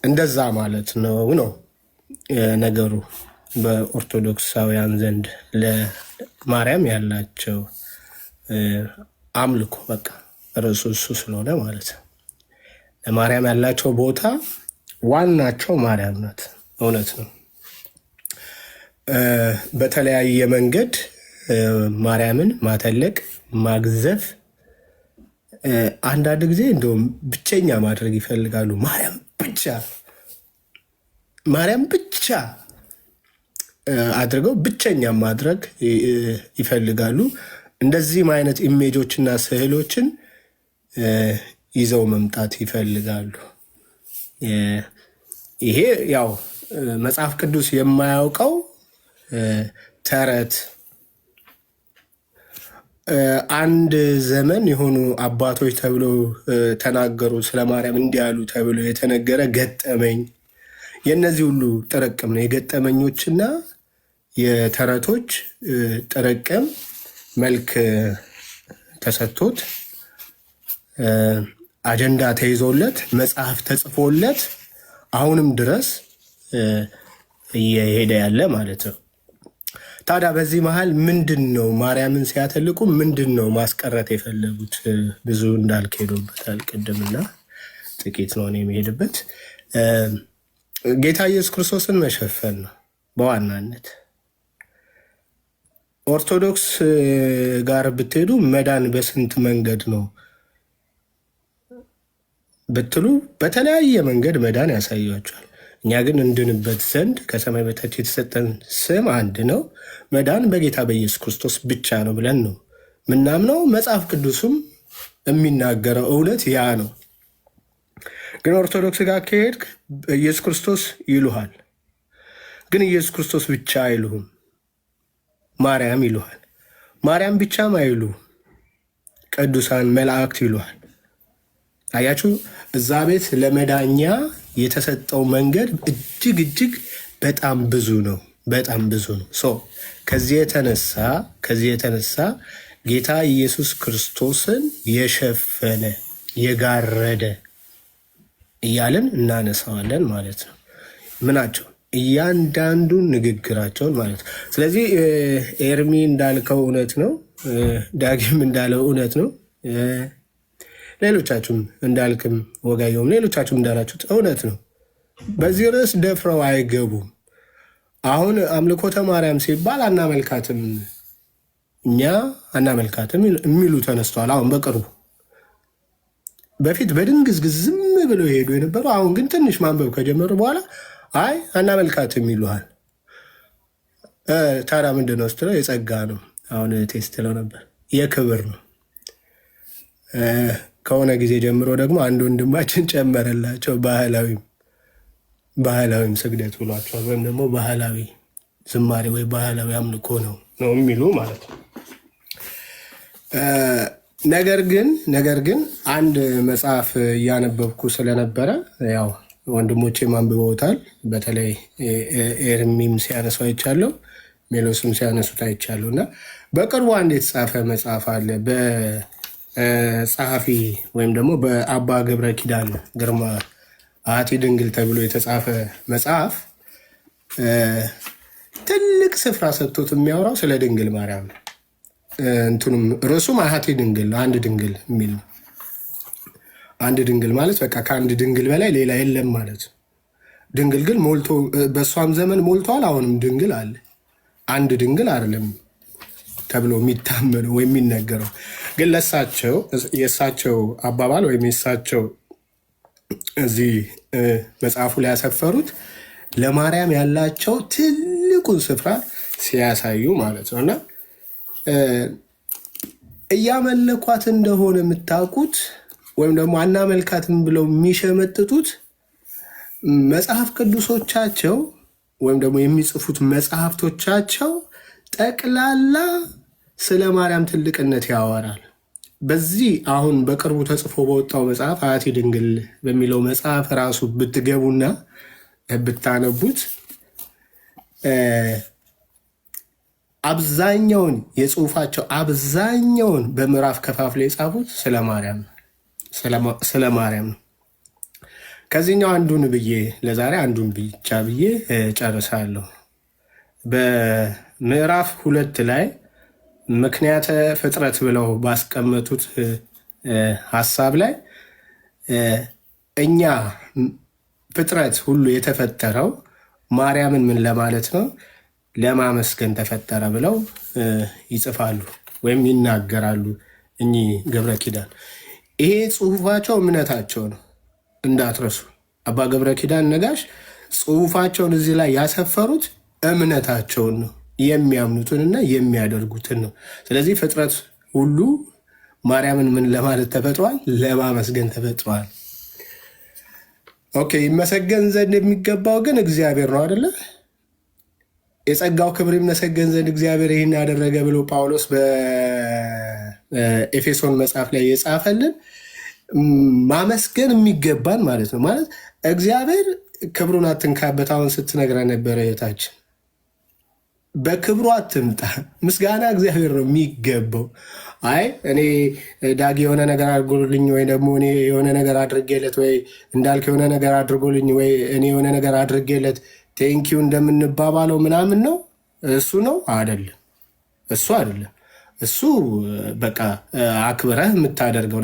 እንደዛ ማለት ነው ነገሩ በኦርቶዶክሳውያን ዘንድ ለማርያም ያላቸው አምልኮ በቃ ርዕሱ እሱ ስለሆነ ማለት ነው። ለማርያም ያላቸው ቦታ ዋናቸው ማርያም ናት። እውነት ነው። በተለያየ መንገድ ማርያምን ማተለቅ፣ ማግዘፍ፣ አንዳንድ ጊዜ እንደውም ብቸኛ ማድረግ ይፈልጋሉ። ማርያም ብቻ አድርገው ብቸኛ ማድረግ ይፈልጋሉ። እንደዚህም አይነት ኢሜጆችና ስዕሎችን ይዘው መምጣት ይፈልጋሉ። ይሄ ያው መጽሐፍ ቅዱስ የማያውቀው ተረት አንድ ዘመን የሆኑ አባቶች ተብሎ ተናገሩ ስለ ማርያም እንዲያሉ ተብሎ የተነገረ ገጠመኝ የእነዚህ ሁሉ ጥርቅም ነው። የገጠመኞችና የተረቶች ጥርቅም መልክ ተሰጥቶት አጀንዳ ተይዞለት መጽሐፍ ተጽፎለት አሁንም ድረስ እየሄደ ያለ ማለት ነው። ታዲያ በዚህ መሀል ምንድን ነው ማርያምን ሲያተልቁ ምንድን ነው ማስቀረት የፈለጉት? ብዙ እንዳልክ ሄዶበታል ቅድምና ጥቂት ነው የሚሄድበት። ጌታ ኢየሱስ ክርስቶስን መሸፈን ነው በዋናነት። ኦርቶዶክስ ጋር ብትሄዱ መዳን በስንት መንገድ ነው ብትሉ በተለያየ መንገድ መዳን ያሳያቸዋል። እኛ ግን እንድንበት ዘንድ ከሰማይ በታች የተሰጠን ስም አንድ ነው። መዳን በጌታ በኢየሱስ ክርስቶስ ብቻ ነው ብለን ነው ምናምነው። መጽሐፍ ቅዱስም የሚናገረው እውነት ያ ነው። ግን ኦርቶዶክስ ጋር ከሄድክ ኢየሱስ ክርስቶስ ይሉሃል። ግን ኢየሱስ ክርስቶስ ብቻ አይሉህም፣ ማርያም ይሉሃል። ማርያም ብቻም አይሉ ቅዱሳን መላእክት ይሉሃል። አያችሁ፣ እዛ ቤት ለመዳኛ የተሰጠው መንገድ እጅግ በጣም ብዙ ነው። ከዚህ የተነሳ ጌታ ኢየሱስ ክርስቶስን የሸፈነ የጋረደ እያልን እናነሳዋለን ማለት ነው። ምናቸው እያንዳንዱን ንግግራቸውን ማለት ነው። ስለዚህ ኤርሚ እንዳልከው እውነት ነው፣ ዳግም እንዳለው እውነት ነው፣ ሌሎቻችሁም እንዳልክም ወጋየውም ሌሎቻችሁም እንዳላችሁት እውነት ነው። በዚህ ርዕስ ደፍረው አይገቡም። አሁን አምልኮተ ማርያም ሲባል አናመልካትም፣ እኛ አናመልካትም የሚሉ ተነስተዋል። አሁን በቅርቡ በፊት በድንግዝግዝ ዝም ብለው ሄዱ የነበሩ አሁን ግን ትንሽ ማንበብ ከጀመሩ በኋላ አይ አናመልካትም ይሉሃል። ታዲያ ምንድን ነው ስትለው የጸጋ ነው። አሁን ቴስት ለው ነበር የክብር ነው። ከሆነ ጊዜ ጀምሮ ደግሞ አንድ ወንድማችን ጨመረላቸው ባህላዊም ስግደት ብሏቸዋል። ወይም ደግሞ ባህላዊ ዝማሬ ወይ ባህላዊ አምልኮ ነው የሚሉ ማለት ነው። ነገር ግን አንድ መጽሐፍ እያነበብኩ ስለነበረ ያው ወንድሞቼም አንብበውታል። በተለይ ኤርሚም ሲያነሱ አይቻለሁ፣ ሜሎስም ሲያነሱት አይቻለሁ። እና በቅርቡ አንድ የተጻፈ መጽሐፍ አለ በጸሐፊ ወይም ደግሞ በአባ ገብረ ኪዳን ግርማ አሐቲ ድንግል ተብሎ የተጻፈ መጽሐፍ ትልቅ ስፍራ ሰጥቶት የሚያወራው ስለ ድንግል ማርያም ነው። እንትኑም ርዕሱም አሐቲ ድንግል አንድ ድንግል የሚል ነው። አንድ ድንግል ማለት በቃ ከአንድ ድንግል በላይ ሌላ የለም ማለት ነው። ድንግል ግን ሞልቶ በእሷም ዘመን ሞልቷል። አሁንም ድንግል አለ። አንድ ድንግል አይደለም ተብሎ የሚታመነው ወይም የሚነገረው ግን የእሳቸው አባባል ወይም የእሳቸው እዚህ መጽሐፉ ላይ ያሰፈሩት ለማርያም ያላቸው ትልቁን ስፍራ ሲያሳዩ ማለት ነው። እና እያመለኳት እንደሆነ የምታውቁት ወይም ደግሞ አናመልካትም ብለው የሚሸመጥጡት መጽሐፍ ቅዱሶቻቸው ወይም ደግሞ የሚጽፉት መጽሐፍቶቻቸው ጠቅላላ ስለ ማርያም ትልቅነት ያወራል። በዚህ አሁን በቅርቡ ተጽፎ በወጣው መጽሐፍ አሐቲ ድንግል በሚለው መጽሐፍ ራሱ ብትገቡና ብታነቡት አብዛኛውን የጽሁፋቸው አብዛኛውን በምዕራፍ ከፋፍለው የጻፉት ስለ ማርያም ነው። ከዚህኛው አንዱን ብዬ ለዛሬ አንዱን ብቻ ብዬ ጨርሳለሁ። በምዕራፍ 2 ላይ ምክንያተ ፍጥረት ብለው ባስቀመጡት ሀሳብ ላይ እኛ ፍጥረት ሁሉ የተፈጠረው ማርያምን ምን ለማለት ነው? ለማመስገን ተፈጠረ ብለው ይጽፋሉ ወይም ይናገራሉ እኚህ ገብረ ኪዳን። ይሄ ጽሁፋቸው እምነታቸው ነው እንዳትረሱ። አባ ገብረ ኪዳን ነጋሽ ጽሁፋቸውን እዚህ ላይ ያሰፈሩት እምነታቸውን ነው፣ የሚያምኑትንና የሚያደርጉትን ነው። ስለዚህ ፍጥረት ሁሉ ማርያምን ምን ለማለት ተፈጥሯል? ለማመስገን ተፈጥሯል። ኦኬ። ይመሰገን ዘንድ የሚገባው ግን እግዚአብሔር ነው አይደለ? የጸጋው ክብር ይመሰገን ዘንድ እግዚአብሔር ይህን ያደረገ ብሎ ጳውሎስ በኤፌሶን መጽሐፍ ላይ የጻፈልን ማመስገን የሚገባን ማለት ነው። ማለት እግዚአብሔር ክብሩን አትንካበት። አሁን ስትነግረ ነበረ እህታችን፣ በክብሩ አትምጣ። ምስጋና እግዚአብሔር ነው የሚገባው። አይ እኔ ዳግ የሆነ ነገር አድርጎልኝ ወይ ደግሞ እኔ የሆነ ነገር አድርጌለት ወይ እንዳልክ የሆነ ነገር አድርጎልኝ ወይ እኔ የሆነ ነገር አድርጌለት ቴንኪው እንደምንባባለው ምናምን ነው እሱ ነው አይደለም። እሱ አይደለም። እሱ በቃ አክብረህ የምታደርገው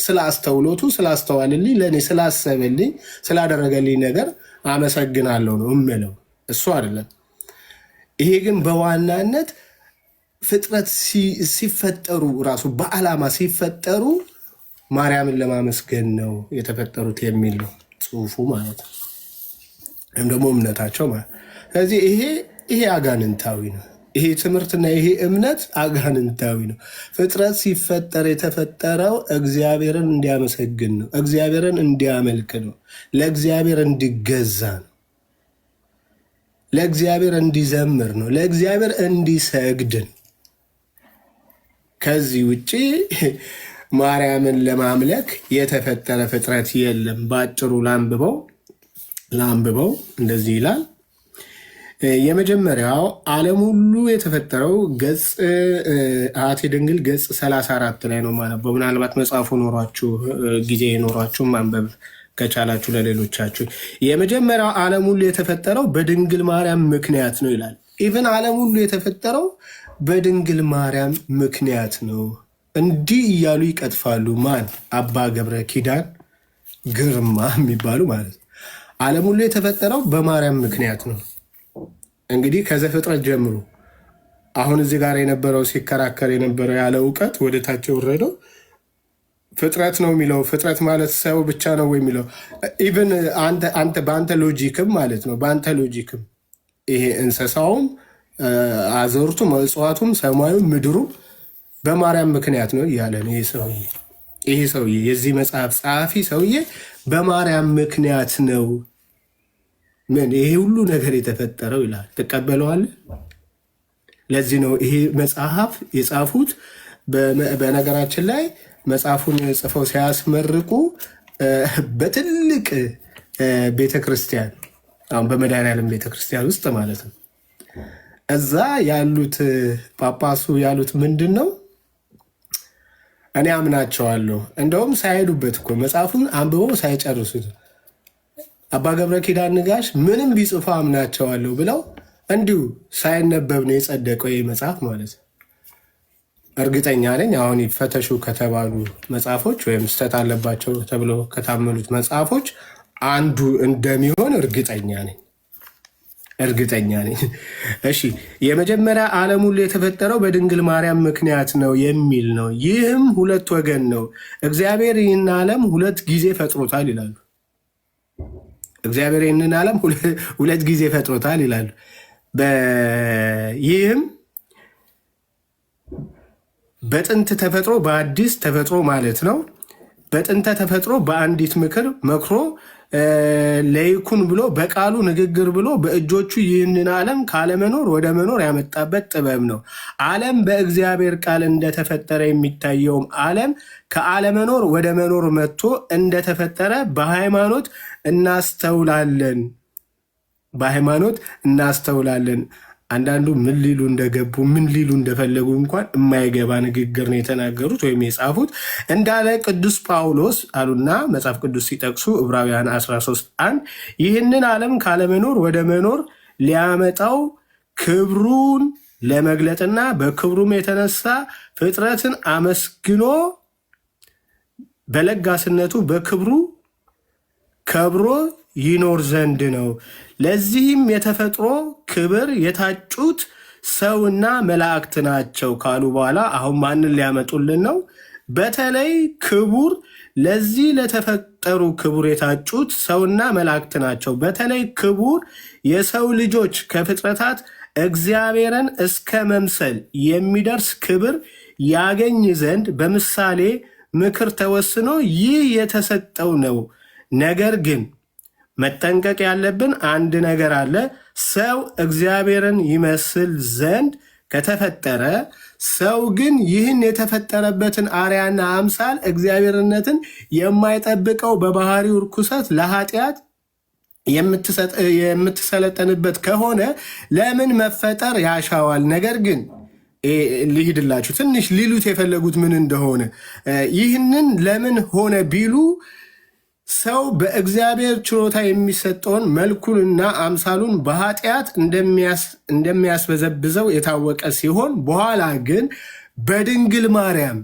ስለ አስተውሎቱ ስላስተዋልልኝ ለእኔ ስላሰበልኝ ስላደረገልኝ ነገር አመሰግናለሁ ነው እምለው። እሱ አይደለም። ይሄ ግን በዋናነት ፍጥረት ሲፈጠሩ ራሱ በዓላማ ሲፈጠሩ ማርያምን ለማመስገን ነው የተፈጠሩት የሚል ነው ጽሁፉ ማለት ነው፣ ወይም ደግሞ እምነታቸው ማለት። ስለዚህ ይሄ አጋንንታዊ ነው። ይሄ ትምህርትና ይሄ እምነት አጋንንታዊ ነው። ፍጥረት ሲፈጠር የተፈጠረው እግዚአብሔርን እንዲያመሰግን ነው፣ እግዚአብሔርን እንዲያመልክ ነው፣ ለእግዚአብሔር እንዲገዛ ነው፣ ለእግዚአብሔር እንዲዘምር ነው፣ ለእግዚአብሔር እንዲሰግድ ነው። ከዚህ ውጭ ማርያምን ለማምለክ የተፈጠረ ፍጥረት የለም። በአጭሩ ላንብበው እንደዚህ ይላል። የመጀመሪያው ዓለም ሁሉ የተፈጠረው ገጽ አሐቴ ድንግል ገጽ 34 ላይ ነው ማነበው። ምናልባት መጽሐፉ ኖሯችሁ ጊዜ ኖሯችሁ ማንበብ ከቻላችሁ ለሌሎቻችሁ። የመጀመሪያው ዓለም ሁሉ የተፈጠረው በድንግል ማርያም ምክንያት ነው ይላል። ኢቨን ዓለም ሁሉ የተፈጠረው በድንግል ማርያም ምክንያት ነው። እንዲህ እያሉ ይቀጥፋሉ። ማን? አባ ገብረ ኪዳን ግርማ የሚባሉ ማለት ነው። ዓለም ሁሉ የተፈጠረው በማርያም ምክንያት ነው። እንግዲህ ከዘፍጥረት ጀምሮ አሁን እዚህ ጋር የነበረው ሲከራከር የነበረው ያለ እውቀት ወደ ታች የወረደው ፍጥረት ነው የሚለው ፍጥረት ማለት ሰው ብቻ ነው የሚለው ኢቨን በአንተ ሎጂክም ማለት ነው። በአንተ ሎጂክም ይሄ እንስሳውም አዘርቱም እጽዋቱም ሰማዩም ምድሩም በማርያም ምክንያት ነው እያለ ነው ይሄ ሰውዬ የዚህ መጽሐፍ ጸሐፊ ሰውዬ በማርያም ምክንያት ነው ምን ይሄ ሁሉ ነገር የተፈጠረው ይላል። ትቀበለዋለህ? ለዚህ ነው ይሄ መጽሐፍ የጻፉት። በነገራችን ላይ መጽሐፉን ጽፈው ሲያስመርቁ በትልቅ ቤተክርስቲያን አሁን በመድኃኔዓለም ቤተክርስቲያን ውስጥ ማለት ነው እዛ ያሉት ጳጳሱ ያሉት ምንድን ነው? እኔ አምናቸዋለሁ። እንደውም ሳይሄዱበት እኮ መጽሐፉን አንብበው ሳይጨርሱት አባ ገብረ ኪዳን ነጋሽ ምንም ቢጽፉ አምናቸዋለሁ ብለው እንዲሁ ሳይነበብ ነው የጸደቀው ይህ መጽሐፍ ማለት ነው። እርግጠኛ ነኝ አሁን ይፈተሹ ከተባሉ መጽሐፎች ወይም ስህተት አለባቸው ተብሎ ከታመኑት መጽሐፎች አንዱ እንደሚሆን እርግጠኛ ነኝ። እሺ፣ የመጀመሪያ ዓለም ሁሉ የተፈጠረው በድንግል ማርያም ምክንያት ነው የሚል ነው። ይህም ሁለት ወገን ነው። እግዚአብሔር ይህን ዓለም ሁለት ጊዜ ፈጥሮታል ይላሉ። እግዚአብሔር ይህንን ዓለም ሁለት ጊዜ ፈጥሮታል ይላሉ። ይህም በጥንት ተፈጥሮ በአዲስ ተፈጥሮ ማለት ነው። በጥንተ ተፈጥሮ በአንዲት ምክር መክሮ ለይኩን ብሎ በቃሉ ንግግር ብሎ በእጆቹ ይህንን ዓለም ካለመኖር ወደ መኖር ያመጣበት ጥበብ ነው። ዓለም በእግዚአብሔር ቃል እንደተፈጠረ የሚታየውም ዓለም ከአለመኖር ወደ መኖር መጥቶ እንደተፈጠረ በሃይማኖት እናስተውላለን። አንዳንዱ ምን ሊሉ እንደገቡ ምን ሊሉ እንደፈለጉ እንኳን የማይገባ ንግግር ነው የተናገሩት ወይም የጻፉት። እንዳለ ቅዱስ ጳውሎስ አሉና መጽሐፍ ቅዱስ ሲጠቅሱ ዕብራውያን 13:1 ይህንን ዓለም ካለመኖር ወደ መኖር ሊያመጣው ክብሩን ለመግለጥና በክብሩም የተነሳ ፍጥረትን አመስግኖ በለጋስነቱ በክብሩ ከብሮ ይኖር ዘንድ ነው። ለዚህም የተፈጥሮ ክብር የታጩት ሰውና መላእክት ናቸው ካሉ በኋላ አሁን ማንን ሊያመጡልን ነው? በተለይ ክቡር ለዚህ ለተፈጠሩ ክቡር የታጩት ሰውና መላእክት ናቸው። በተለይ ክቡር የሰው ልጆች ከፍጥረታት እግዚአብሔርን እስከ መምሰል የሚደርስ ክብር ያገኝ ዘንድ በምሳሌ ምክር ተወስኖ ይህ የተሰጠው ነው። ነገር ግን መጠንቀቅ ያለብን አንድ ነገር አለ። ሰው እግዚአብሔርን ይመስል ዘንድ ከተፈጠረ፣ ሰው ግን ይህን የተፈጠረበትን አርያና አምሳል እግዚአብሔርነትን የማይጠብቀው በባህሪው ርኩሰት ለኃጢአት የምትሰለጠንበት ከሆነ ለምን መፈጠር ያሻዋል? ነገር ግን ልሂድላችሁ ትንሽ ሊሉት የፈለጉት ምን እንደሆነ ይህንን ለምን ሆነ ቢሉ ሰው በእግዚአብሔር ችሮታ የሚሰጠውን መልኩንና አምሳሉን በኃጢአት እንደሚያስበዘብዘው የታወቀ ሲሆን በኋላ ግን በድንግል ማርያም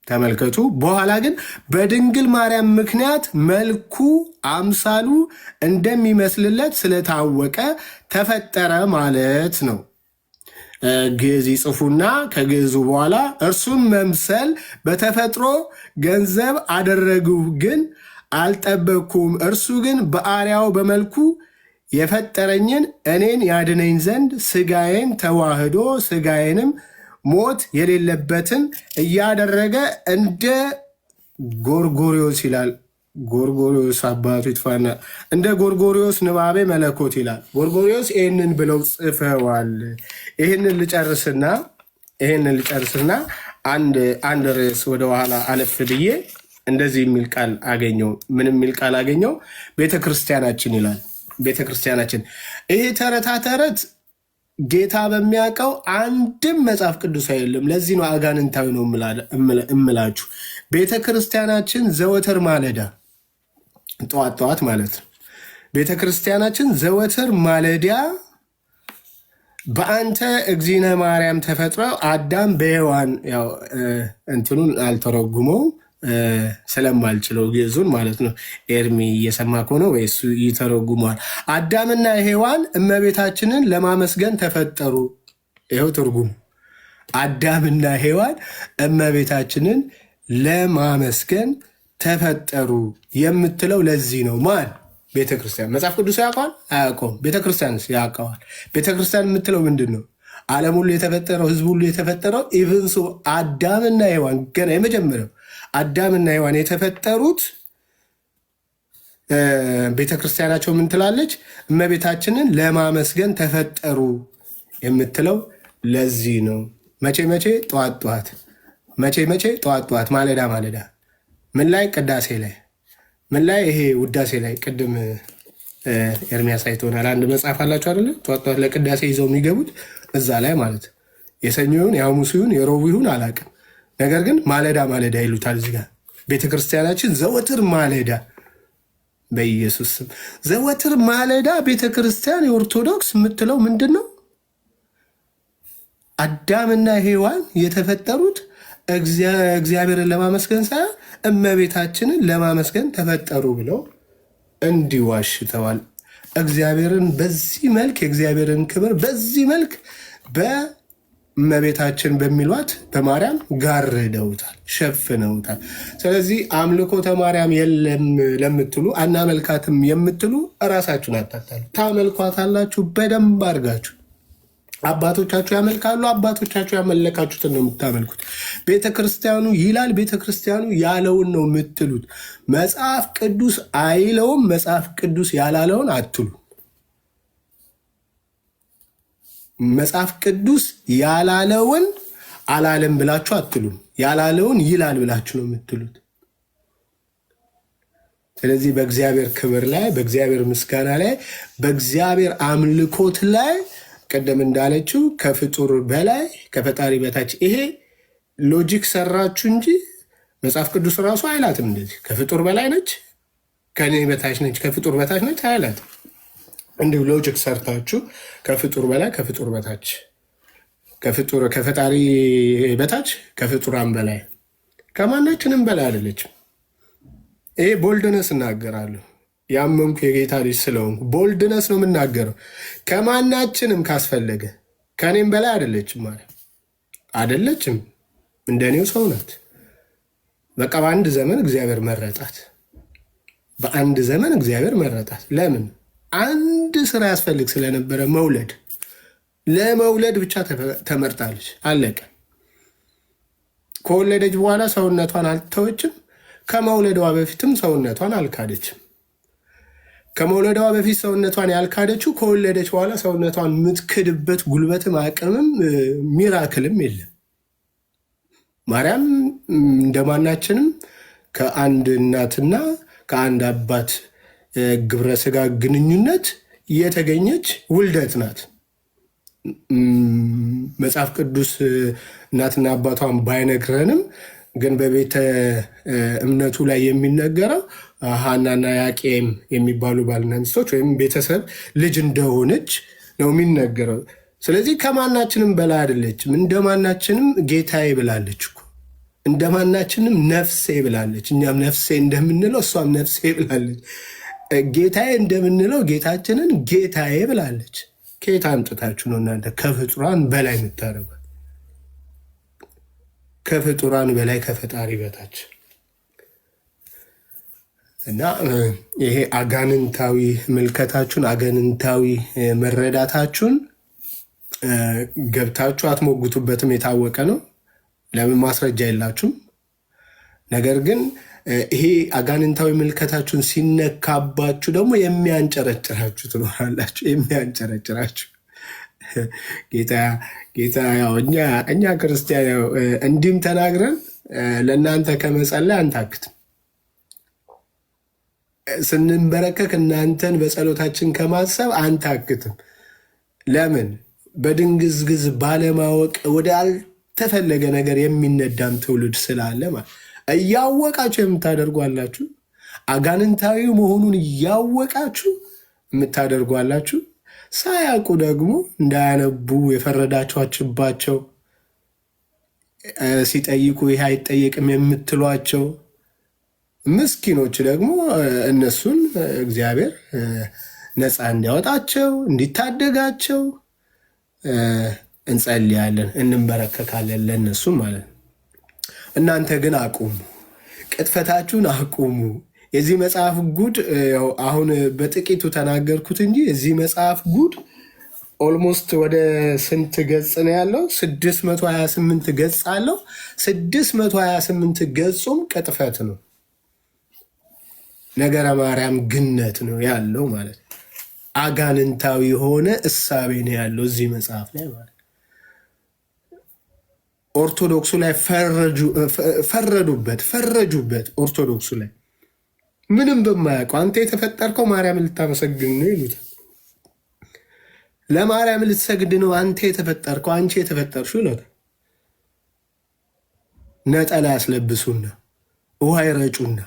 ተመልከቱ፣ በኋላ ግን በድንግል ማርያም ምክንያት መልኩ አምሳሉ እንደሚመስልለት ስለታወቀ ተፈጠረ ማለት ነው። ግዕዝ ይጽፉና ከግዕዙ በኋላ እርሱን መምሰል በተፈጥሮ ገንዘብ አደረጉ፣ ግን አልጠበቅኩም። እርሱ ግን በአርያው በመልኩ የፈጠረኝን እኔን ያድነኝ ዘንድ ስጋዬን ተዋህዶ ስጋዬንም ሞት የሌለበትን እያደረገ እንደ ጎርጎሪዎስ ይላል። ጎርጎሪዎስ አባቱ ይጥፋና እንደ ጎርጎሪዎስ ንባቤ መለኮት ይላል። ጎርጎሪዎስ ይህንን ብለው ጽፈዋል። ይህንን ልጨርስና አንድ ርዕስ ወደኋላ አለፍ ብዬ እንደዚህ የሚል ቃል አገኘው። ምን የሚል ቃል አገኘው? ቤተክርስቲያናችን ይላል። ቤተክርስቲያናችን ይሄ ተረታ ተረት ጌታ በሚያውቀው አንድም መጽሐፍ ቅዱስ አይደለም። ለዚህ ነው አጋንንታዊ ነው እምላችሁ። ቤተክርስቲያናችን ዘወትር ማለዳ ጠዋት ማለት ነው። ቤተክርስቲያናችን ዘወትር ማለዳ በአንተ እግዚእነ ማርያም ተፈጥረው አዳም በሔዋን ያው እንትኑን አልተረጉመው ስለማልችለው ግዕዙን ማለት ነው። ኤርሚ እየሰማ ከሆነ ወይ እሱ ይተረጉመዋል። አዳምና ሔዋን እመቤታችንን ለማመስገን ተፈጠሩ። ይኸው ትርጉሙ። አዳምና ሔዋን እመቤታችንን ለማመስገን ተፈጠሩ የምትለው ለዚህ ነው። ማን? ቤተክርስቲያን። መጽሐፍ ቅዱስ ያውቀዋል? አያውቀውም። ቤተክርስቲያንስ ያውቀዋል። ቤተክርስቲያን የምትለው ምንድን ነው? ዓለም ሁሉ የተፈጠረው ህዝብ ሁሉ የተፈጠረው ኢቭንሱ አዳምና ሔዋን ገና የመጀመሪያው አዳምና ሔዋን የተፈጠሩት ቤተክርስቲያናቸው ምን ትላለች? እመቤታችንን ለማመስገን ተፈጠሩ የምትለው ለዚህ ነው። መቼ ጠዋት ጠዋት ማለዳ ምን ላይ? ቅዳሴ ላይ። ምን ላይ? ይሄ ውዳሴ ላይ። ቅድም ኤርሚያስ አይቶናል። አንድ መጽሐፍ አላቸው አይደለ? ጠዋት ለቅዳሴ ይዘው የሚገቡት እዛ ላይ ማለት የሰኞ ይሁን የሐሙስ ይሁን የሮቡ ይሁን አላውቅም። ነገር ግን ማለዳ ይሉታል እዚህ ጋር። ቤተክርስቲያናችን ዘወትር ማለዳ፣ በኢየሱስ ስም ዘወትር ማለዳ። ቤተክርስቲያን የኦርቶዶክስ የምትለው ምንድን ነው? አዳምና ሔዋን የተፈጠሩት እግዚአብሔርን ለማመስገን ሳይሆን እመቤታችንን ለማመስገን ተፈጠሩ ብለው እንዲዋሽተዋል። እግዚአብሔርን በዚህ መልክ የእግዚአብሔርን ክብር በዚህ መልክ በእመቤታችን በሚሏት በማርያም ጋርደውታል፣ ሸፍነውታል። ስለዚህ አምልኮተ ማርያም የለም ለምትሉ አናመልካትም የምትሉ እራሳችሁን አታታሉ። ታመልኳታላችሁ በደንብ አድርጋችሁ። አባቶቻችሁ ያመልካሉ። አባቶቻችሁ ያመለካችሁትን ነው የምታመልኩት። ቤተክርስቲያኑ ይላል፣ ቤተክርስቲያኑ ያለውን ነው የምትሉት። መጽሐፍ ቅዱስ አይለውም፣ መጽሐፍ ቅዱስ ያላለውን አትሉ። መጽሐፍ ቅዱስ ያላለውን አላለም ብላችሁ አትሉም። ያላለውን ይላል ብላችሁ ነው የምትሉት። ስለዚህ በእግዚአብሔር ክብር ላይ፣ በእግዚአብሔር ምስጋና ላይ፣ በእግዚአብሔር አምልኮት ላይ ቅድም እንዳለችው ከፍጡር በላይ ከፈጣሪ በታች። ይሄ ሎጂክ ሰራችሁ እንጂ መጽሐፍ ቅዱስ ራሱ አይላትም እንደዚህ። ከፍጡር በላይ ነች፣ ከኔ በታች ነች፣ ከፍጡር በታች ነች አይላትም። እንዲሁ ሎጂክ ሰርታችሁ ከፍጡር በላይ ከፍጡር በታች፣ ከፈጣሪ በታች ከፍጡራን በላይ ከማናችንም በላይ አይደለችም። ይሄ ቦልድነስ እናገራለሁ። ያመንኩ የጌታ ልጅ ስለሆንኩ ቦልድነስ ነው የምናገረው። ከማናችንም ካስፈለገ ከኔም በላይ አይደለችም ማለት አይደለችም። እንደኔው ሰው ናት። በቃ በአንድ ዘመን እግዚአብሔር መረጣት። በአንድ ዘመን እግዚአብሔር መረጣት። ለምን? አንድ ስራ ያስፈልግ ስለነበረ መውለድ። ለመውለድ ብቻ ተመርጣለች። አለቀ። ከወለደች በኋላ ሰውነቷን አልተወችም። ከመውለዷ በፊትም ሰውነቷን አልካደችም። ከመውለዷ በፊት ሰውነቷን ያልካደችው ከወለደች በኋላ ሰውነቷን የምትክድበት ጉልበትም አቅምም ሚራክልም የለም። ማርያም እንደማናችንም ከአንድ እናትና ከአንድ አባት ግብረ ስጋ ግንኙነት የተገኘች ውልደት ናት። መጽሐፍ ቅዱስ እናትና አባቷን ባይነግረንም ግን በቤተ እምነቱ ላይ የሚነገረው ሐናና ያቄም የሚባሉ ባልና ሚስቶች ወይም ቤተሰብ ልጅ እንደሆነች ነው የሚነገረው። ስለዚህ ከማናችንም በላይ አይደለችም። እንደማናችንም ጌታዬ ብላለች እኮ። እንደማናችንም ነፍሴ ብላለች። እኛም ነፍሴ እንደምንለው እሷም ነፍሴ ብላለች። ጌታዬ እንደምንለው ጌታችንን ጌታዬ ብላለች። ከየት አምጥታችሁ ነው እናንተ ከፍጡራን በላይ የምታደርጓት? ከፍጡራን በላይ ከፈጣሪ በታች እና ይሄ አጋንንታዊ ምልከታችሁን አጋንንታዊ መረዳታችሁን ገብታችሁ አትሞግቱበትም። የታወቀ ነው። ለምን ማስረጃ የላችሁም። ነገር ግን ይሄ አጋንንታዊ ምልከታችሁን ሲነካባችሁ ደግሞ የሚያንጨረጭራችሁ ትኖራላችሁ። የሚያንጨረጭራችሁ ጌታ ያው እኛ ክርስቲያን ያው እንዲህም ተናግረን ለእናንተ ከመጸለይ አንታክትም። ስንንበረከክ እናንተን በጸሎታችን ከማሰብ አንታክትም። ለምን? በድንግዝግዝ ባለማወቅ ወደ አልተፈለገ ነገር የሚነዳም ትውልድ ስላለ ማለት እያወቃችሁ የምታደርጓላችሁ፣ አጋንንታዊ መሆኑን እያወቃችሁ የምታደርጓላችሁ፣ ሳያውቁ ደግሞ እንዳያነቡ የፈረዳችኋችባቸው ሲጠይቁ ይህ አይጠየቅም የምትሏቸው ምስኪኖች ደግሞ እነሱን እግዚአብሔር ነፃ እንዲያወጣቸው እንዲታደጋቸው እንጸልያለን፣ እንበረከካለን ለእነሱም ማለት ነው። እናንተ ግን አቁሙ፣ ቅጥፈታችሁን አቁሙ። የዚህ መጽሐፍ ጉድ አሁን በጥቂቱ ተናገርኩት እንጂ የዚህ መጽሐፍ ጉድ ኦልሞስት ወደ ስንት ገጽ ነው ያለው? 628 ገጽ አለው። 628 ገጹም ቅጥፈት ነው፣ ነገረ ማርያም ግነት ነው ያለው ማለት ነው። አጋንንታዊ የሆነ እሳቤ ነው ያለው እዚህ መጽሐፍ ላይ ማለት ነው። ኦርቶዶክሱ ላይ ፈረጁበት። ኦርቶዶክሱ ላይ ምንም በማያውቀው አንተ የተፈጠርከው ማርያምን ልታመሰግን ነው ይሉታል። ለማርያም ልትሰግድ ነው አንተ የተፈጠርከው፣ አንቺ የተፈጠርሽው ይሉታል። ነጠላ ያስለብሱና ውሃ ይረጩና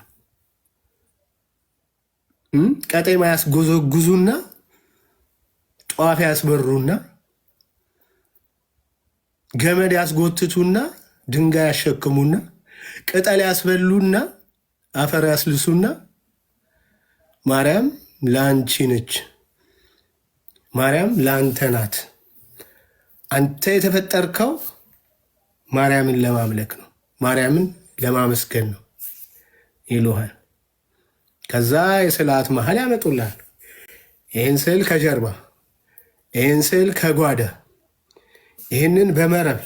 ቀጤማ ያስጎዘጉዙና ጧፍ ያስበሩና ገመድ ያስጎትቱና ድንጋይ ያሸክሙና ቅጠል ያስበሉና አፈር ያስልሱና ማርያም ለአንቺ ነች፣ ማርያም ለአንተ ናት፣ አንተ የተፈጠርከው ማርያምን ለማምለክ ነው፣ ማርያምን ለማመስገን ነው ይሉሃል። ከዛ የስዕላት መሀል ያመጡልሃል። ይህን ስዕል ከጀርባ፣ ይህን ስዕል ከጓዳ፣ ይህንን በመረብ፣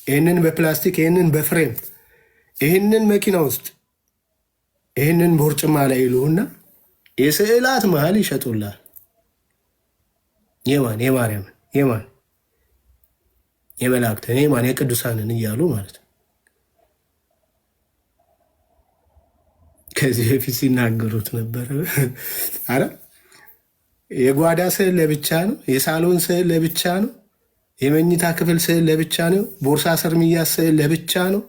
ይህንን በፕላስቲክ፣ ይህንን በፍሬም፣ ይህንን መኪና ውስጥ፣ ይህንን ቦርጭማ ላይ ይሉና የስዕላት መሀል ይሸጡልሃል። የማን? የማርያምን፣ የማን? የመላእክትን፣ የማን? የቅዱሳንን እያሉ ማለት ነው። ከዚህ በፊት ሲናገሩት ነበረ። አረ የጓዳ ስዕል ለብቻ ነው። የሳሎን ስዕል ለብቻ ነው። የመኝታ ክፍል ስዕል ለብቻ ነው። ቦርሳ ስር ሚያዝ ስዕል ለብቻ ነው።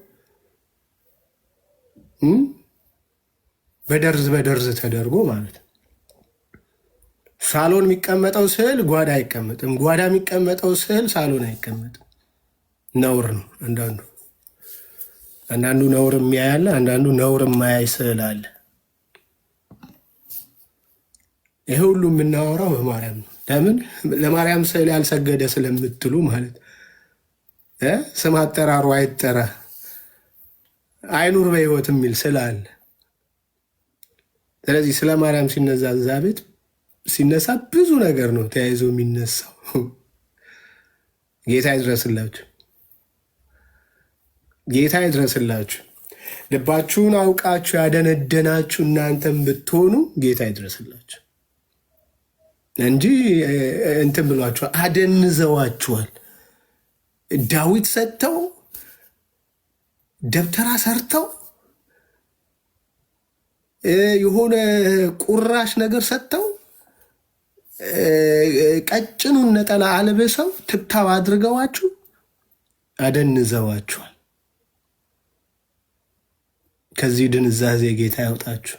በደርዝ በደርዝ ተደርጎ ማለት ነው። ሳሎን የሚቀመጠው ስዕል ጓዳ አይቀመጥም። ጓዳ የሚቀመጠው ስዕል ሳሎን አይቀመጥም። ነውር ነው። አንዳንዱ ነውር የሚያያለ፣ አንዳንዱ ነውር የማያይ ስዕል አለ። ይሄ ሁሉ የምናወራው በማርያም ነው። ለምን ለማርያም ስዕል ያልሰገደ ስለምትሉ ማለት ስም አጠራሩ አይጠራ አይኑር በሕይወት የሚል ስላለ፣ ስለዚህ ስለ ማርያም ሲነዛ እዛ ቤት ሲነሳ ብዙ ነገር ነው ተያይዞ የሚነሳው። ጌታ ይድረስላችሁ፣ ጌታ ይድረስላችሁ። ልባችሁን አውቃችሁ ያደነደናችሁ እናንተም ብትሆኑ ጌታ ይድረስላችሁ እንጂ እንትን ብሏችኋል፣ አደንዘዋችኋል። ዳዊት ሰጥተው ደብተራ ሰርተው የሆነ ቁራሽ ነገር ሰጥተው ቀጭኑን ነጠላ አልብሰው ትብታብ አድርገዋችሁ አደንዘዋችኋል። ከዚህ ድንዛዜ ጌታ ያውጣችሁ።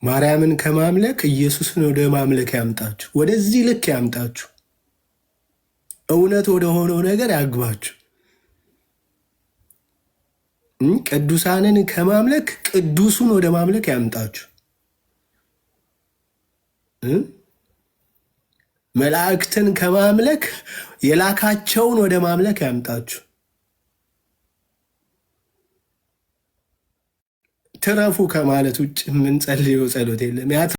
ማርያምን ከማምለክ ኢየሱስን ወደ ማምለክ ያምጣችሁ። ወደዚህ ልክ ያምጣችሁ። እውነት ወደ ሆነው ነገር ያግባችሁ። ቅዱሳንን ከማምለክ ቅዱሱን ወደ ማምለክ ያምጣችሁ። መላእክትን ከማምለክ የላካቸውን ወደ ማምለክ ያምጣችሁ። ትረፉ ከማለት ውጭ የምንጸልየው ጸሎት የለም።